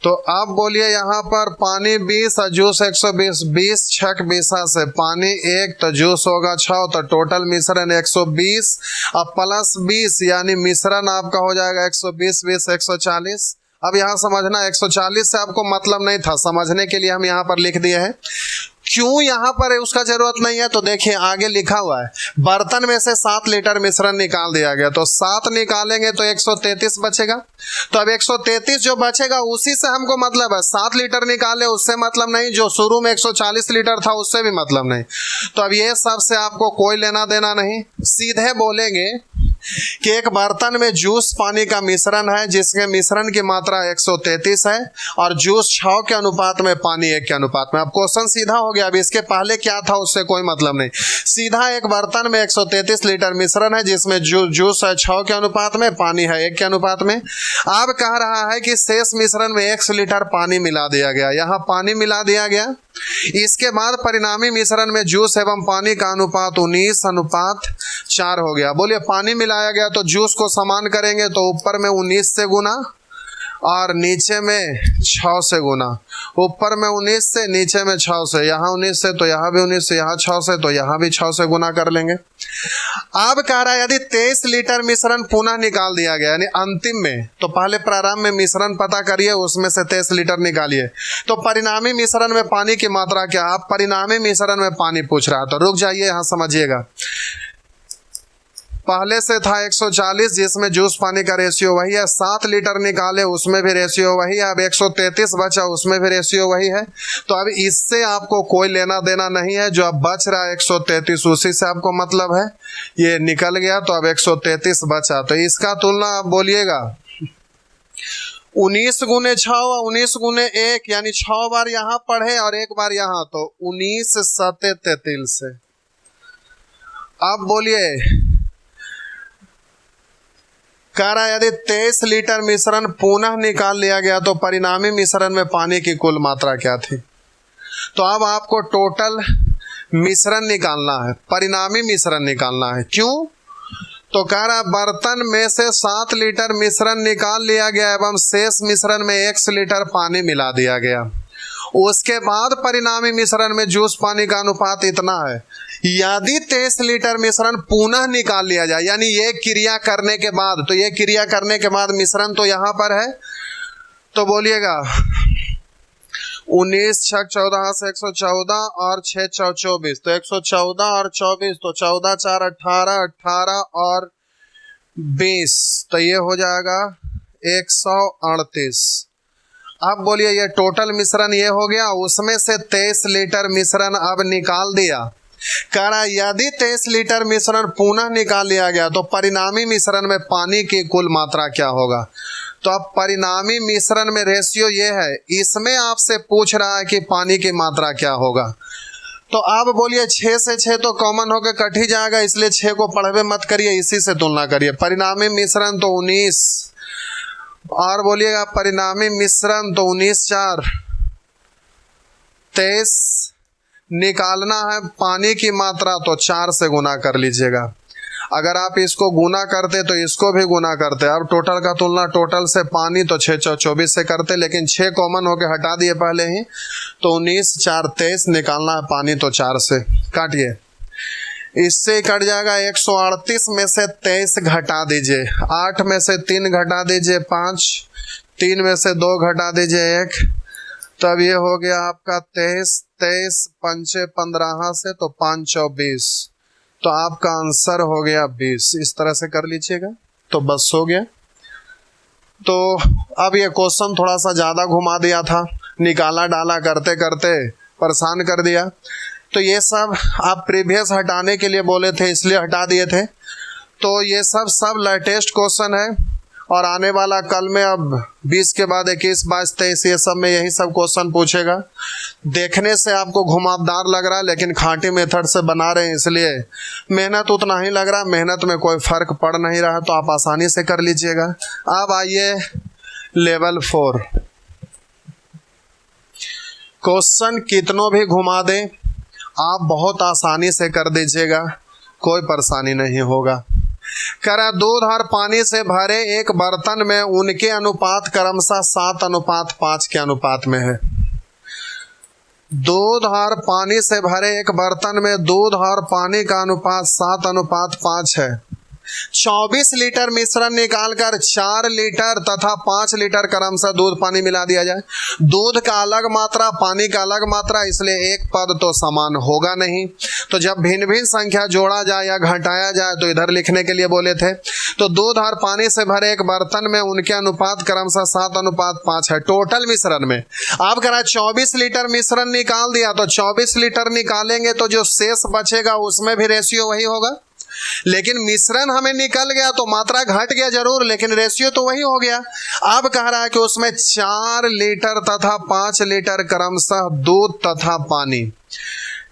तो अब बोलिए यहाँ पर पानी 20 और जूस 120, 20 6 20 से पानी 1 तो जूस होगा 6, तो टोटल मिश्रण 120 और प्लस 20, यानी मिश्रण आपका हो जाएगा 120 20 140। अब यहाँ समझना 140 से आपको मतलब नहीं था, समझने के लिए हम यहाँ पर लिख दिए हैं। क्यों यहाँ पर उसका जरूरत नहीं है, तो देखिए आगे लिखा हुआ है बर्तन में से 7 लीटर मिश्रण निकाल दिया गया, तो 7 निकालेंगे तो 133 बचेगा। तो अब 133 जो बचेगा उसी से हमको मतलब है, 7 लीटर निकाले उससे मतलब नहीं, जो शुरू में 140 लीटर था उससे भी मतलब नहीं। तो अब ये सब से आपको कोई लेना देना नहीं, सीधे बोलेंगे कि एक बर्तन में जूस पानी का मिश्रण है जिसके मिश्रण की मात्रा 133 है और जूस 6 के अनुपात में पानी 1 के अनुपात में। अब क्वेश्चन सीधा हो गया, अब इसके पहले क्या था उससे कोई मतलब नहीं, सीधा एक बर्तन में 133 लीटर मिश्रण है जिसमें जूस है 6 के अनुपात में, पानी है 1 के अनुपात में। अब कह रहा है कि शेष मिश्रण में 1 लीटर पानी मिला दिया गया, यहाँ पानी मिला दिया गया। इसके बाद परिणामी मिश्रण में जूस एवं पानी का अनुपात 19:4 हो गया। बोलिए पानी मिलाया गया तो जूस को समान करेंगे तो ऊपर में 19 से गुना और नीचे में 6 से गुना, ऊपर में 19 से नीचे में 6 से, यहाँ 19 से तो यहाँ भी 19 से, यहाँ 6 से तो यहाँ भी 6 से गुना कर लेंगे। अब कह रहा है यदि 23 लीटर मिश्रण पुनः निकाल दिया गया, यानी अंतिम में, तो पहले प्रारंभ में मिश्रण पता करिए उसमें से 23 लीटर निकालिए, तो परिणामी मिश्रण में पानी की मात्रा क्या। आप परिणामी मिश्रण में पानी पूछ रहा है तो रुक जाइए यहाँ समझिएगा। पहले से था 140 जिसमें जूस पानी का रेशियो वही है, 7 लीटर निकाले उसमें भी रेशियो वही है, अब 133 बचा उसमें भी रेशियो वही है। तो अब इससे आपको कोई लेना देना नहीं है, जो अब बच रहा है 133 उसी से आपको मतलब है, ये निकल गया तो अब 133 बचा। तो इसका तुलना आप बोलिएगा 19 गुने 6 19 गुने 1 यानी 6 बार यहाँ पढ़े और 1 बार यहाँ, तो 19 सते 33 से। अब बोलिए कह रहा है यदि 23 लीटर मिश्रण पुनः निकाल लिया गया तो परिणामी मिश्रण में पानी की कुल मात्रा क्या थी। तो अब आपको टोटल मिश्रण निकालना है, परिणामी मिश्रण निकालना है। क्यों, तो कह रहा है बर्तन में से 7 लीटर मिश्रण निकाल लिया गया एवं शेष मिश्रण में 1 लीटर पानी मिला दिया गया, उसके बाद परिणामी मिश्रण में जूस पानी का अनुपात इतना है। यदि 23 लीटर मिश्रण पुनः निकाल लिया जाए, यानी ये क्रिया करने के बाद, तो ये क्रिया करने के बाद मिश्रण तो यहाँ पर है, तो बोलिएगा 19 6 14 से 114 और 6 4 24, तो 114 और 24 तो 14 4 18 18 और 20, तो ये हो जाएगा 138। अब बोलिए ये टोटल मिश्रण ये हो गया, उसमें से 23 लीटर मिश्रण अब निकाल दिया। कह रहा यदि 23 लीटर मिश्रण पुनः निकाल लिया गया तो परिणामी मिश्रण में पानी की कुल मात्रा क्या होगा। तो अब परिणामी मिश्रण में रेशियो ये है, इसमें आपसे पूछ रहा है कि पानी की मात्रा क्या होगा। तो आप बोलिए 6 से 6 तो कॉमन होकर कट ही जाएगा, इसलिए 6 को पढ़वे मत करिए, इसी से तुलना करिए। परिणामी मिश्रण तो 19 और बोलिएगा परिणामी मिश्रण तो 19 4 23 निकालना है पानी की मात्रा तो 4 से गुना कर लीजिएगा। अगर आप इसको गुना करते तो इसको भी गुना करते। अब टोटल का तुलना टोटल से पानी तो 6 4 24 से करते, लेकिन 6 कॉमन होके हटा दिए पहले ही, तो 19 4 23 निकालना है पानी तो 4 से काटिए, इससे कट जाएगा 138 में से 23 घटा दीजिए, 8 में से 3 घटा दीजिए 5, 3 में से 2 घटा दीजिए 1, तब ये हो गया आपका 23 23 5 15 से तो 5 24, तो आपका आंसर हो गया 20। इस तरह से कर लीजिएगा तो बस हो गया। तो अब ये क्वेश्चन थोड़ा सा ज़्यादा घुमा दिया था, निकाला डाला करते करते परेशान कर दिया। तो ये सब आप प्रीवियस हटाने के लिए बोले थे इसलिए हटा दिए थे। तो ये सब लेटेस्ट क्वेश्चन है और आने वाला कल में अब 20 के बाद 21 22 23 ये सब में यही सब क्वेश्चन पूछेगा। देखने से आपको घुमावदार लग रहा है लेकिन खांटी मेथड से बना रहे हैं इसलिए मेहनत उतना ही लग रहा है, मेहनत में कोई फर्क पड़ नहीं रहा, तो आप आसानी से कर लीजिएगा। अब आइए लेवल 4। क्वेश्चन कितनों भी घुमा दें आप बहुत आसानी से कर दीजिएगा, कोई परेशानी नहीं होगा। कह रहा दूध और पानी से भरे एक बर्तन में उनके अनुपात क्रमशः 7:5 के अनुपात में है। दूध और पानी से भरे एक बर्तन में दूध और पानी का अनुपात 7:5 है। 24 लीटर मिश्रण निकालकर 4 लीटर तथा 5 लीटर क्रमशः दूध पानी मिला दिया जाए। दूध का अलग मात्रा, पानी का अलग मात्रा, इसलिए एक पद तो समान होगा नहीं। तो जब भिन्न भिन्न संख्या जोड़ा जाए या घटाया जाए तो इधर लिखने के लिए बोले थे। तो दूध और पानी से भरे एक बर्तन में उनके अनुपात क्रमशः 7:5 है। टोटल मिश्रण में आप कह रहा है 24 लीटर मिश्रण निकाल दिया, तो 24 लीटर निकालेंगे तो जो शेष बचेगा उसमें भी रेशियो वही होगा। लेकिन मिश्रण हमें निकल गया तो मात्रा घट गया जरूर, लेकिन रेशियो तो वही हो गया। अब कह रहा है कि उसमें 4 लीटर तथा 5 लीटर क्रमशः दूध तथा पानी,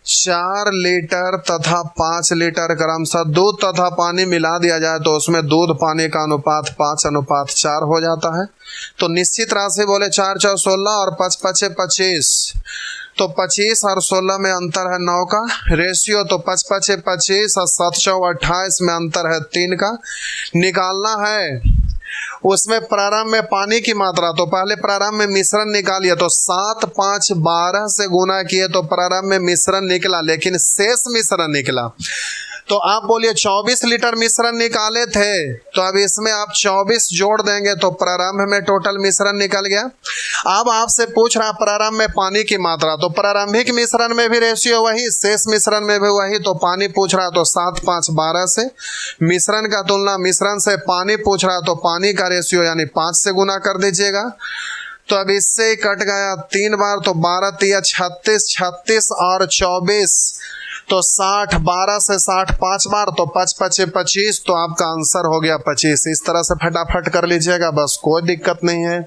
4 लीटर तथा 5 लीटर क्रमशः दूध तथा पानी मिला दिया जाए तो उसमें दूध पानी का अनुपात 5:4 हो जाता है। तो निश्चित राशि बोले 4 × 4 = 16 और 5 × 5 = 25, तो 25 और 16 में अंतर है 9 का। रेशियो तो 5 × 5 = 25 और 7 × 4 = 28 में अंतर है 3 का। निकालना है उसमें प्रारंभ में पानी की मात्रा, तो पहले प्रारंभ में मिश्रण निकालिए, तो 7, 5, 12 से गुना किए तो प्रारंभ में मिश्रण निकला, लेकिन शेष मिश्रण निकला। तो आप बोलिए 24 लीटर मिश्रण निकाले थे, तो अब इसमें आप 24 जोड़ देंगे तो प्रारंभ में टोटल मिश्रण निकल गया। अब आपसे पूछ रहा प्रारंभ में पानी की मात्रा, तो प्रारंभिक मिश्रण में भी रेशियो वही, शेष मिश्रण में भी वही। तो पानी पूछ रहा तो 7, 5, 12 से मिश्रण का तुलना मिश्रण से पानी पूछ रहा तो पानी का रेशियो यानी 5 से गुना कर दीजिएगा। तो अब इससे ही कट गया 3 बार, तो 12 × 3 = 36, 36 और 24 तो 60, 12 से 60 5 बार, तो 5 × 5 = 25, तो आपका आंसर हो गया 25। इस तरह से फटाफट कर लीजिएगा, बस कोई दिक्कत नहीं है।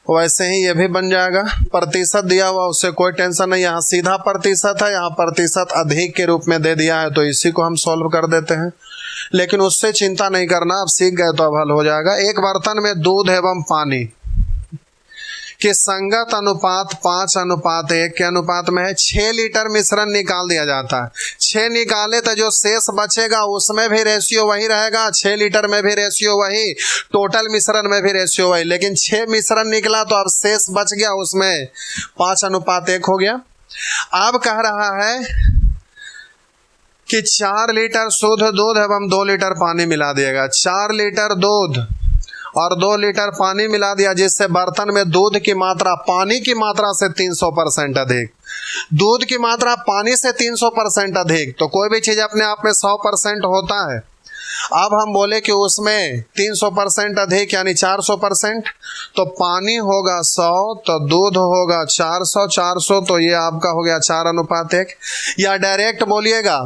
वैसे ही ये भी बन जाएगा। प्रतिशत दिया हुआ उससे कोई टेंशन नहीं, यहाँ सीधा प्रतिशत है, यहाँ प्रतिशत अधिक के रूप में दे दिया है, तो इसी को हम सॉल्व कर देते हैं। लेकिन उससे चिंता नहीं करना, आप सीख गए तो अब हल हो जाएगा। एक बर्तन में दूध एवं पानी कि संगत अनुपात 5:1 के अनुपात में है। 6 लीटर मिश्रण निकाल दिया जाता है। 6 निकाले तो जो शेष बचेगा उसमें भी रेशियो वही रहेगा, 6 लीटर में भी रेशियो वही, टोटल मिश्रण में भी रेशियो वही। लेकिन 6 मिश्रण निकला तो अब शेष बच गया, उसमें 5:1 हो गया। अब कह रहा है कि 4 लीटर शुद्ध दूध एवं 2 लीटर पानी मिला दिएगा। 4 लीटर दूध और 2 लीटर पानी मिला दिया, जिससे बर्तन में दूध की मात्रा पानी की मात्रा से 300% अधिक, दूध की मात्रा पानी से 300% अधिक। तो कोई भी चीज अपने आप में 100% होता है। अब हम बोले कि उसमें 300% अधिक यानी 400%, तो पानी होगा 100 तो दूध होगा 400, 400 तो ये आपका हो गया 4:1। या डायरेक्ट बोलिएगा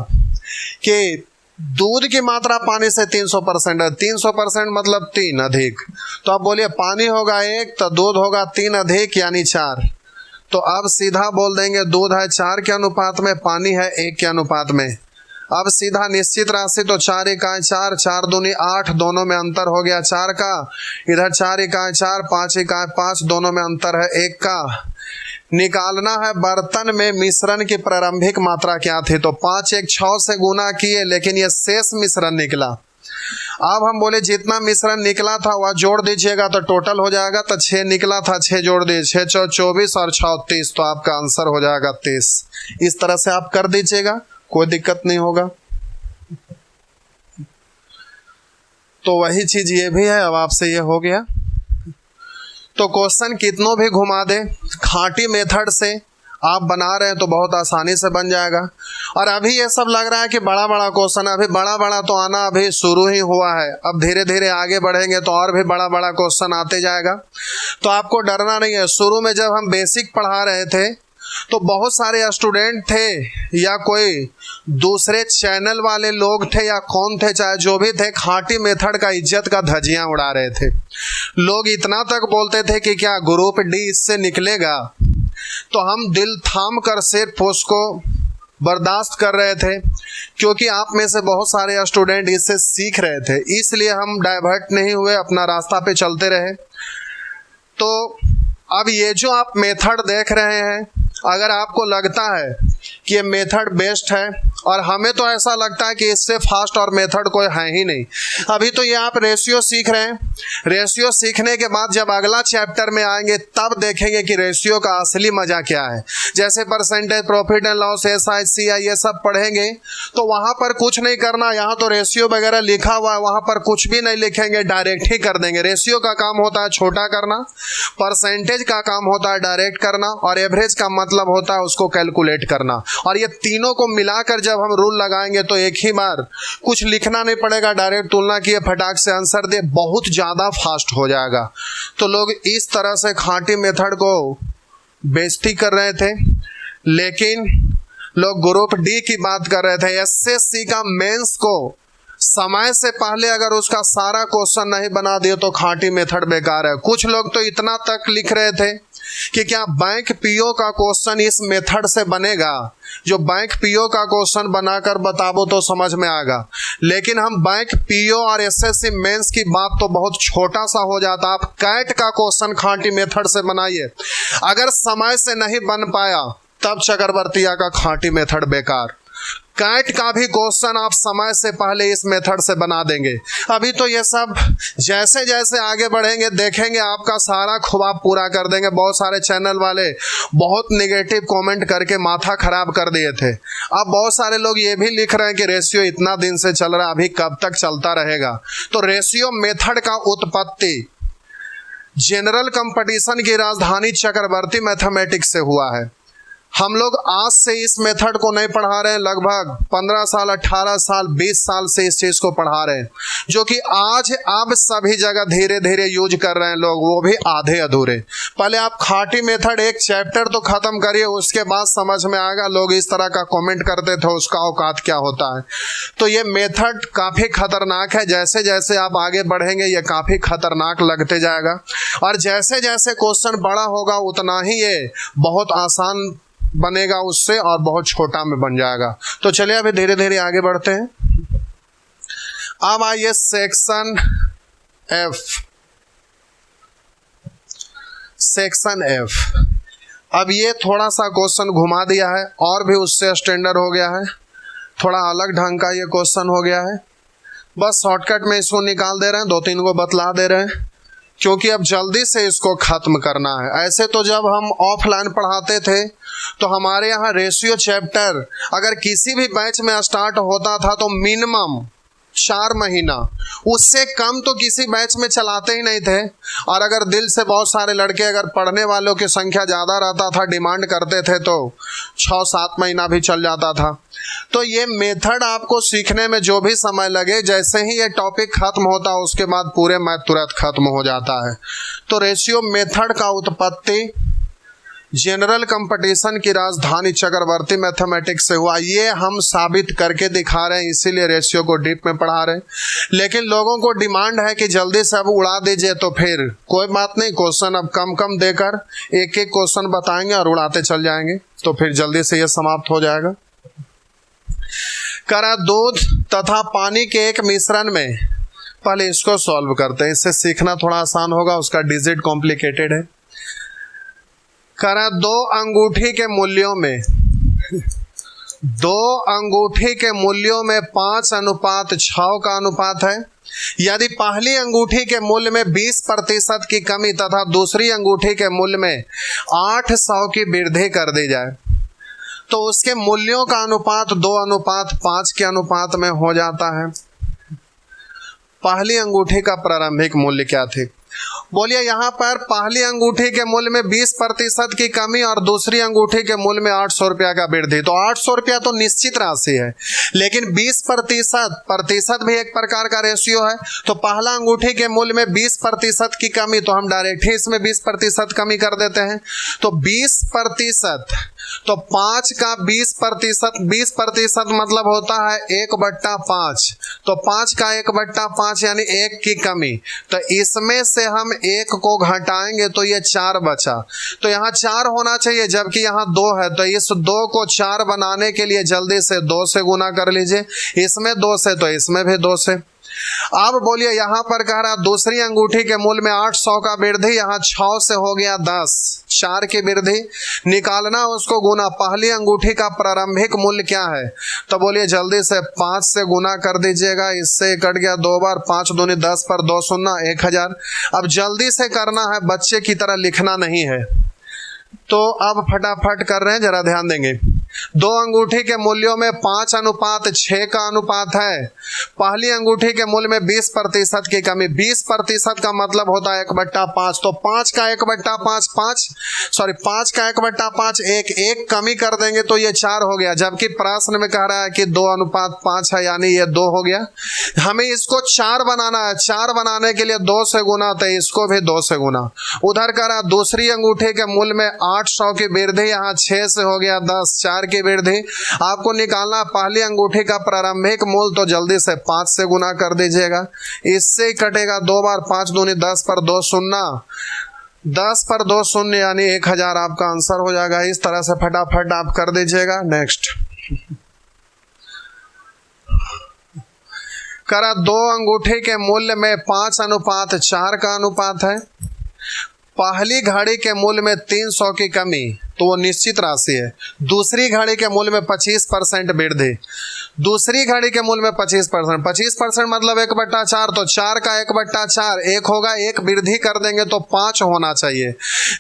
कि दूध की मात्रा पानी से 300% है, 300% मतलब 3 अधिक, तो अब बोलिए पानी होगा 1 तो दूध होगा 3 अधिक यानी 4। तो अब सीधा बोल देंगे दूध है 4 के अनुपात में, पानी है 1 के अनुपात में। अब सीधा निश्चित राशि तो 4 × 4, 4 दूनी 8, दोनों में अंतर हो गया 4 का। इधर 4 × 4, 5 × 5, दोनों में अंतर है 1 का। निकालना है बर्तन में मिश्रण की प्रारंभिक मात्रा क्या थी, तो 5 × 6 से गुना किए, लेकिन ये शेष मिश्रण निकला। अब हम बोले जितना मिश्रण निकला था वह जोड़ दीजिएगा तो टोटल हो जाएगा। तो 6 निकला था, 6 जोड़ दिए, 6 × 4 = 24 और 6 × 30, तो आपका आंसर हो जाएगा 30। इस तरह से आप कर दीजिएगा, कोई दिक्कत नहीं होगा। तो वही चीज ये भी है, अब आपसे ये हो गया। तो क्वेश्चन कितनों भी घुमा दे, खाटी मेथड से आप बना रहे हैं तो बहुत आसानी से बन जाएगा। और अभी ये सब लग रहा है कि बड़ा बड़ा क्वेश्चन, अभी बड़ा बड़ा तो आना अभी शुरू ही हुआ है। अब धीरे धीरे आगे बढ़ेंगे तो और भी बड़ा बड़ा क्वेश्चन आते जाएगा, तो आपको डरना नहीं है। शुरू में जब हम बेसिक पढ़ा रहे थे तो बहुत सारे स्टूडेंट थे या कोई दूसरे चैनल वाले लोग थे या कौन थे, चाहे जो भी थे, खाटी मेथड का इज्जत का धज्जियां उड़ा रहे थे। लोग इतना तक बोलते थे कि क्या ग्रुप डी इससे निकलेगा, तो हम दिल थाम कर सिर्फ उसको बर्दाश्त कर रहे थे, क्योंकि आप में से बहुत सारे स्टूडेंट इससे सीख रहे थे, इसलिए हम डाइवर्ट नहीं हुए, अपना रास्ता पे चलते रहे। तो अब ये जो आप मेथड देख रहे हैं, अगर आपको लगता है कि ये मेथड बेस्ट है, और हमें तो ऐसा लगता है कि इससे फास्ट और मेथड कोई है ही नहीं। अभी तो ये आप रेशियो सीख रहे हैं, रेशियो सीखने के बाद जब अगला चैप्टर में आएंगे तब देखेंगे कि रेशियो का असली मजा क्या है। जैसे percentage, profit and loss, SI ये सब पढ़ेंगे तो वहां पर कुछ नहीं करना, यहाँ तो रेशियो वगैरह लिखा हुआ है, वहां पर कुछ भी नहीं लिखेंगे, डायरेक्ट ही कर देंगे। रेशियो का काम होता है छोटा करना, परसेंटेज का काम होता है डायरेक्ट करना, और एवरेज का मतलब होता है उसको कैलकुलेट करना। और ये तीनों को मिलाकर जब हम रूल लगाएंगे तो एक ही बार कुछ लिखना नहीं पड़ेगा, डायरेक्ट तुलना किए फटाक से आंसर दे, बहुत ज्यादा फास्ट हो जाएगा। तो लोग इस तरह से खांटी मेथड को बेइज्जती कर रहे थे, लेकिन लोग ग्रुप डी की बात कर रहे थे। SSC का मेंस को समय से पहले अगर उसका सारा क्वेश्चन नहीं बना दिए तो खांटी मेथड बेकार है। कुछ लोग तो इतना तक लिख रहे थे कि क्या बैंक पीओ का क्वेश्चन इस मेथड से बनेगा, जो बैंक पीओ का क्वेश्चन बनाकर बताबो तो समझ में आएगा। लेकिन हम बैंक पीओ और SSC मेंस की बात तो बहुत छोटा सा हो जाता। आप कैट का क्वेश्चन खांटी मेथड से बनाइए, अगर समय से नहीं बन पाया तब चक्रवर्तीया का खांटी मेथड बेकार। कैट का भी क्वेश्चन आप समय से पहले इस मेथड से बना देंगे। अभी तो ये सब जैसे जैसे आगे बढ़ेंगे देखेंगे आपका सारा ख्वाब पूरा कर देंगे। बहुत सारे चैनल वाले बहुत नेगेटिव कमेंट करके माथा खराब कर दिए थे। अब बहुत सारे लोग ये भी लिख रहे हैं कि रेशियो इतना दिन से चल रहा है, अभी कब तक चलता रहेगा। तो रेशियो मेथड का उत्पत्ति जनरल कंपटीशन की राजधानी चक्रवर्ती मैथमेटिक्स से हुआ है। हम लोग आज से इस मेथड को नहीं पढ़ा रहे हैं, लगभग 15 साल, 18 साल, 20 साल से इस चीज को पढ़ा रहे हैं, जो कि आज अब सभी जगह धीरे धीरे यूज कर रहे हैं लोग, वो भी आधे अधूरे। पहले आप खांटी मेथड एक चैप्टर तो खत्म करिए, उसके बाद समझ में आएगा। लोग इस तरह का कमेंट करते थे उसका औकात क्या होता है। तो ये मेथड काफी खतरनाक है, जैसे जैसे आप आगे बढ़ेंगे ये काफी खतरनाक लगते जाएगा, और जैसे जैसे क्वेश्चन बड़ा होगा उतना ही ये बहुत आसान बनेगा उससे, और बहुत छोटा में बन जाएगा। तो चलिए अभी धीरे धीरे आगे बढ़ते हैं। अब आइए सेक्शन F। सेक्शन F, अब ये थोड़ा सा क्वेश्चन घुमा दिया है और भी उससे स्टैंडर्ड हो गया है, थोड़ा अलग ढंग का ये क्वेश्चन हो गया है। बस शॉर्टकट में इसको निकाल दे रहे हैं, 2-3 को बतला दे रहे हैं, क्योंकि अब जल्दी से इसको खत्म करना है। ऐसे तो जब हम ऑफलाइन पढ़ाते थे तो हमारे यहाँ रेशियो चैप्टर अगर किसी भी बैच में स्टार्ट होता था तो मिनिमम 4 महीना, उससे कम तो किसी बैच में चलाते ही नहीं थे। और अगर दिल से बहुत सारे लड़के, अगर पढ़ने वालों की संख्या ज़्यादा रहता था, डिमांड करते थे तो 6-7 महीना भी चल जाता था। तो ये मेथड आपको सीखने में जो भी समय लगे, जैसे ही ये टॉपिक खत्म होता है उसके बाद पूरे मैथ तुरंत खत्म हो जाता है। तो रेशियो मेथड का उत्पत्ति जनरल कंपटीशन की राजधानी चक्रवर्ती मैथमेटिक्स से हुआ, ये हम साबित करके दिखा रहे हैं, इसीलिए रेशियो को डीप में पढ़ा रहे हैं। लेकिन लोगों को डिमांड है कि जल्दी से अब उड़ा दीजिए, तो फिर कोई बात नहीं, क्वेश्चन अब कम कम देकर एक एक क्वेश्चन बताएंगे और उड़ाते चल जाएंगे, तो फिर जल्दी से ये समाप्त हो जाएगा। करा दूध तथा पानी के एक मिश्रण में, पहले इसको सॉल्व करते हैं, इससे सीखना थोड़ा आसान होगा, उसका डिजिट कॉम्प्लिकेटेड है। करा 2 अंगूठी के मूल्यों में 5:6 का अनुपात है। यदि पहली अंगूठी के मूल्य में 20% की कमी तथा दूसरी अंगूठी के मूल्य में 800 की वृद्धि कर दी जाए तो उसके मूल्यों का अनुपात 2:5 के अनुपात में हो जाता है। पहली अंगूठी का प्रारंभिक मूल्य क्या थी? बोलिए, यहाँ पर पहली अंगूठी के मूल्य में 20% की कमी और दूसरी अंगूठी के मूल्य में 800 रुपया का वृद्धि। तो 800 रुपया तो निश्चित राशि है, लेकिन 20% भी एक प्रकार का रेशियो है। तो पहला अंगूठी के मूल्य में 20% की कमी, तो हम डायरेक्ट ही इसमें 20% कमी कर देते हैं। तो 20%, तो 5 का 20% मतलब होता है 1/5। तो 5 का 1/5 यानी 1 की कमी। तो इसमें से हम 1 को घटाएंगे तो ये 4 बचा। तो यहाँ 4 होना चाहिए, जबकि यहाँ 2 है। तो इस 2 को 4 बनाने के लिए जल्दी से 2 से गुना कर लीजिए, इसमें 2 से तो इसमें भी 2 से। अब बोलिए यहाँ पर कह रहा दूसरी अंगूठी के मूल्य में 800 का वृद्धि, यहाँ 6 से हो गया 10, 4 की वृद्धि, निकालना उसको गुना। पहली अंगूठी का प्रारंभिक मूल्य क्या है? तो बोलिए जल्दी से 5 से गुना कर दीजिएगा, इससे कट गया 2 बार, 5 दूनी 10 पर 2 शून्य 1000। अब जल्दी से करना है, बच्चे की तरह लिखना नहीं है। तो अब फटाफट कर रहे हैं, जरा ध्यान देंगे। 2 अंगूठी के मूल्यों में 5:6 का अनुपात है। पहली अंगूठी के मूल्य में 20% की कमी। 20% का मतलब होता है 1/5। तो 5 का 1/5 5 का 1/5 1 कमी कर देंगे तो ये 4 हो गया, जबकि प्रश्न में कह रहा है कि 2:5 है, यानी ये 2 हो गया। हमें इसको 4 बनाना है। 4 बनाने के लिए 2 से गुना, तो इसको भी 2 से गुना। उधर कह रहा दूसरी अंगूठी के मूल्य में 800 की वृद्धि, यहाँ 6 से हो गया 10, 4 की वृद्धि। आपको निकालना पहली अंगूठी का प्रारंभिक मूल्य, तो जल्दी से 5 से गुना कर दीजिएगा, इससे ही कटेगा 2 बार, 5 दूनी 10 पर 2 शून्य, 10 पर 2 शून्य यानी 1000 आपका आंसर हो जाएगा। इस तरह से फटाफट आप कर दीजिएगा। नेक्स्ट करा 2 अंगूठी के मूल्य में 5:4 का अनुपात है। पहली घड़ी के मूल्य में 300 की कमी, तो वो निश्चित राशि है। दूसरी घड़ी के मूल्य में 25% वृद्धि। दूसरी घड़ी के मूल्य में 25% मतलब 1/4, तो 4 का 1/4 1 होगा, 1 वृद्धि कर देंगे तो 5 होना चाहिए,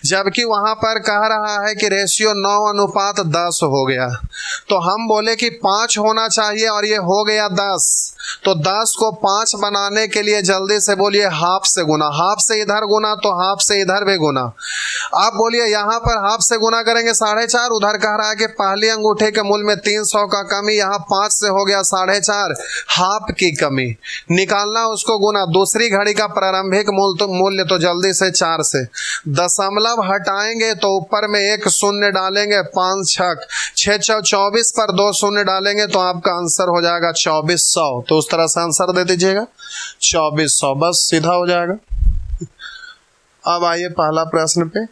जबकि वहां पर कह रहा है कि रेशियो 9:10 हो गया। तो हम बोले कि 5 होना चाहिए और ये हो गया 10। तो 10 को 5 बनाने के लिए जल्दी से बोलिए हाफ से गुना। हाफ से इधर गुना तो हाफ से इधर भी गुना। आप बोलिए यहाँ पर हाफ से गुना करेंगे 4.5। उधर कह रहा है कि पहली अंगूठे के मूल्य में 300 का कमी, यहाँ 5 से हो गया 4.5, हाफ की कमी। निकालना उसको गुना। दूसरी घड़ी का प्रारंभिक मूल्य तो जल्दी से 4 से दशमलव हटाएंगे तो ऊपर में 1 शून्य डालेंगे, 5 6 24 पर 2 शून्य डालेंगे तो आपका आंसर हो जाएगा 2400। तो उस तरह से आंसर दे दीजिएगा 2400, बस सीधा हो जाएगा। अब आइए पहला प्रश्न पे।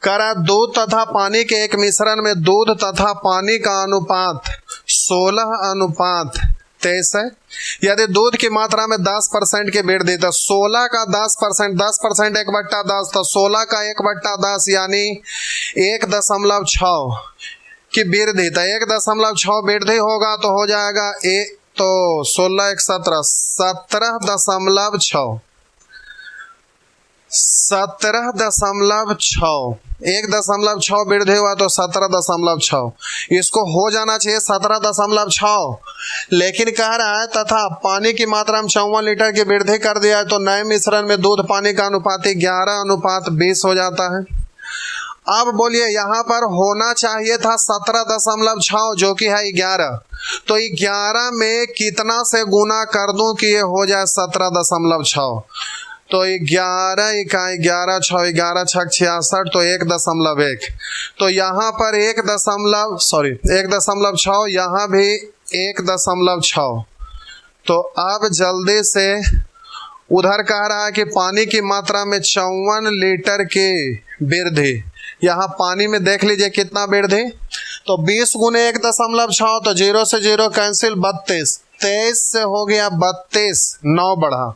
करा दूध तथा पानी के एक मिश्रण में दूध तथा पानी का अनुपात 16:23 है। यदि दूध की मात्रा में 10% की वृद्धि, तो 16 का 10%, 10% 1/10, तो 16 का 1/10 यानी 1.6 की वृद्धि। तो 1.6 वृद्धि होगा तो हो जाएगा तो 16 1 17 17.6 17.6 1.6 वृद्धि हुआ तो 17.6। इसको हो जाना चाहिए 17.6, लेकिन कह रहा है तथा पानी की मात्रा में 54 लीटर की वृद्धि कर दिया है, तो नए मिश्रण में दूध पानी का अनुपात 11:20 हो जाता है। अब बोलिए यहाँ पर होना चाहिए था 17.6 जो कि है 11। तो 11 में कितना से गुना कर दूं कि ये हो जाए 17.6। तो 11 इकाई 11 6 11 6 66, तो 1.1। तो यहाँ पर 1.6, यहाँ भी 1.6। तो अब जल्दी से उधर कह रहा है कि पानी की मात्रा में 54 लीटर की वृद्धि। यहाँ पानी में देख लीजिए कितना वृद्धि, तो 20 गुने 1.6, तो 0 से 0 कैंसिल, 32, 23 से हो गया 32, 9 बढ़ा।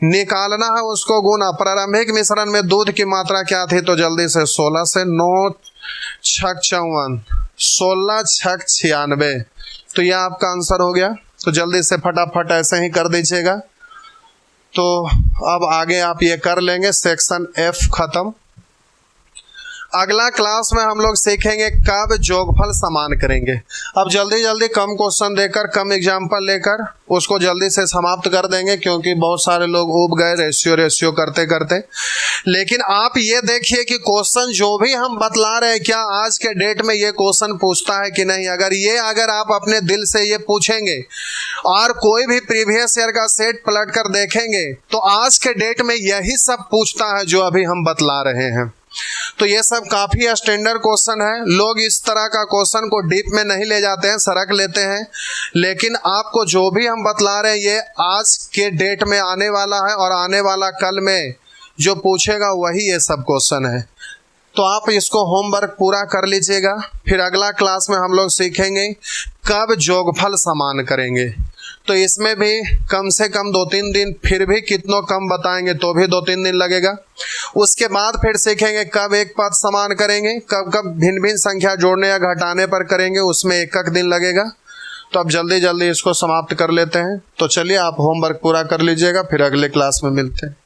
निकालना है उसको गुना। प्रारंभिक मिश्रण में दूध की मात्रा क्या थी, तो जल्दी से 16 से 9 6 54, 16 6 96, तो यह आपका आंसर हो गया। तो जल्दी से फटाफट ऐसे ही कर दीजिएगा। तो अब आगे आप ये कर लेंगे, सेक्शन F खत्म। अगला क्लास में हम लोग सीखेंगे कब जोगफल समान करेंगे। अब जल्दी जल्दी कम क्वेश्चन देकर, कम एग्जाम्पल लेकर उसको जल्दी से समाप्त कर देंगे, क्योंकि बहुत सारे लोग उब गए रेशियो करते करते। लेकिन आप ये देखिए कि क्वेश्चन जो भी हम बतला रहे हैं, क्या आज के डेट में ये क्वेश्चन पूछता है कि नहीं। अगर आप अपने दिल से ये पूछेंगे और कोई भी प्रीवियस ईयर का सेट पलट कर देखेंगे, तो आज के डेट में यही सब पूछता है जो अभी हम बतला रहे हैं। तो ये सब काफी स्टैंडर्ड क्वेश्चन है। लोग इस तरह का क्वेश्चन को डीप में नहीं ले जाते हैं, सरक लेते हैं। लेकिन आपको जो भी हम बतला रहे हैं, ये आज के डेट में आने वाला है, और आने वाला कल में जो पूछेगा वही ये सब क्वेश्चन है। तो आप इसको होमवर्क पूरा कर लीजिएगा। फिर अगला क्लास में हम लोग सीखेंगे कब योगफल समान करेंगे। तो इसमें भी कम से कम 2-3 दिन, फिर भी कितनों कम बताएंगे तो भी 2-3 दिन लगेगा। उसके बाद फिर सीखेंगे कब एक पद समान करेंगे, कब कब भिन्न भिन्न संख्या जोड़ने या घटाने पर करेंगे, उसमें 1 दिन लगेगा। तो अब जल्दी जल्दी इसको समाप्त कर लेते हैं। तो चलिए आप होमवर्क पूरा कर लीजिएगा, फिर अगले क्लास में मिलते हैं।